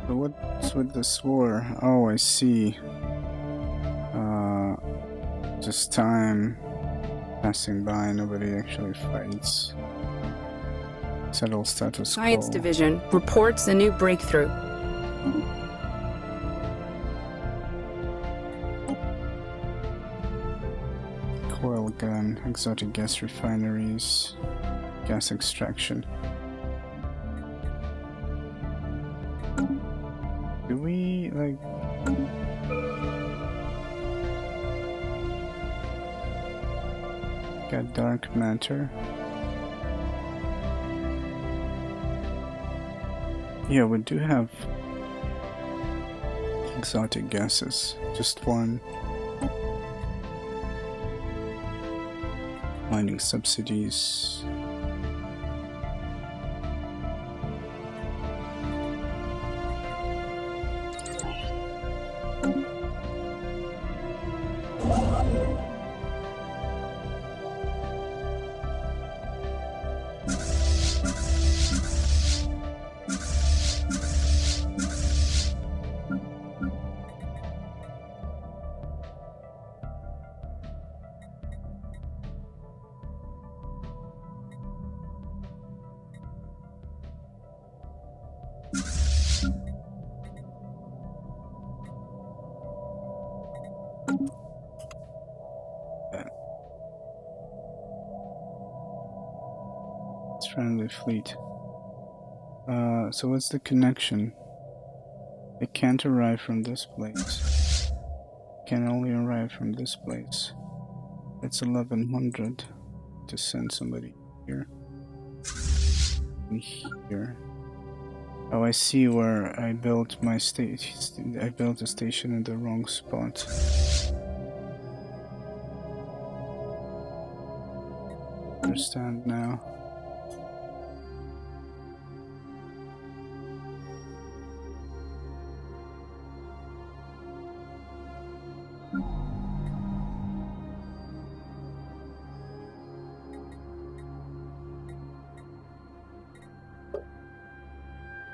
But what's with this war? Oh, I see. Just time Passing by, nobody actually fights. Settle status quo. Science Division reports a new breakthrough. Coil gun, exotic gas refineries, gas extraction. Do we, like... Got dark matter. Yeah, we do have exotic gases. Just one. Mining subsidies. Friendly fleet. So what's the connection? It can't arrive from this place. Can only arrive from this place. It's 1100 to send somebody here. And here. Oh, I see where I built my station. I built a station in the wrong spot. Understand now.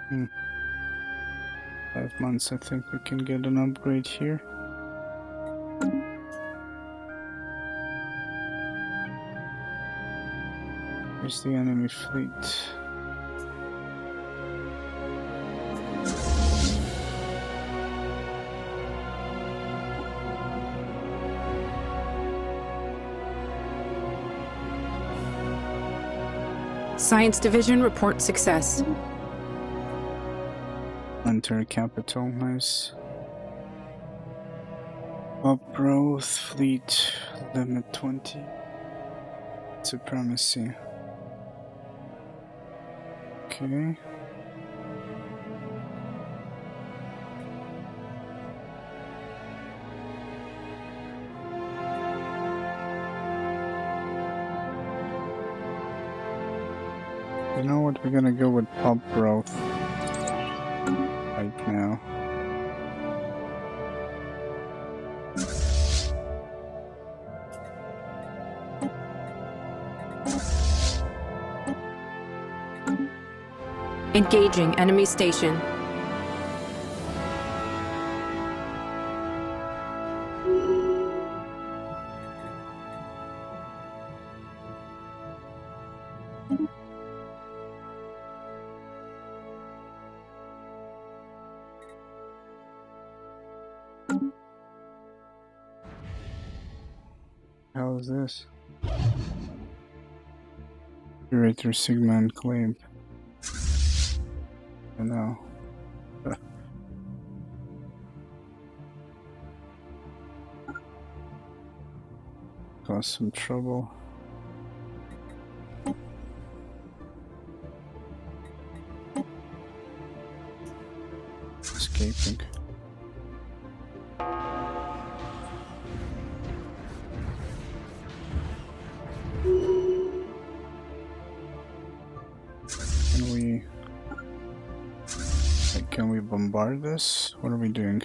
Hmm. 5 months, I think we can get an upgrade here. Where's the enemy fleet? Science Division reports success. Enter capital, nice. Up growth, fleet, limit 20. Supremacy. Okay. You know what, we're gonna go with pop growth right now. Engaging enemy station. How is this? Curator Sigma Enclave. I know. Caused some trouble. Escaping. Can we bombard this? What are we doing?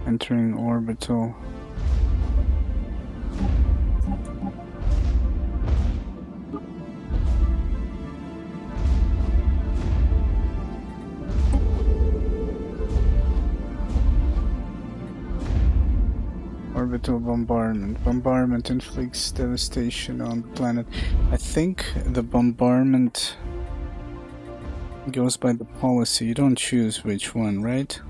Entering orbital. Orbital bombardment. Bombardment inflicts devastation on the planet. I think the bombardment goes by the policy. You don't choose which one, right?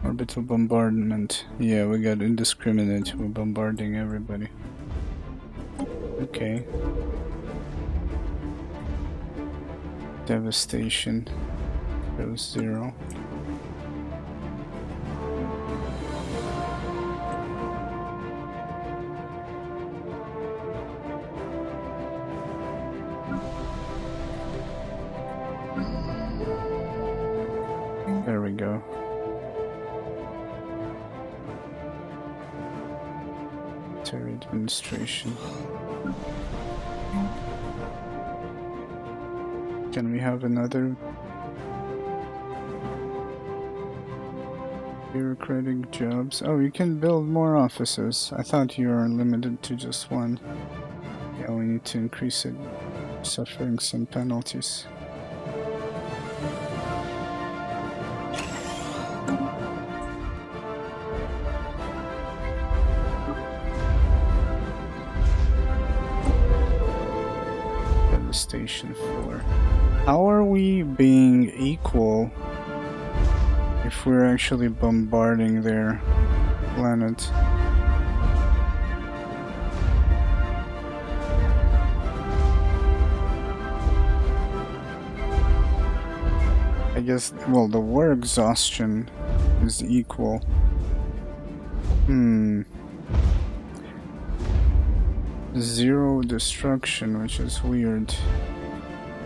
Orbital bombardment. Yeah, we got indiscriminate. We're bombarding everybody. Okay. Devastation goes 0. There we go. Military administration. Can we have another bureaucratic jobs? Oh, you can build more offices. I thought you were limited to just one. Yeah, we need to increase it. Suffering some penalties. Station 4. How are we being equal if we're actually bombarding their planet? I guess, well, the war exhaustion is equal. Zero destruction, which is weird.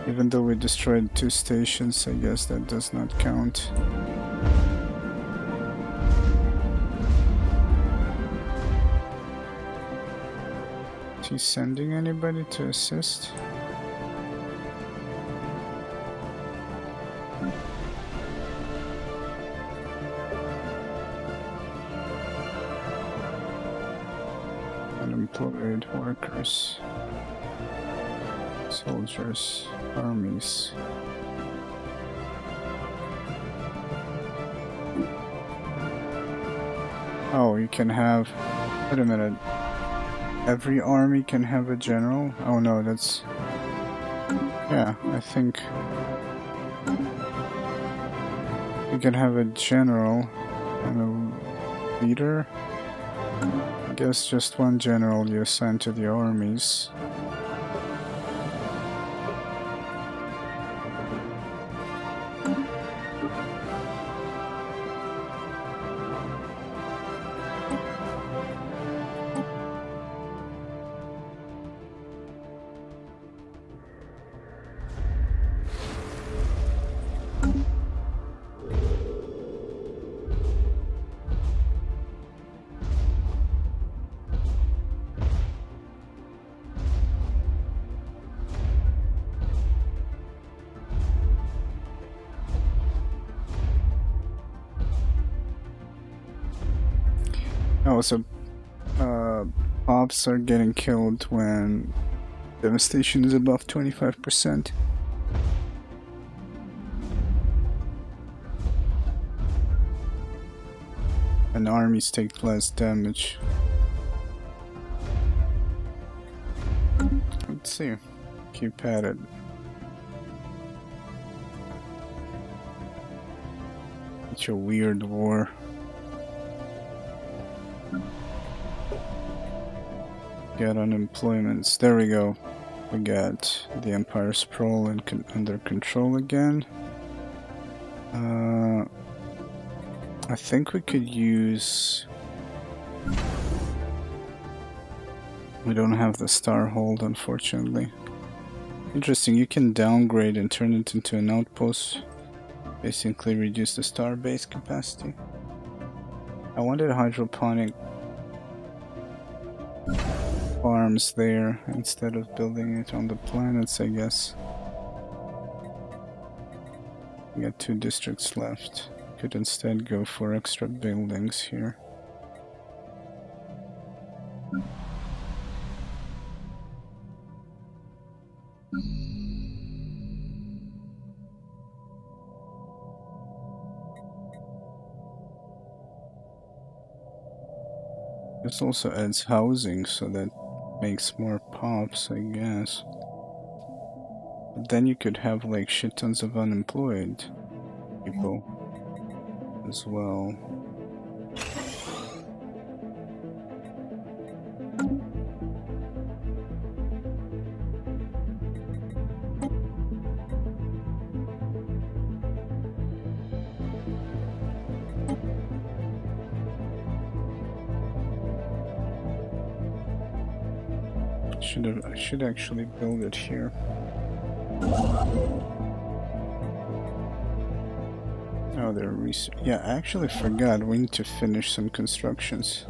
Even though we destroyed 2 stations, I guess that does not count. Is he sending anybody to assist? Unemployed workers, soldiers, armies. Oh, you can have... Wait a minute. Every army can have a general? Oh no, that's... Yeah, I think... You can have a general and a leader. I guess just one general you assign to the armies. Oh, so pops are getting killed when devastation is above 25%. And armies take less damage. Let's see. Keep at it. Such a weird war. Get unemployments. There we go. We got the Empire Sprawl under control again. I think we could use... We don't have the Star Hold, unfortunately. Interesting, you can downgrade and turn it into an outpost. Basically reduce the star base capacity. I wanted hydroponic farms there instead of building it on the planets, I guess. We got 2 districts left. Could instead go for extra buildings here. This also adds housing, so that makes more pops, I guess. But then you could have like shit tons of unemployed people as well. I should actually build it here. Oh, they're yeah, I actually forgot. We need to finish some constructions.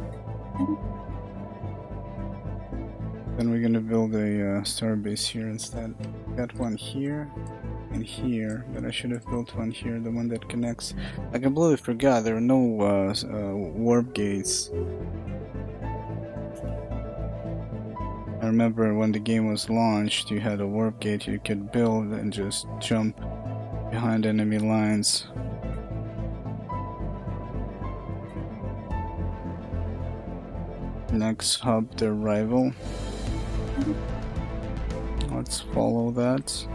Then we're gonna build a starbase here instead. Got one here and here, but I should have built one here, the one that connects. I completely forgot there are no warp gates. I remember when the game was launched, you had a warp gate you could build and just jump behind enemy lines. Next hub, the rival. Let's follow that.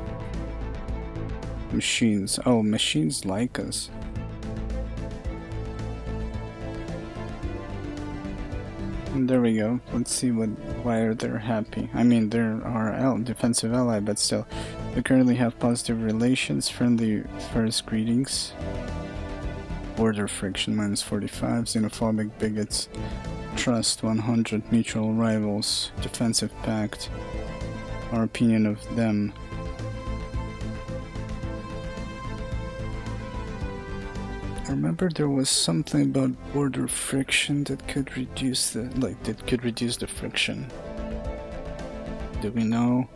Machines. Oh, machines like us. And there we go. Let's see why are they happy. I mean, they're our defensive ally, but still. We currently have positive relations, friendly first greetings. Border friction -45, xenophobic bigots. Trust 100, mutual rivals, defensive pact. Our opinion of them. I remember there was something about border friction that could reduce the friction. Do we know?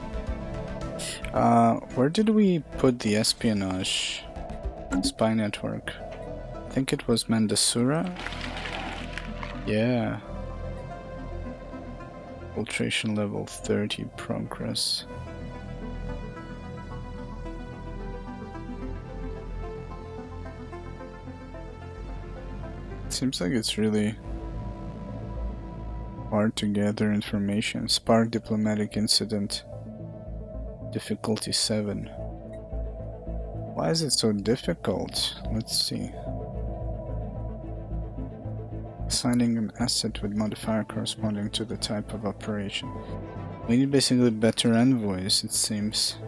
Where did we put the espionage spy network? I think it was Mandasura. Yeah. Filtration level 30 progress. Seems like it's really hard to gather information. Spark diplomatic incident. Difficulty 7. Why is it so difficult? Let's see. Assigning an asset with modifier corresponding to the type of operation. We need basically better envoys, it seems.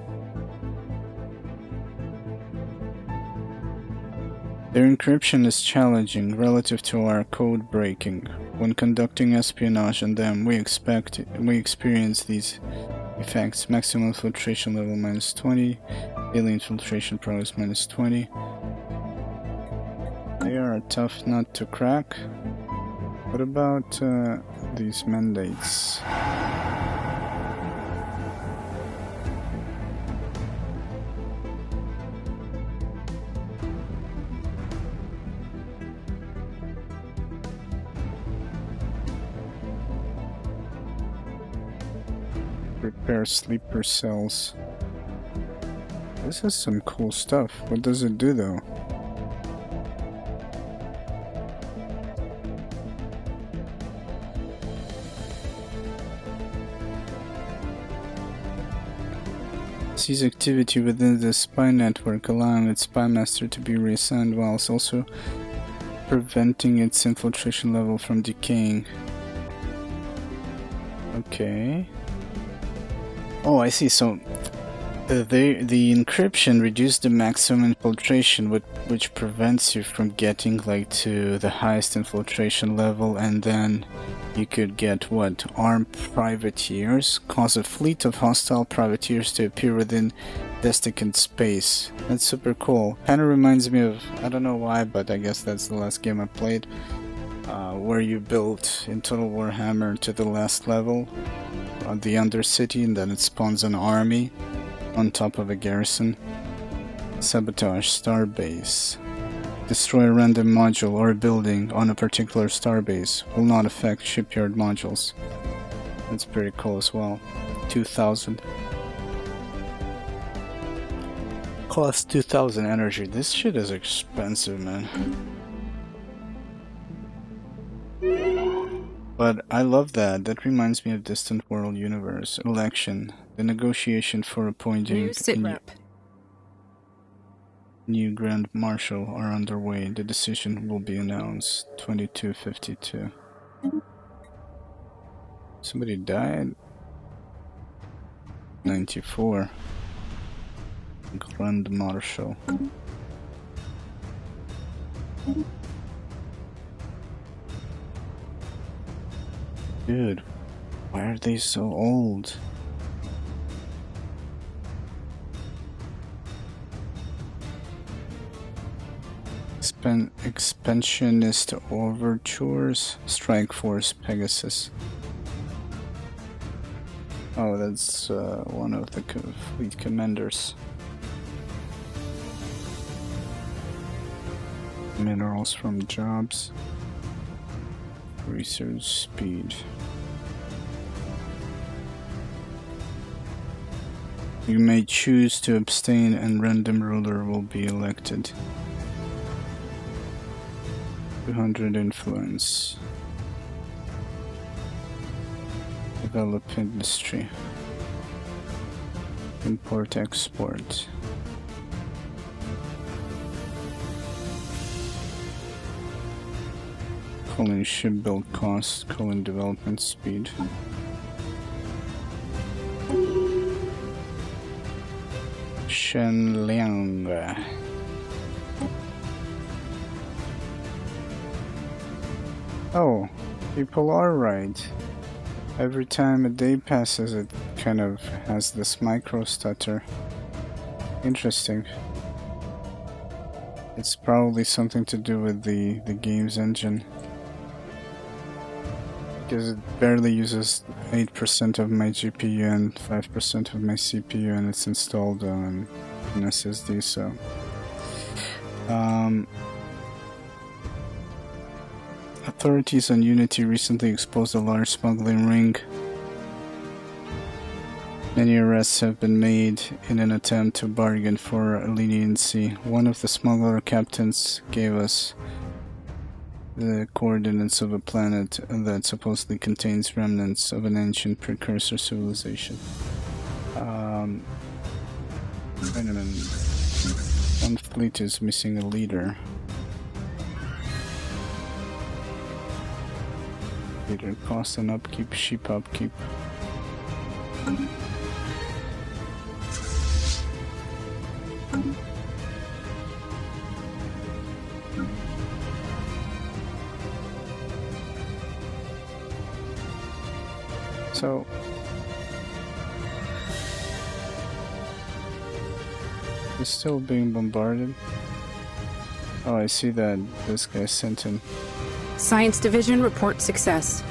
Their encryption is challenging relative to our code breaking. When conducting espionage on them, we experience these effects. Maximum infiltration level -20, daily infiltration progress -20. They are a tough nut to crack. What about these mandates? Repair sleeper cells. This is some cool stuff. What does it do though? Sees activity within the spy network, allowing its spy master to be reassigned whilst also preventing its infiltration level from decaying. Okay. Oh, I see. So the encryption reduced the maximum infiltration, which prevents you from getting like to the highest infiltration level, and then you could get what? Armed privateers, cause a fleet of hostile privateers to appear within desiccant space. That's super cool. Kinda reminds me of, I don't know why, but I guess that's the last game I played, where you built in Total Warhammer to the last level on the Undercity, and then it spawns an army on top of a garrison. Sabotage starbase. Destroy a random module or a building on a particular starbase. Will not affect shipyard modules. That's pretty cool as well. 2000. Cost 2000 energy. This shit is expensive, man. But I love that. That reminds me of Distant World Universe. Election. The negotiation for appointing New sit rep. new Grand Marshal are underway. The decision will be announced. 2252. Somebody died? 94. Grand Marshal. Dude, why are they so old? Expansionist overtures. Strike Force Pegasus. Oh, that's one of the fleet commanders. Minerals from jobs. Research speed. You may choose to abstain and random ruler will be elected. 200 influence. Develop industry. Import export. Calling ship build cost, calling development speed. Shenliang. Oh, people are right. Every time a day passes, it kind of has this micro stutter. Interesting. It's probably something to do with the game's engine. Because it barely uses 8% of my GPU and 5% of my CPU, and it's installed on an SSD, so... Authorities on Unity recently exposed a large smuggling ring. Many arrests have been made in an attempt to bargain for leniency. One of the smuggler captains gave us the coordinates of a planet that supposedly contains remnants of an ancient precursor civilization. Wait a minute. One fleet is missing a leader. Leader cost and upkeep, ship upkeep. So it's still being bombarded. Oh, I see that this guy sent him. Science Division reports success.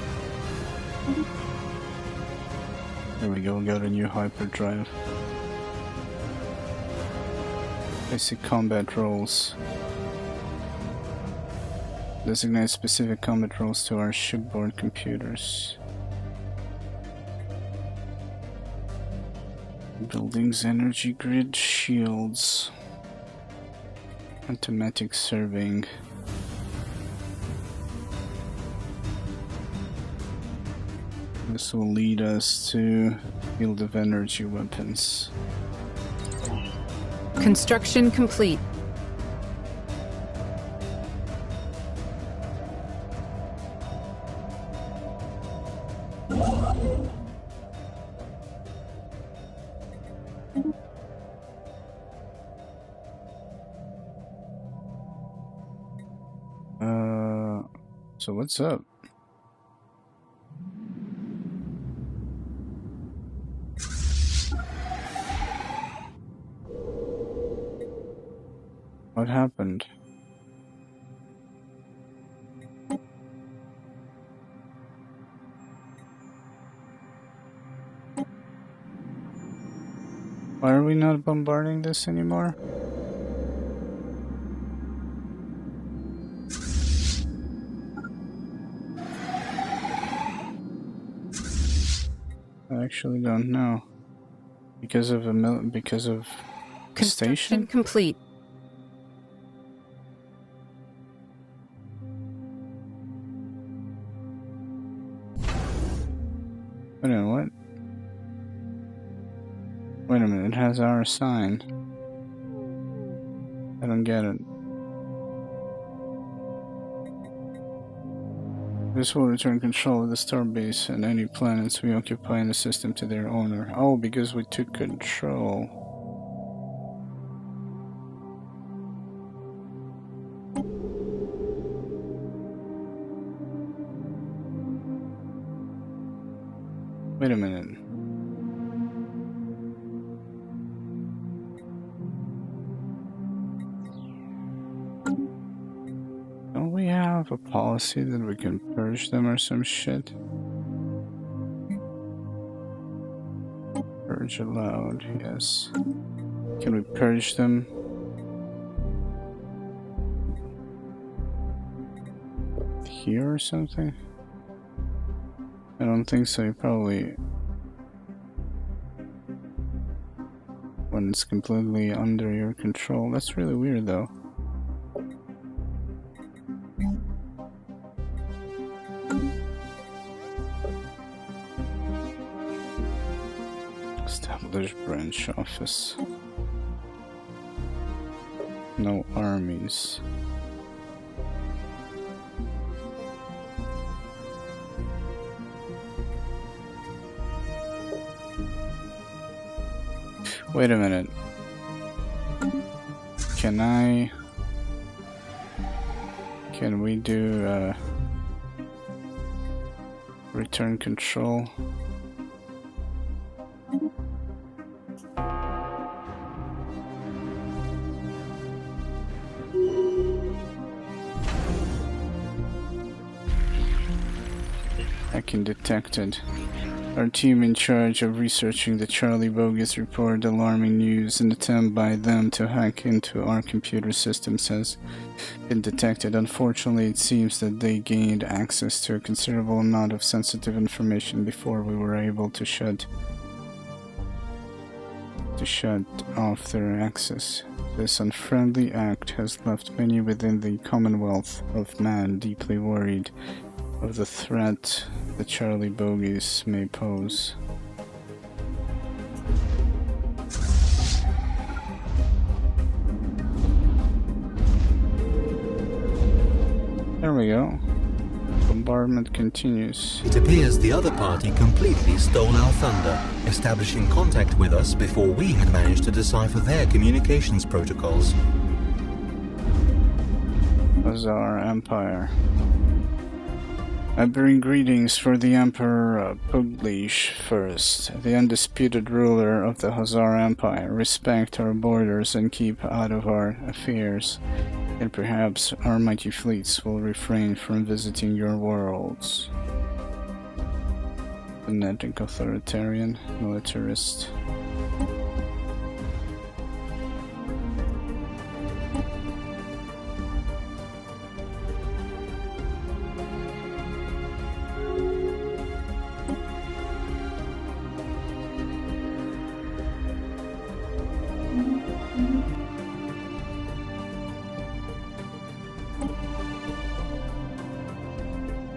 There we go, got a new hyperdrive. Basic combat roles. Designate specific combat roles to our shipboard computers. Buildings, energy grid, shields. Automatic serving. This will lead us to field of energy weapons. Construction complete. So what's up? What happened? Why are we not bombarding this anymore? I actually don't know. Because of the station? Complete. Wait a minute, what? Wait a minute, it has our sign. I don't get it. This will return control of the starbase and any planets we occupy in the system to their owner. Oh, because we took control. Wait a minute. Don't we have a policy that we can purge them or some shit? Purge allowed, yes. Can we purge them? Here or something? I don't think so. You probably when it's completely under your control. That's really weird though. Establish branch office. No armies. Wait a minute. Can we do return control? I can detect it. Our team in charge of researching the Charlie Bogus reported alarming news. An attempt by them to hack into our computer systems has been detected. Unfortunately, it seems that they gained access to a considerable amount of sensitive information before we were able to shut off their access. This unfriendly act has left many within the Commonwealth of Man deeply worried of the threat the Charlie Bogies may pose. There we go. Bombardment continues. It appears the other party completely stole our thunder, establishing contact with us before we had managed to decipher their communications protocols. Hazar Empire. I bring greetings for the Emperor Puglish first, the undisputed ruler of the Hazar Empire. Respect our borders and keep out of our affairs, and perhaps our mighty fleets will refrain from visiting your worlds. Fanatic authoritarian, militarist.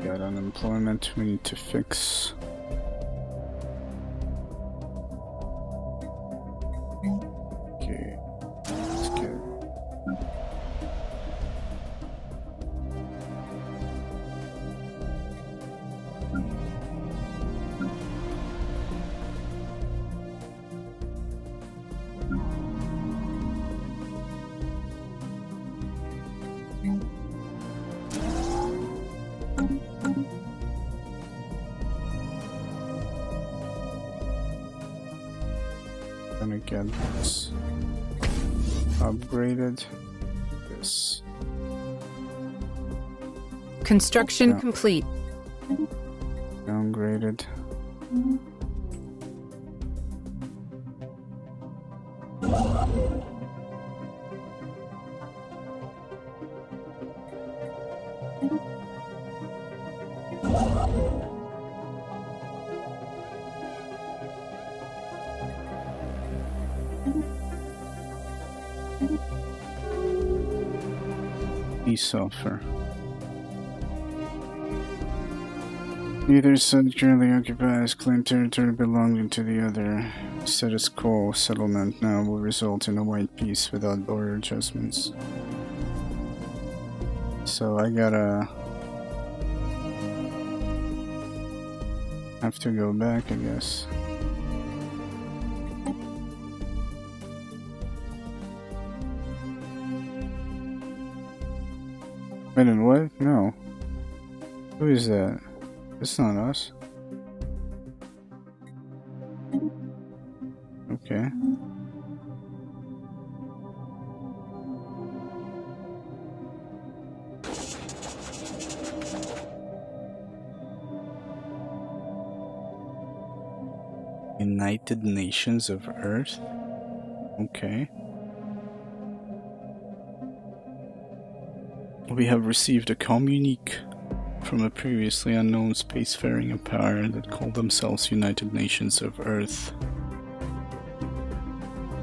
Got unemployment we need to fix. Okay, let's get gonna get this upgraded. This Construction Yeah. complete. downgraded. E-sulfur. Neither side currently occupies claimed territory belonging to the other. Status quo settlement now will result in a white peace without border adjustments. So I gotta have to go back, I guess. Wait a minute, what? No. Who is that? It's not us. Okay. United Nations of Earth? Okay. We have received a communique from a previously unknown spacefaring empire that called themselves United Nations of Earth.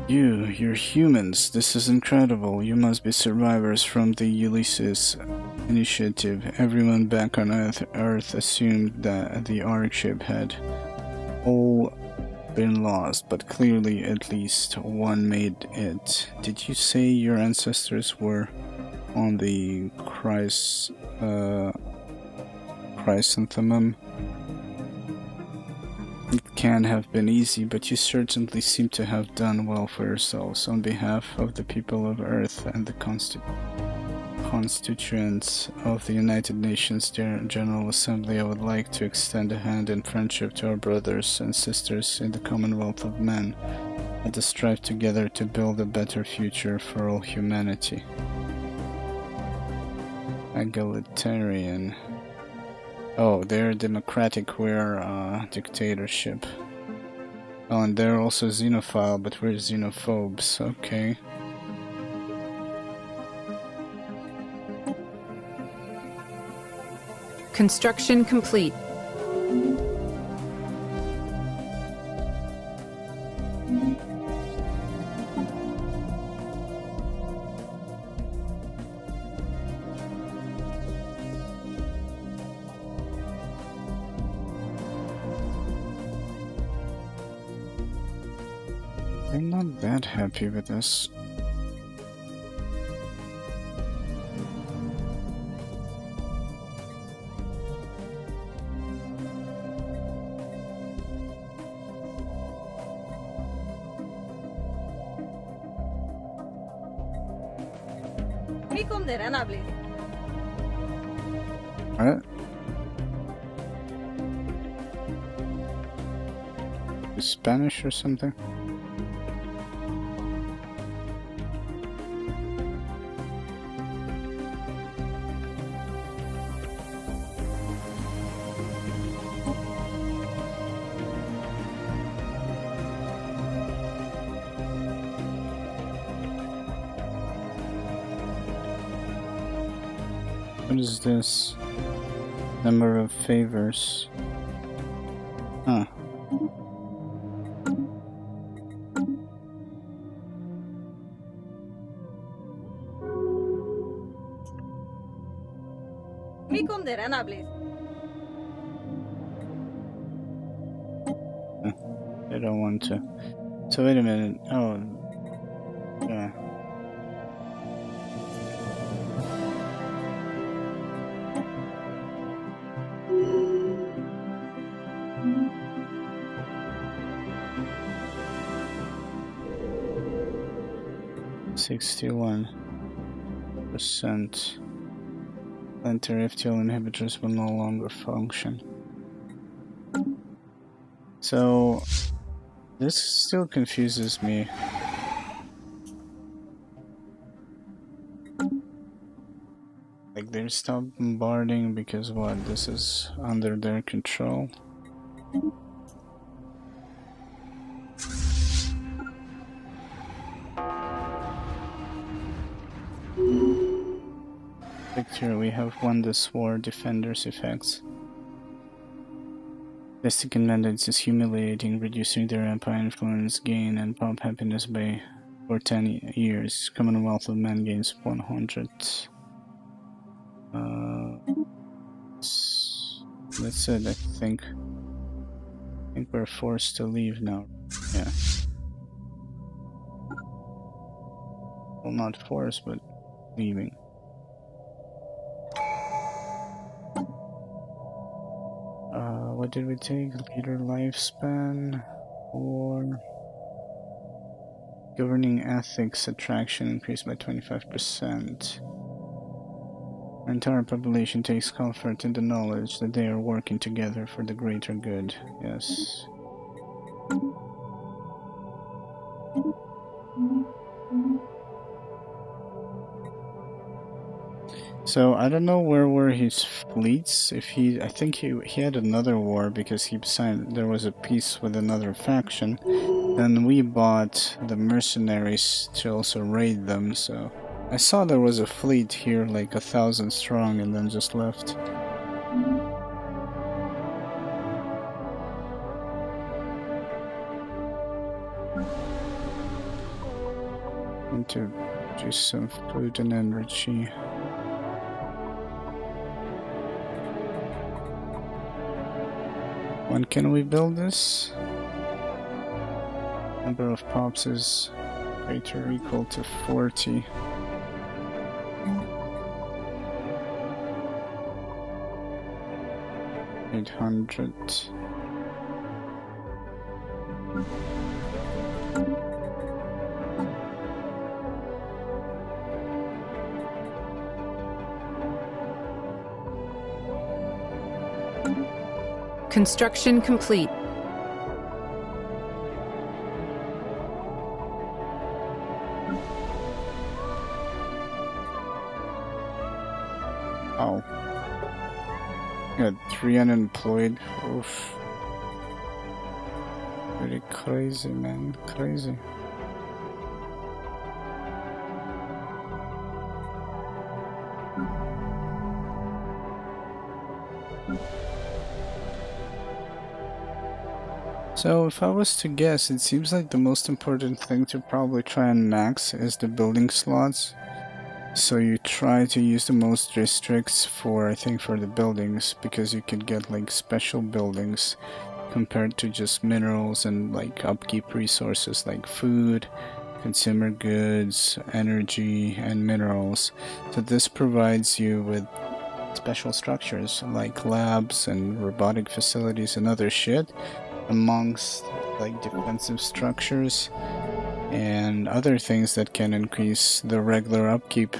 You're humans. This is incredible. You must be survivors from the Ulysses initiative. Everyone back on Earth assumed that the Ark ship had all been lost, but clearly at least one made it. Did you say your ancestors were on the chrysanthemum? It can have been easy, but you certainly seem to have done well for yourselves. On behalf of the people of Earth and the constituents of the United Nations General Assembly, I would like to extend a hand in friendship to our brothers and sisters in the Commonwealth of Men. Let us strive together to build a better future for all humanity. Egalitarian. Oh, they're democratic, we're dictatorship. Oh, and they're also xenophile, but we're xenophobes. Okay. Construction complete. I'm not that happy with this. What? Spanish or something? What is this? Number of favors. Huh. I don't want to. So wait a minute. Oh, yeah. %61%. Planetary FTL inhibitors will no longer function. So this still confuses me. Like they stopped bombarding because what? This is under their control. Victory, we have won this war. Defenders effects. Vestic mandates is humiliating, reducing their empire influence gain and pop happiness by for 10 years. Commonwealth of Men gains 100. that's it, I think. I think we're forced to leave now. Yeah. Well, not forced, but leaving. What did we take? Leader lifespan or governing ethics attraction increased by 25%. Our entire population takes comfort in the knowledge that they are working together for the greater good. Yes. So I don't know where were his fleets. If I think he had another war because he signed. There was a peace with another faction. Then we bought the mercenaries to also raid them. So I saw there was a fleet here, like 1,000 strong, and then just left. And to produce some food and energy. When can we build this? Number of pops is greater or equal to 40. $800. Construction complete. Oh. Got 3 unemployed. Oof. Pretty crazy, man. Crazy. So if I was to guess, it seems like the most important thing to probably try and max is the building slots. So you try to use the most districts for, I think, for the buildings, because you could get like special buildings compared to just minerals and like upkeep resources like food, consumer goods, energy, and minerals. So this provides you with special structures like labs and robotic facilities and other shit, amongst like defensive structures and other things that can increase the regular upkeep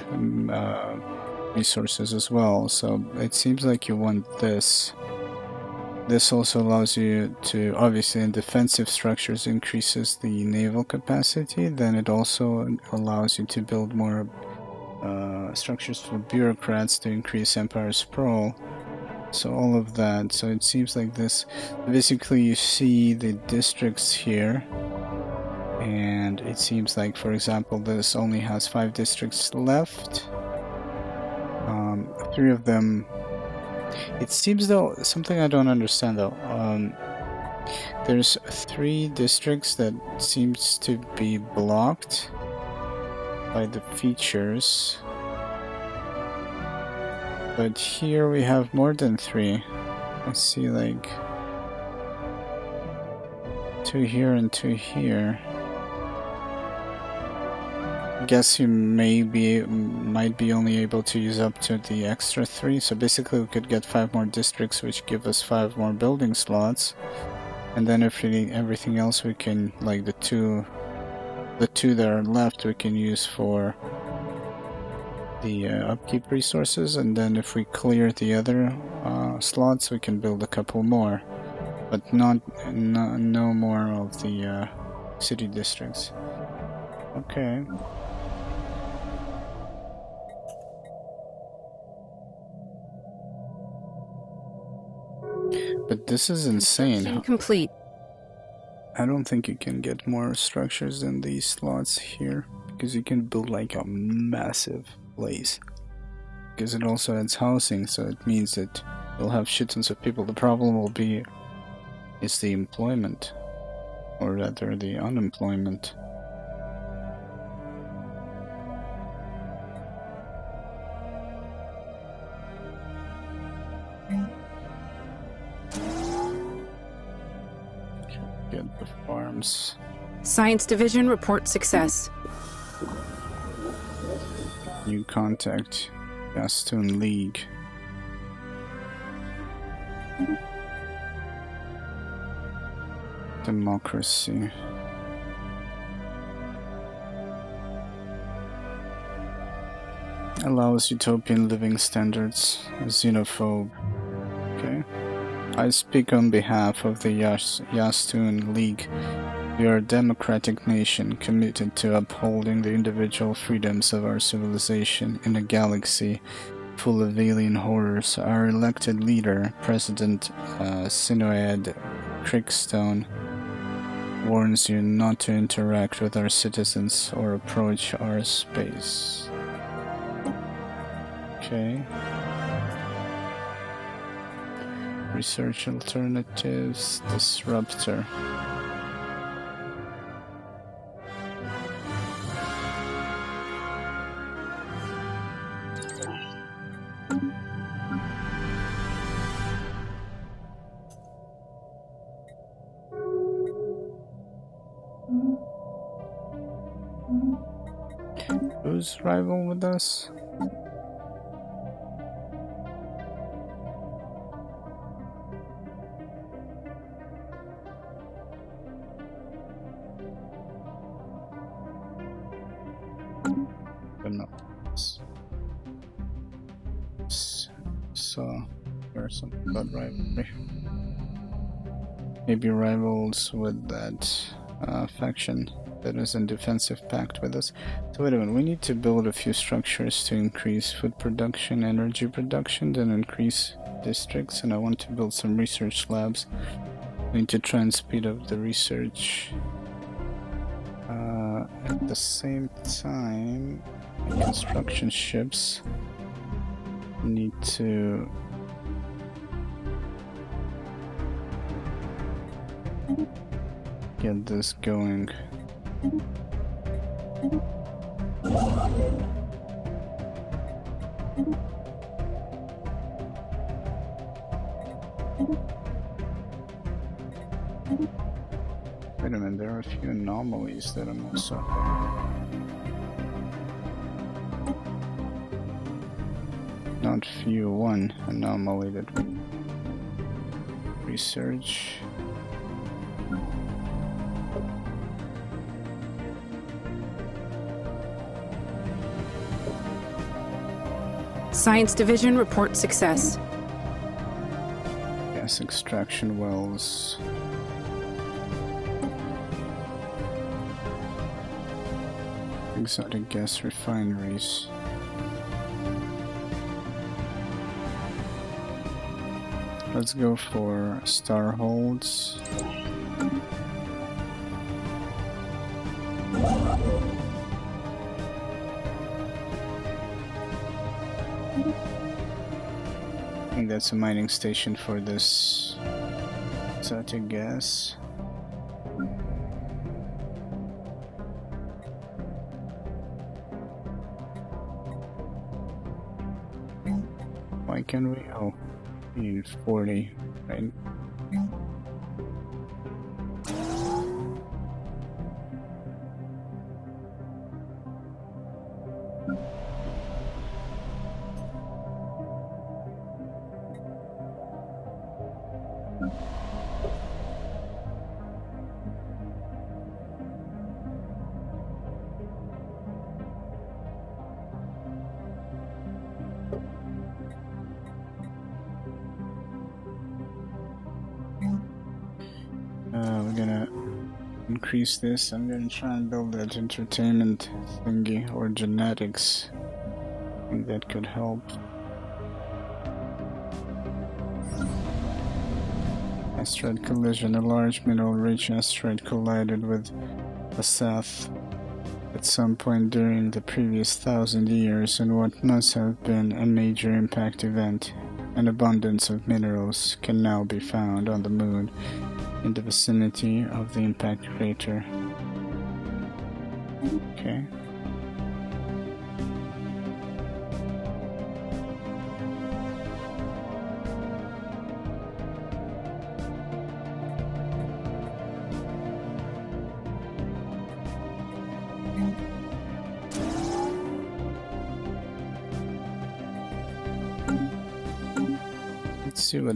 resources as well. So it seems like you want this. This also allows you to, obviously in defensive structures, increases the naval capacity. Then it also allows you to build more structures for bureaucrats to increase empire sprawl. So all of that. So it seems like this. Basically you see the districts here. And it seems like, for example, this only has 5 districts left. 3 of them. It seems though, something I don't understand though. There's 3 districts that seems to be blocked by the features. But here we have more than 3. I see like 2 here and 2 here. I guess you might be only able to use up to the extra 3. So basically we could get 5 more districts, which give us 5 more building slots. And then everything else we can, like the two that are left, we can use for the upkeep resources. And then if we clear the other slots, we can build a couple more, but no more of the city districts. Okay. But this is insane. Complete. I don't think you can get more structures than these slots here, because you can build like a massive place. Because it also adds housing, so it means that you'll have shit tons of people. The problem will be is the employment, or rather the unemployment. at the farms. Science Division reports success. New contact. Gastoon League. Democracy. Allows utopian living standards. Xenophobe. Okay. I speak on behalf of the Gastoon League. We are a democratic nation committed to upholding the individual freedoms of our civilization in a galaxy full of alien horrors. Our elected leader, President Sinoad Crickstone, warns you not to interact with our citizens or approach our space. Okay. Research alternatives. Disruptor. Who's rival with us? But no. So there's something about rivalry. Maybe rivals with that faction that is in defensive pact with us. So wait a minute, we need to build a few structures to increase food production, energy production, then increase districts, and I want to build some research labs. I need to try and speed up the research. At the same time, construction ships need to get this going. Wait a minute, there are a few anomalies that I'm also... Not few, one anomaly that we research. Science Division reports success. Gas extraction wells. Exotic gas refineries. Let's go for star holds. I think that's a mining station for this exotic gas. Why can we? Oh, we need 40, right? We're gonna increase this. I'm gonna try and build that entertainment thingy or genetics. I think that could help. Asteroid collision. A large mineral-rich asteroid collided with the South at some point during the previous 1,000 years in what must have been a major impact event. An abundance of minerals can now be found on the Moon in the vicinity of the impact crater. Okay. See what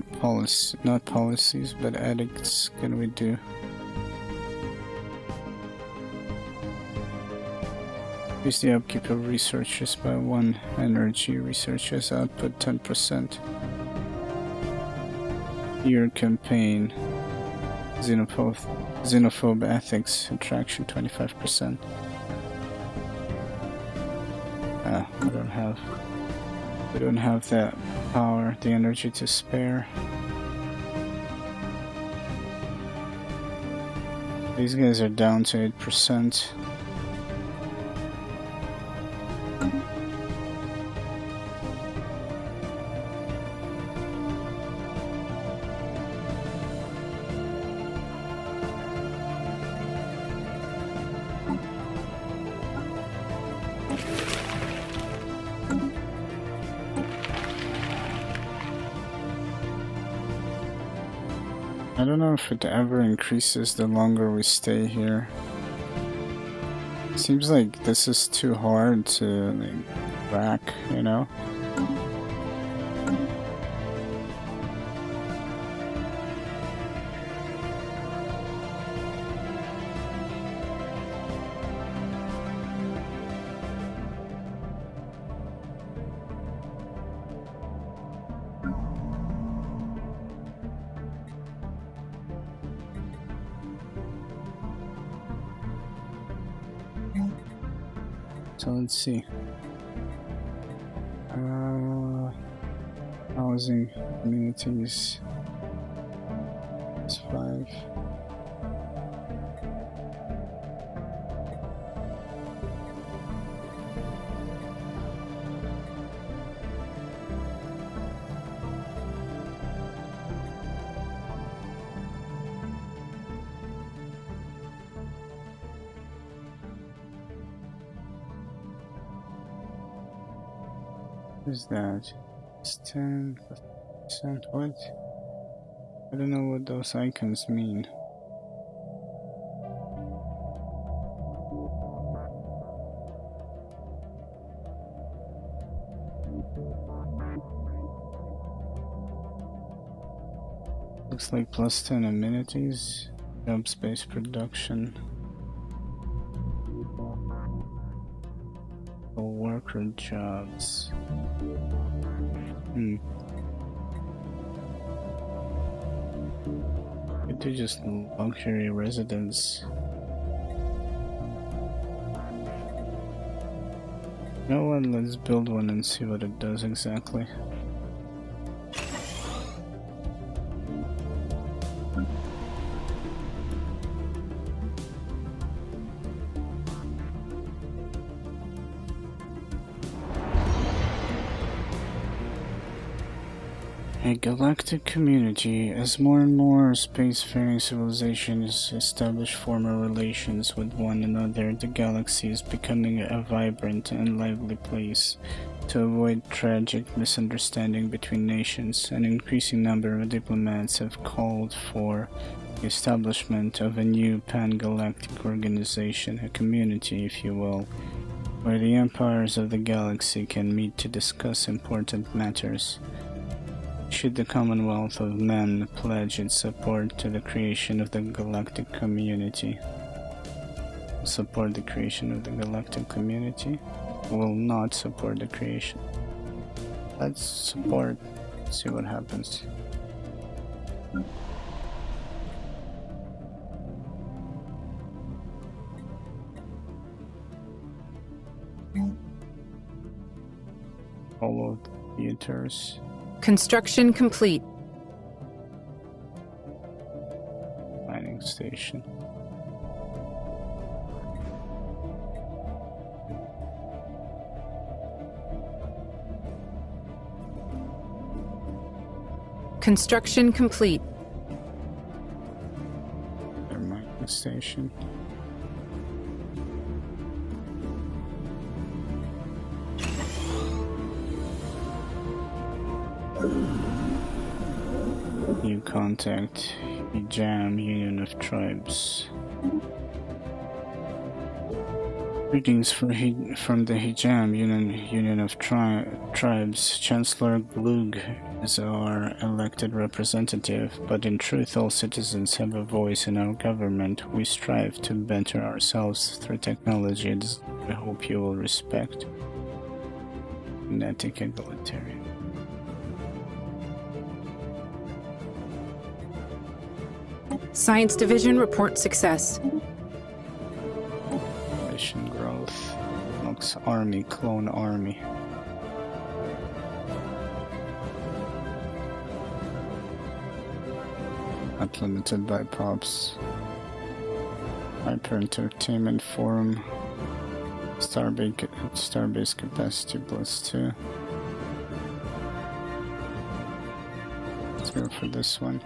not policies, but edicts can we do? Increase the upkeep of researchers by 1 energy. Researchers output 10%. Year campaign. Xenophobe ethics. Attraction 25%. We don't have that power, the energy to spare. These guys are down to 8%. I don't know if it ever increases the longer we stay here. Seems like this is too hard to like crack, you know? So let's see. Housing communities. It's 5. Who's that? It's 10%. What? I don't know what those icons mean. Looks like plus 10 amenities, job space production, worker jobs. Could do just luxury residence. You know what? Let's build one and see what it does exactly. A galactic community. As more and more spacefaring civilizations establish former relations with one another, the galaxy is becoming a vibrant and lively place. To avoid tragic misunderstanding between nations, an increasing number of diplomats have called for the establishment of a new pan-galactic organization, a community, if you will, where the empires of the galaxy can meet to discuss important matters. Should the Commonwealth of Men pledge its support to the creation of the galactic community? Support the creation of the galactic community? Will not support the creation. Let's support, see what happens. All of the theaters. Construction complete. Mining station. Construction complete. Their mining station. You contact Jam Union of Tribes. Greetings from the Hijam Union of Tribes. Chancellor Glug is our elected representative, but in truth all citizens have a voice in our government. We strive to better ourselves through technology, and I hope you will respect. Genetic egalitarian. Science Division reports success. Population growth. Looks army, clone army. Not limited by pops. Hyper Entertainment Forum. Starbase capacity +2. Let's go for this one.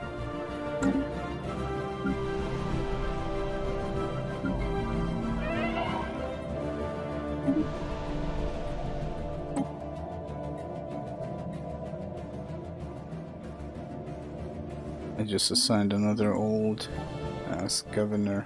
I just assigned another old ass governor.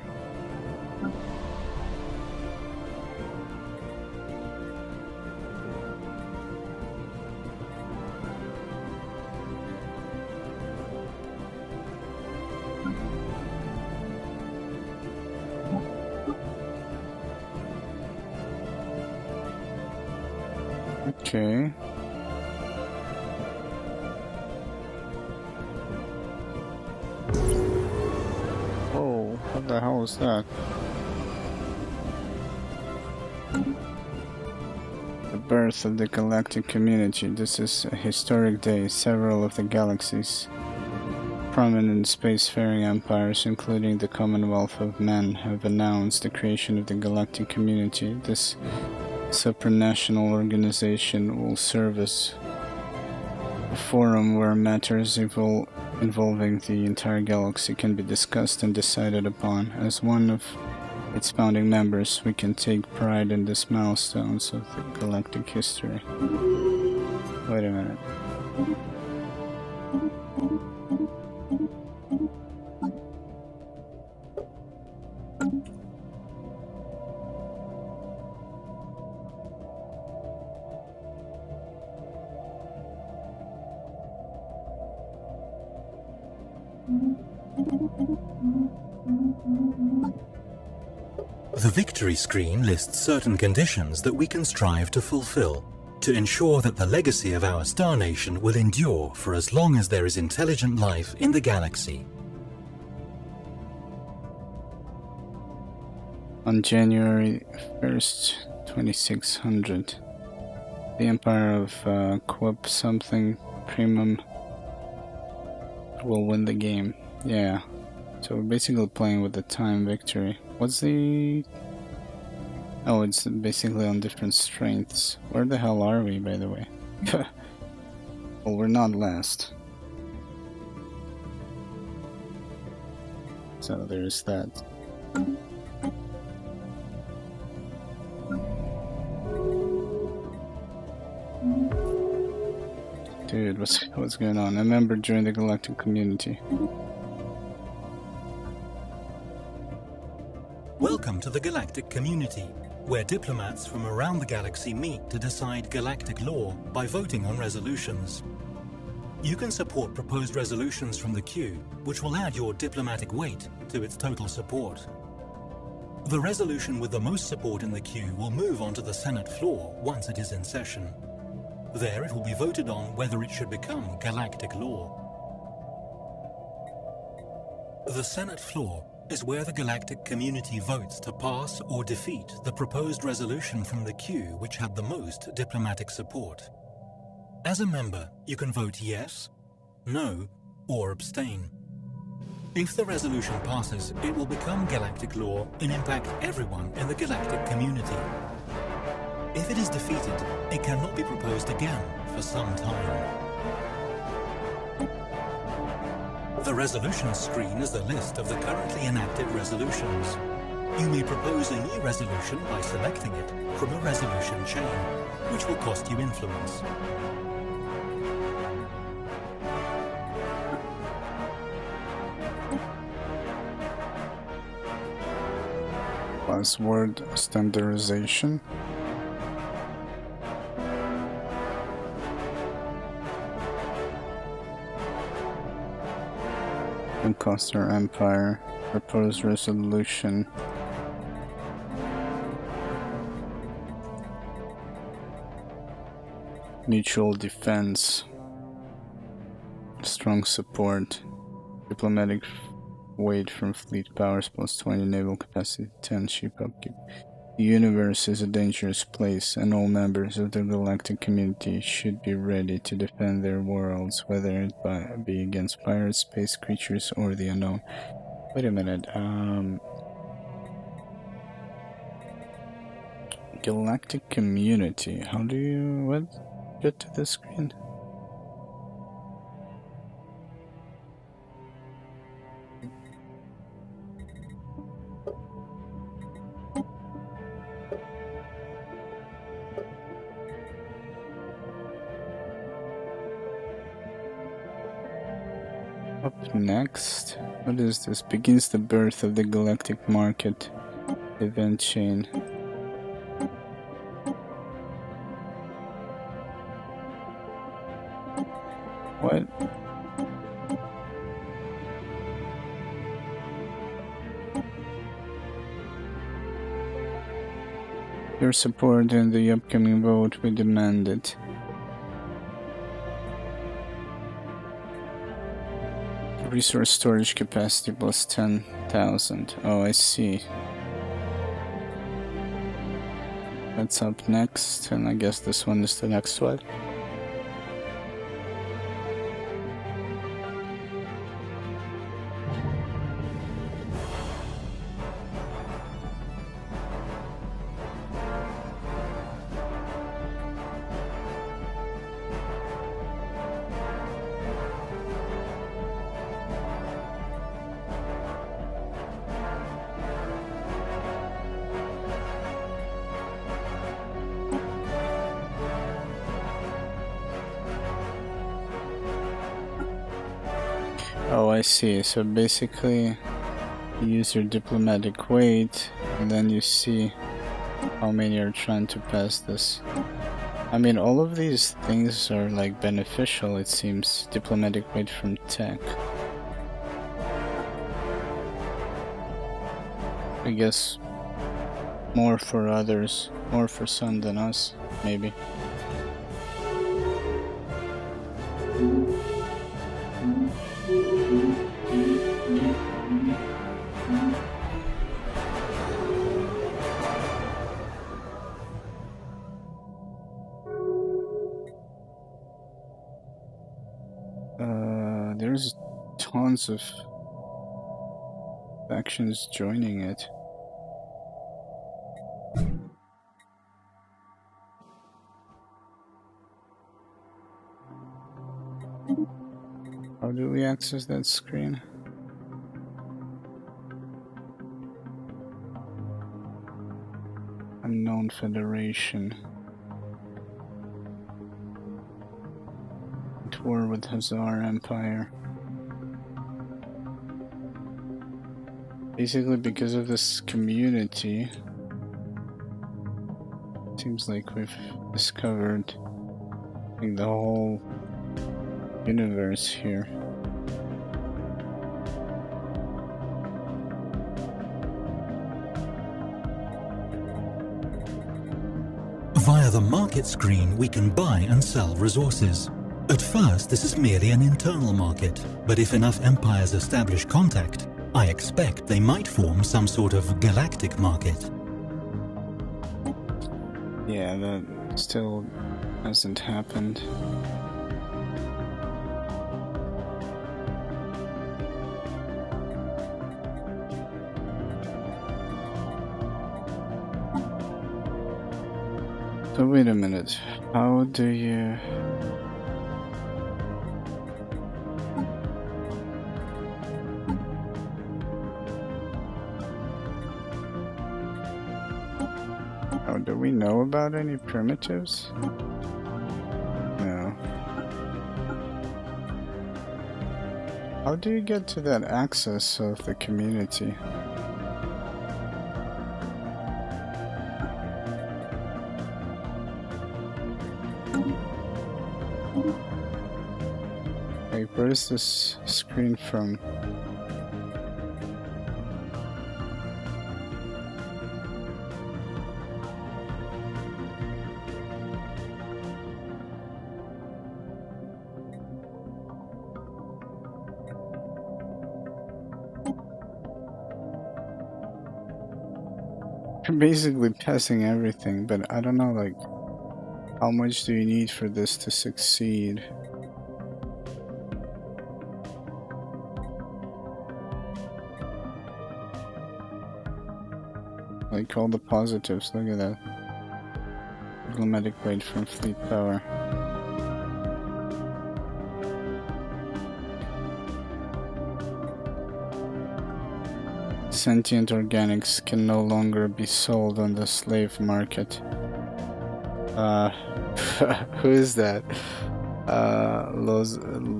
Okay. Whoa, what the hell was that? The birth of the galactic community. This is a historic day. Several of the galaxy's prominent spacefaring empires, including the Commonwealth of Men, have announced the creation of the galactic community. This supranational organization will serve as a forum where matters involving the entire galaxy can be discussed and decided upon. As one of its founding members, we can take pride in these milestones of the galactic history. Wait a minute. The victory screen lists certain conditions that we can strive to fulfill to ensure that the legacy of our star nation will endure for as long as there is intelligent life in the galaxy. On January 1st, 2600, the Empire of Quip something Primum will win the game. Yeah, so we're basically playing with the time victory. What's the... Oh, it's basically on different strengths. Where the hell are we, by the way? Well, we're not last. So there's that. Dude, what's going on? A member joined the galactic community. Welcome to the galactic community, where diplomats from around the galaxy meet to decide galactic law by voting on resolutions. You can support proposed resolutions from the queue, which will add your diplomatic weight to its total support. The resolution with the most support in the queue will move onto the Senate floor once it is in session. There it will be voted on whether it should become galactic law. The Senate floor is where the galactic community votes to pass or defeat the proposed resolution from the queue which had the most diplomatic support. As a member, you can vote yes, no, or abstain. If the resolution passes, it will become galactic law and impact everyone in the galactic community. If it is defeated, it cannot be proposed again for some time. The resolutions screen is the list of the currently enacted resolutions. You may propose a new resolution by selecting it from a resolution chain, which will cost you influence. Password standardization. Imposter Empire. Proposed resolution. Mutual defense. Strong support. Diplomatic weight from fleet powers plus 20 naval capacity, 10 ship upkeep. The universe is a dangerous place, and all members of the galactic community should be ready to defend their worlds, whether it be against pirates, space creatures, or the unknown. Wait a minute, galactic community, how do you, get to this screen? Up next, what is this? Begins the birth of the galactic market event chain. What? Your support in the upcoming vote, we demand it. Resource storage capacity plus 10,000. Oh, I see. That's up next, and I guess this one is the next one. Oh, I see. So basically, you use your diplomatic weight, and then you see how many are trying to pass this. I mean, all of these things are like beneficial, it seems. Diplomatic weight from tech. I guess more for others, more for some than us, maybe. There's tons of factions joining it. How do we access that screen? Unknown Federation. At war with Hazar Empire. Basically, because of this community, seems like we've discovered like, the whole universe here. Via the market screen, we can buy and sell resources. At first, this is merely an internal market, but if enough empires establish contact, I expect they might form some sort of galactic market. Yeah, that still hasn't happened. So wait a minute, how do you... Oh, do we know about any primitives? No. How do you get to that access of the community? Like, where is this screen from? You're basically passing everything, but I don't know, like, how much do you need for this to succeed? Like, all the positives, look at that. Diplomatic weight from fleet power. Sentient organics can no longer be sold on the slave market. Who is that?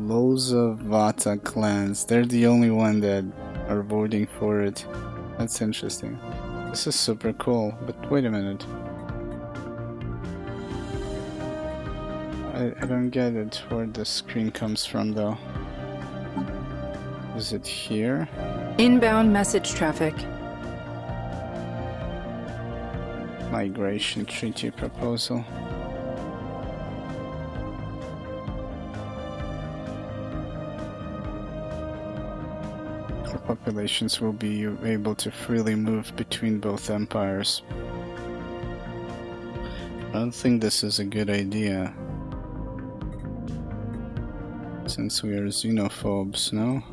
Lozavata clans. They're the only one that are voting for it. That's interesting. This is super cool, but wait a minute. I don't get it where the screen comes from though. Is it here? Inbound message traffic. Migration treaty proposal. The populations will be able to freely move between both empires. I don't think this is a good idea, since we are xenophobes, no?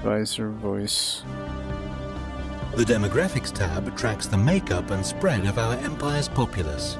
Advisor voice. The Demographics tab tracks the makeup and spread of our empire's populace.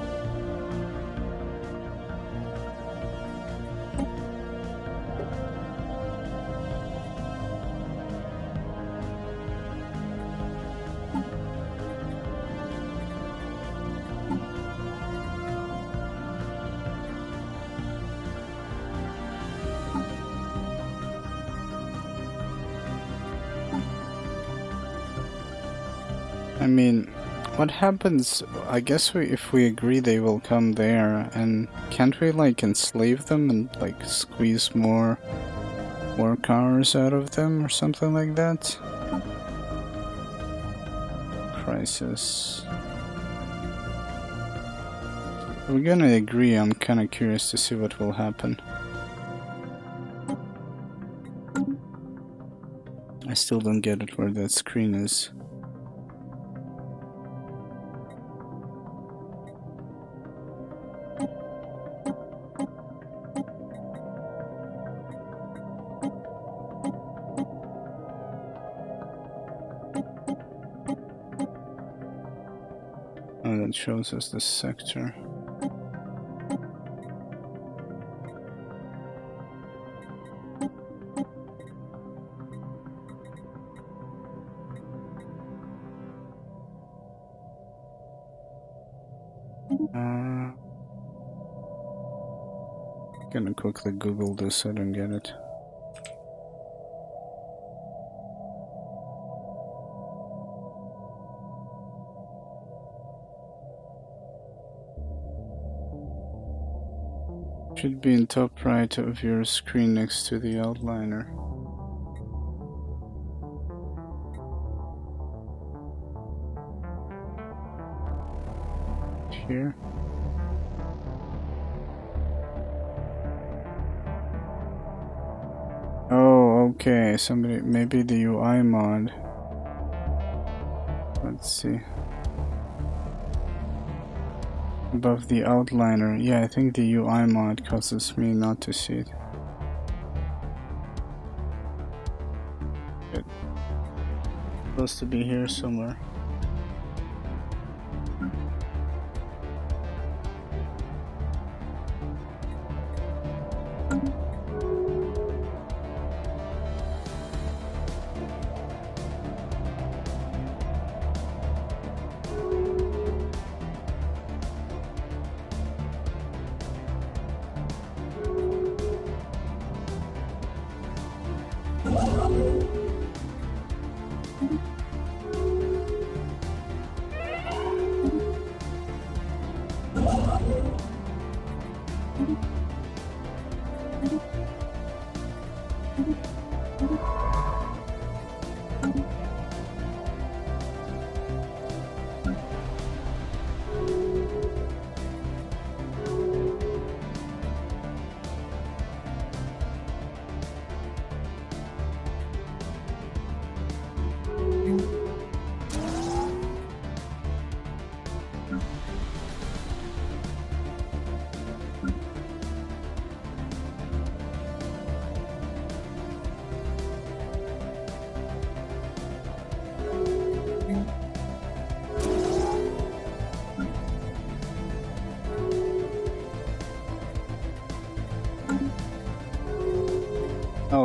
I mean, what happens? I guess if we agree they will come there, and can't we like enslave them and like squeeze more work hours out of them or something like that? Crisis. We're gonna agree. I'm kind of curious to see what will happen. I still don't get it where that screen is. Oh, that shows us the sector. Gonna quickly Google this, I don't get it. Should be in top right of your screen next to the outliner. Here. Oh, okay, somebody, maybe the UI mod. Let's see. Above the outliner. Yeah, I think the UI mod causes me not to see it. Good. Supposed to be here somewhere.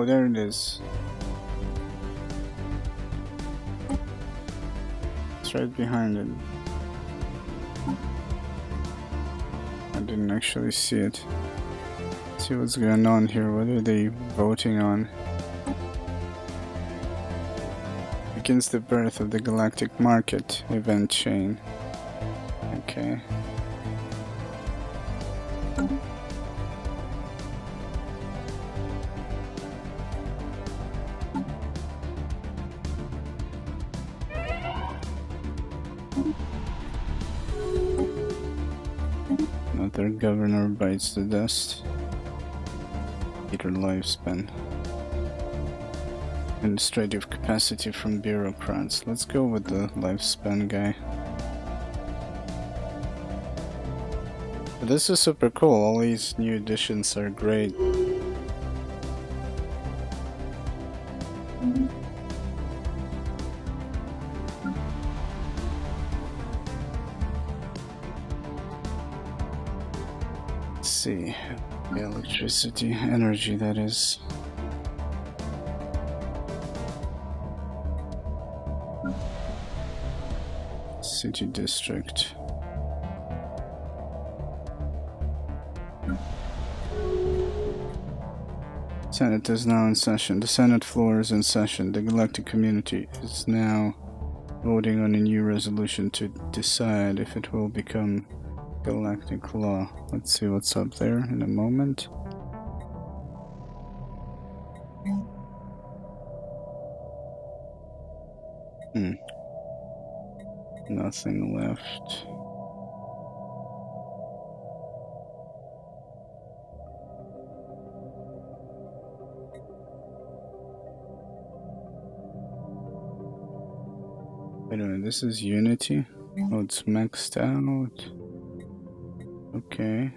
there it is. It's right behind it. I didn't actually see it. Let's see what's going on here. What are they voting on? Begins the birth of the galactic market event chain. Okay. Another governor bites the dust. Peter lifespan. Administrative capacity from bureaucrats. Let's go with the lifespan guy. But this is super cool. All these new additions are great. Let's see. The electricity, energy that is. City district. Senate is now in session. The Senate floor is in session. The galactic community is now voting on a new resolution to decide if it will become galactic law. Let's see what's up there in a moment. Nothing left. Wait a minute, this is Unity? Oh, it's maxed out. Okay.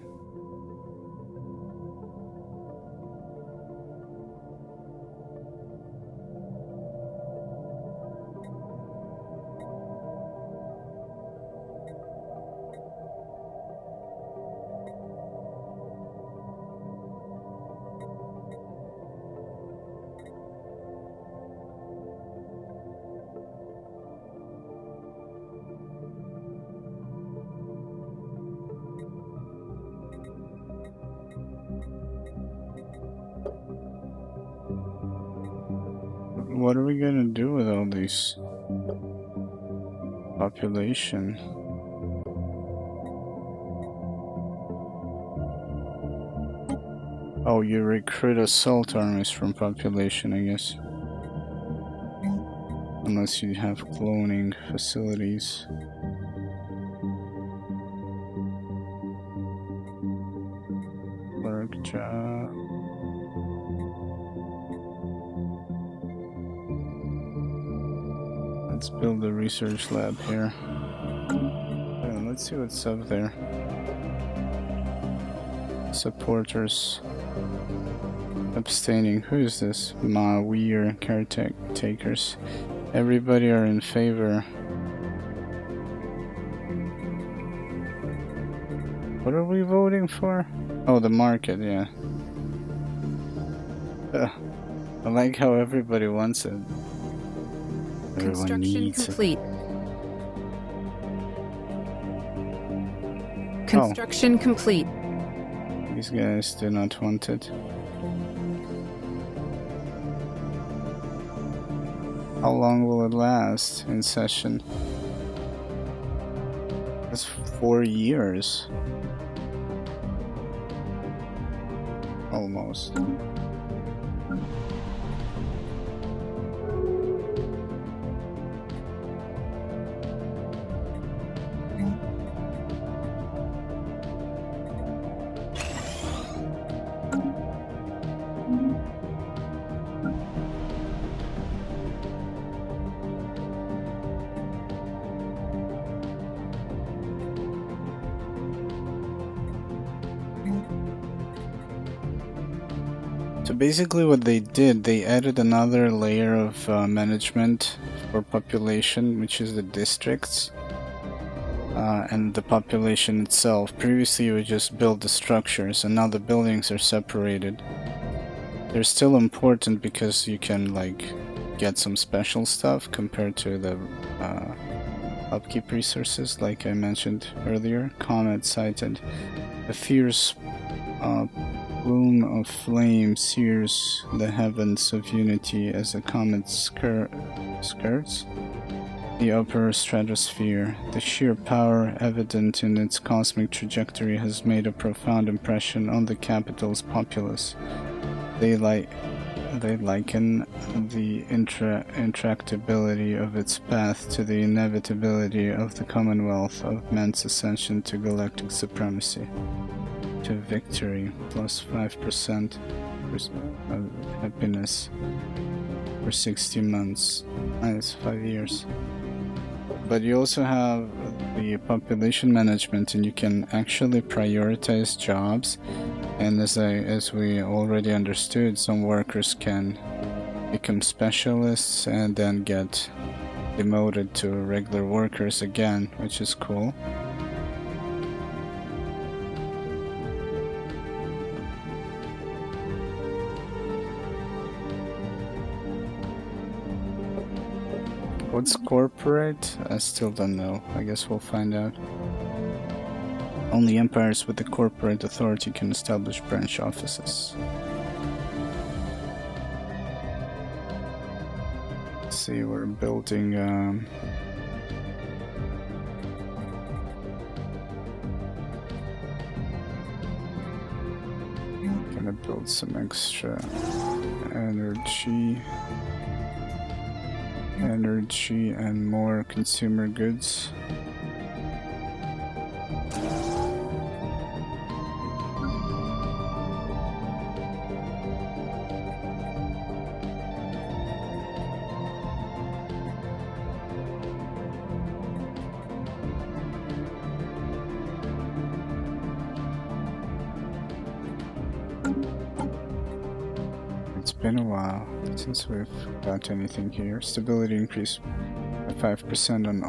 What are we gonna do with all these population? Oh, you recruit assault armies from population, I guess. Unless you have cloning facilities. Work job. Let's build a research lab here. Let's see what's up there. Supporters abstaining. Who is this? We are caretakers. Everybody are in favor. What are we voting for? Oh, the market, yeah. I like how everybody wants it. Everyone Construction needs complete. Construction complete. it. These guys do not want it. How long will it last in session? That's 4 years. Almost. So basically what they did, they added another layer of management for population, which is the districts, and the population itself. Previously you would just build the structures, and now the buildings are separated. they're still important because you can like get some special stuff compared to the upkeep resources, like I mentioned earlier. Comet sighted. A fierce plume of flame sears the heavens of unity as the comet skirts the upper stratosphere. The sheer power evident in its cosmic trajectory has made a profound impression on the capital's populace. They liken the intractability of its path to the inevitability of the Commonwealth of Man's ascension to galactic supremacy. To victory, plus 5% of happiness for 60 months. Nice, 5 years. But you also have the population management, and you can actually prioritize jobs. And as we already understood, some workers can become specialists and then get demoted to regular workers again, which is cool. What's corporate? I still don't know. I guess we'll find out. Only empires with the corporate authority can establish branch offices. Let's see, we're building gonna build some extra energy and more consumer goods. It's been a while since we've got anything here. Stability increased by 5% on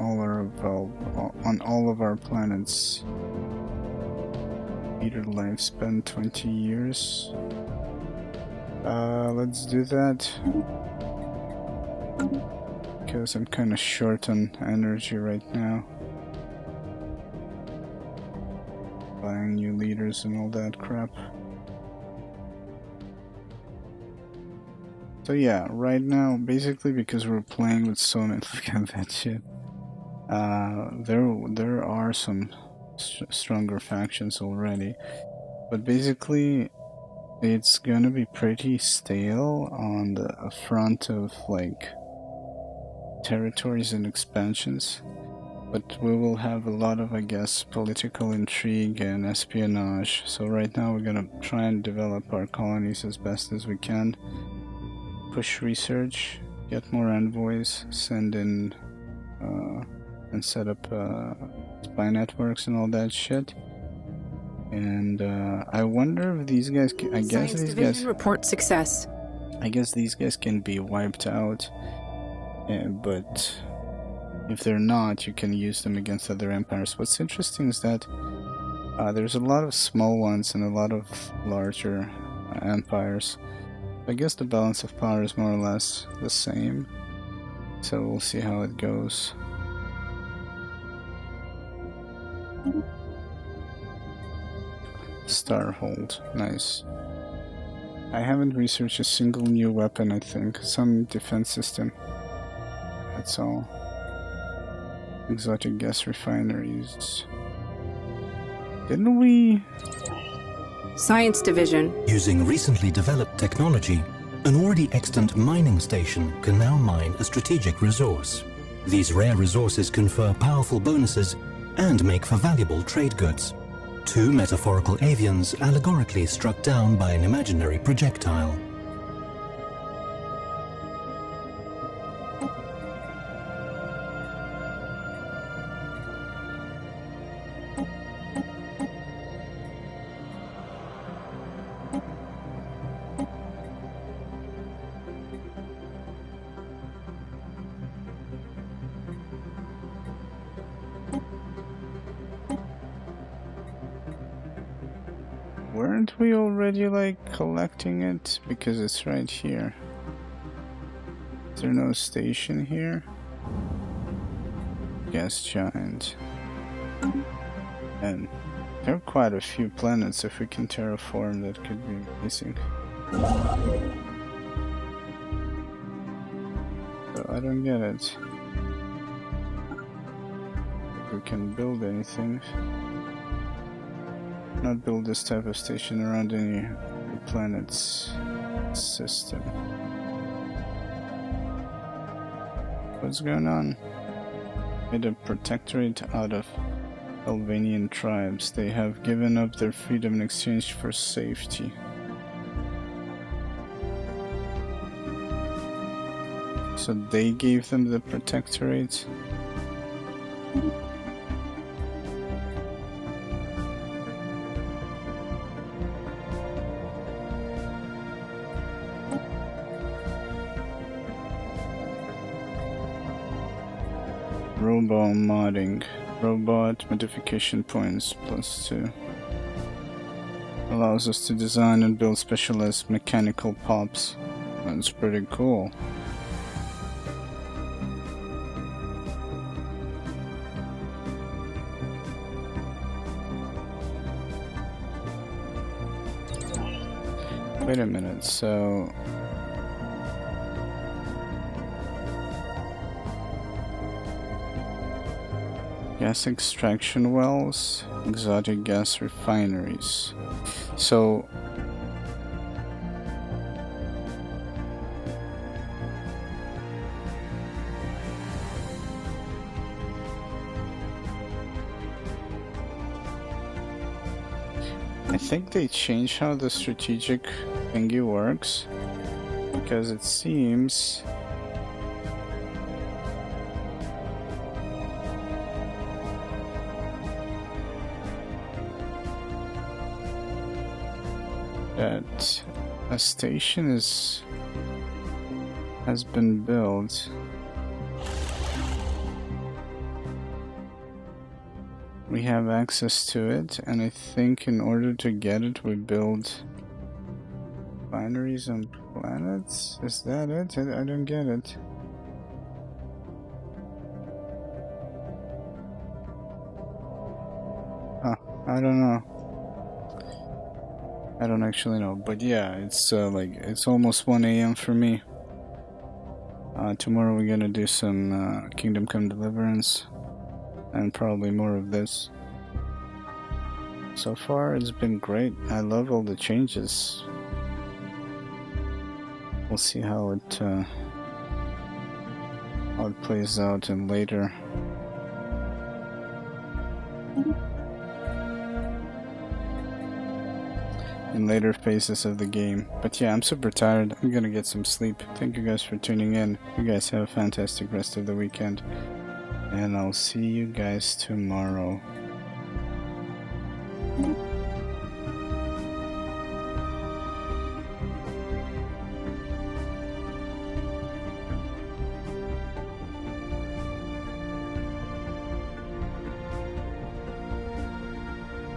all of our planets. Meter lifespan 20 years. Let's do that. Because I'm kind of short on energy right now. Buying new leaders and all that crap. So yeah, right now, basically because we're playing with so many, look at that shit. There are some stronger factions already, but basically it's gonna be pretty stale on the front of like territories and expansions. But we will have a lot of, I guess, political intrigue and espionage. So right now we're gonna try and develop our colonies as best as we can. Push research, get more envoys, send in and set up spy networks and all that shit. And I wonder if these guys can, I guess these guys report success. I guess these guys can be wiped out, but if they're not, you can use them against other empires. What's interesting is that there's a lot of small ones and a lot of larger empires. I guess the balance of power is more or less the same, so we'll see how it goes. Starhold, nice. I haven't researched a single new weapon, I think. Some defense system. That's all. Exotic gas refineries. Didn't we? Science Division. Using recently developed technology, an already extant mining station can now mine a strategic resource. These rare resources confer powerful bonuses and make for valuable trade goods. Two metaphorical avians allegorically struck down by an imaginary projectile. Where Aren't we already like collecting it? Because it's right here. Is there no station here? Gas giant. And there are quite a few planets. If we can terraform, that could be amazing. So I don't get it. If we can build anything. Not build this type of station around any planet's system. What's going on? Made a protectorate out of Albanian tribes. They have given up their freedom in exchange for safety. So they gave them the protectorate. Robot modding. Robot modification points +2. Allows us to design and build specialized mechanical pops. That's pretty cool. Wait a minute, so... gas extraction wells, exotic gas refineries. So... I think they changed how the strategic thingy works, because it seems that a station has been built. We have access to it, and I think in order to get it, we build binaries on planets? Is that it? I don't get it. Huh, I don't know. I don't actually know, but yeah, it's like it's almost 1 AM for me. Tomorrow we're gonna do some Kingdom Come Deliverance, and probably more of this. So far, it's been great. I love all the changes. We'll see how it plays out in later. In later phases of the game. But yeah, I'm super tired. I'm gonna get some sleep. Thank you guys for tuning in. You guys have a fantastic rest of the weekend. And I'll see you guys tomorrow.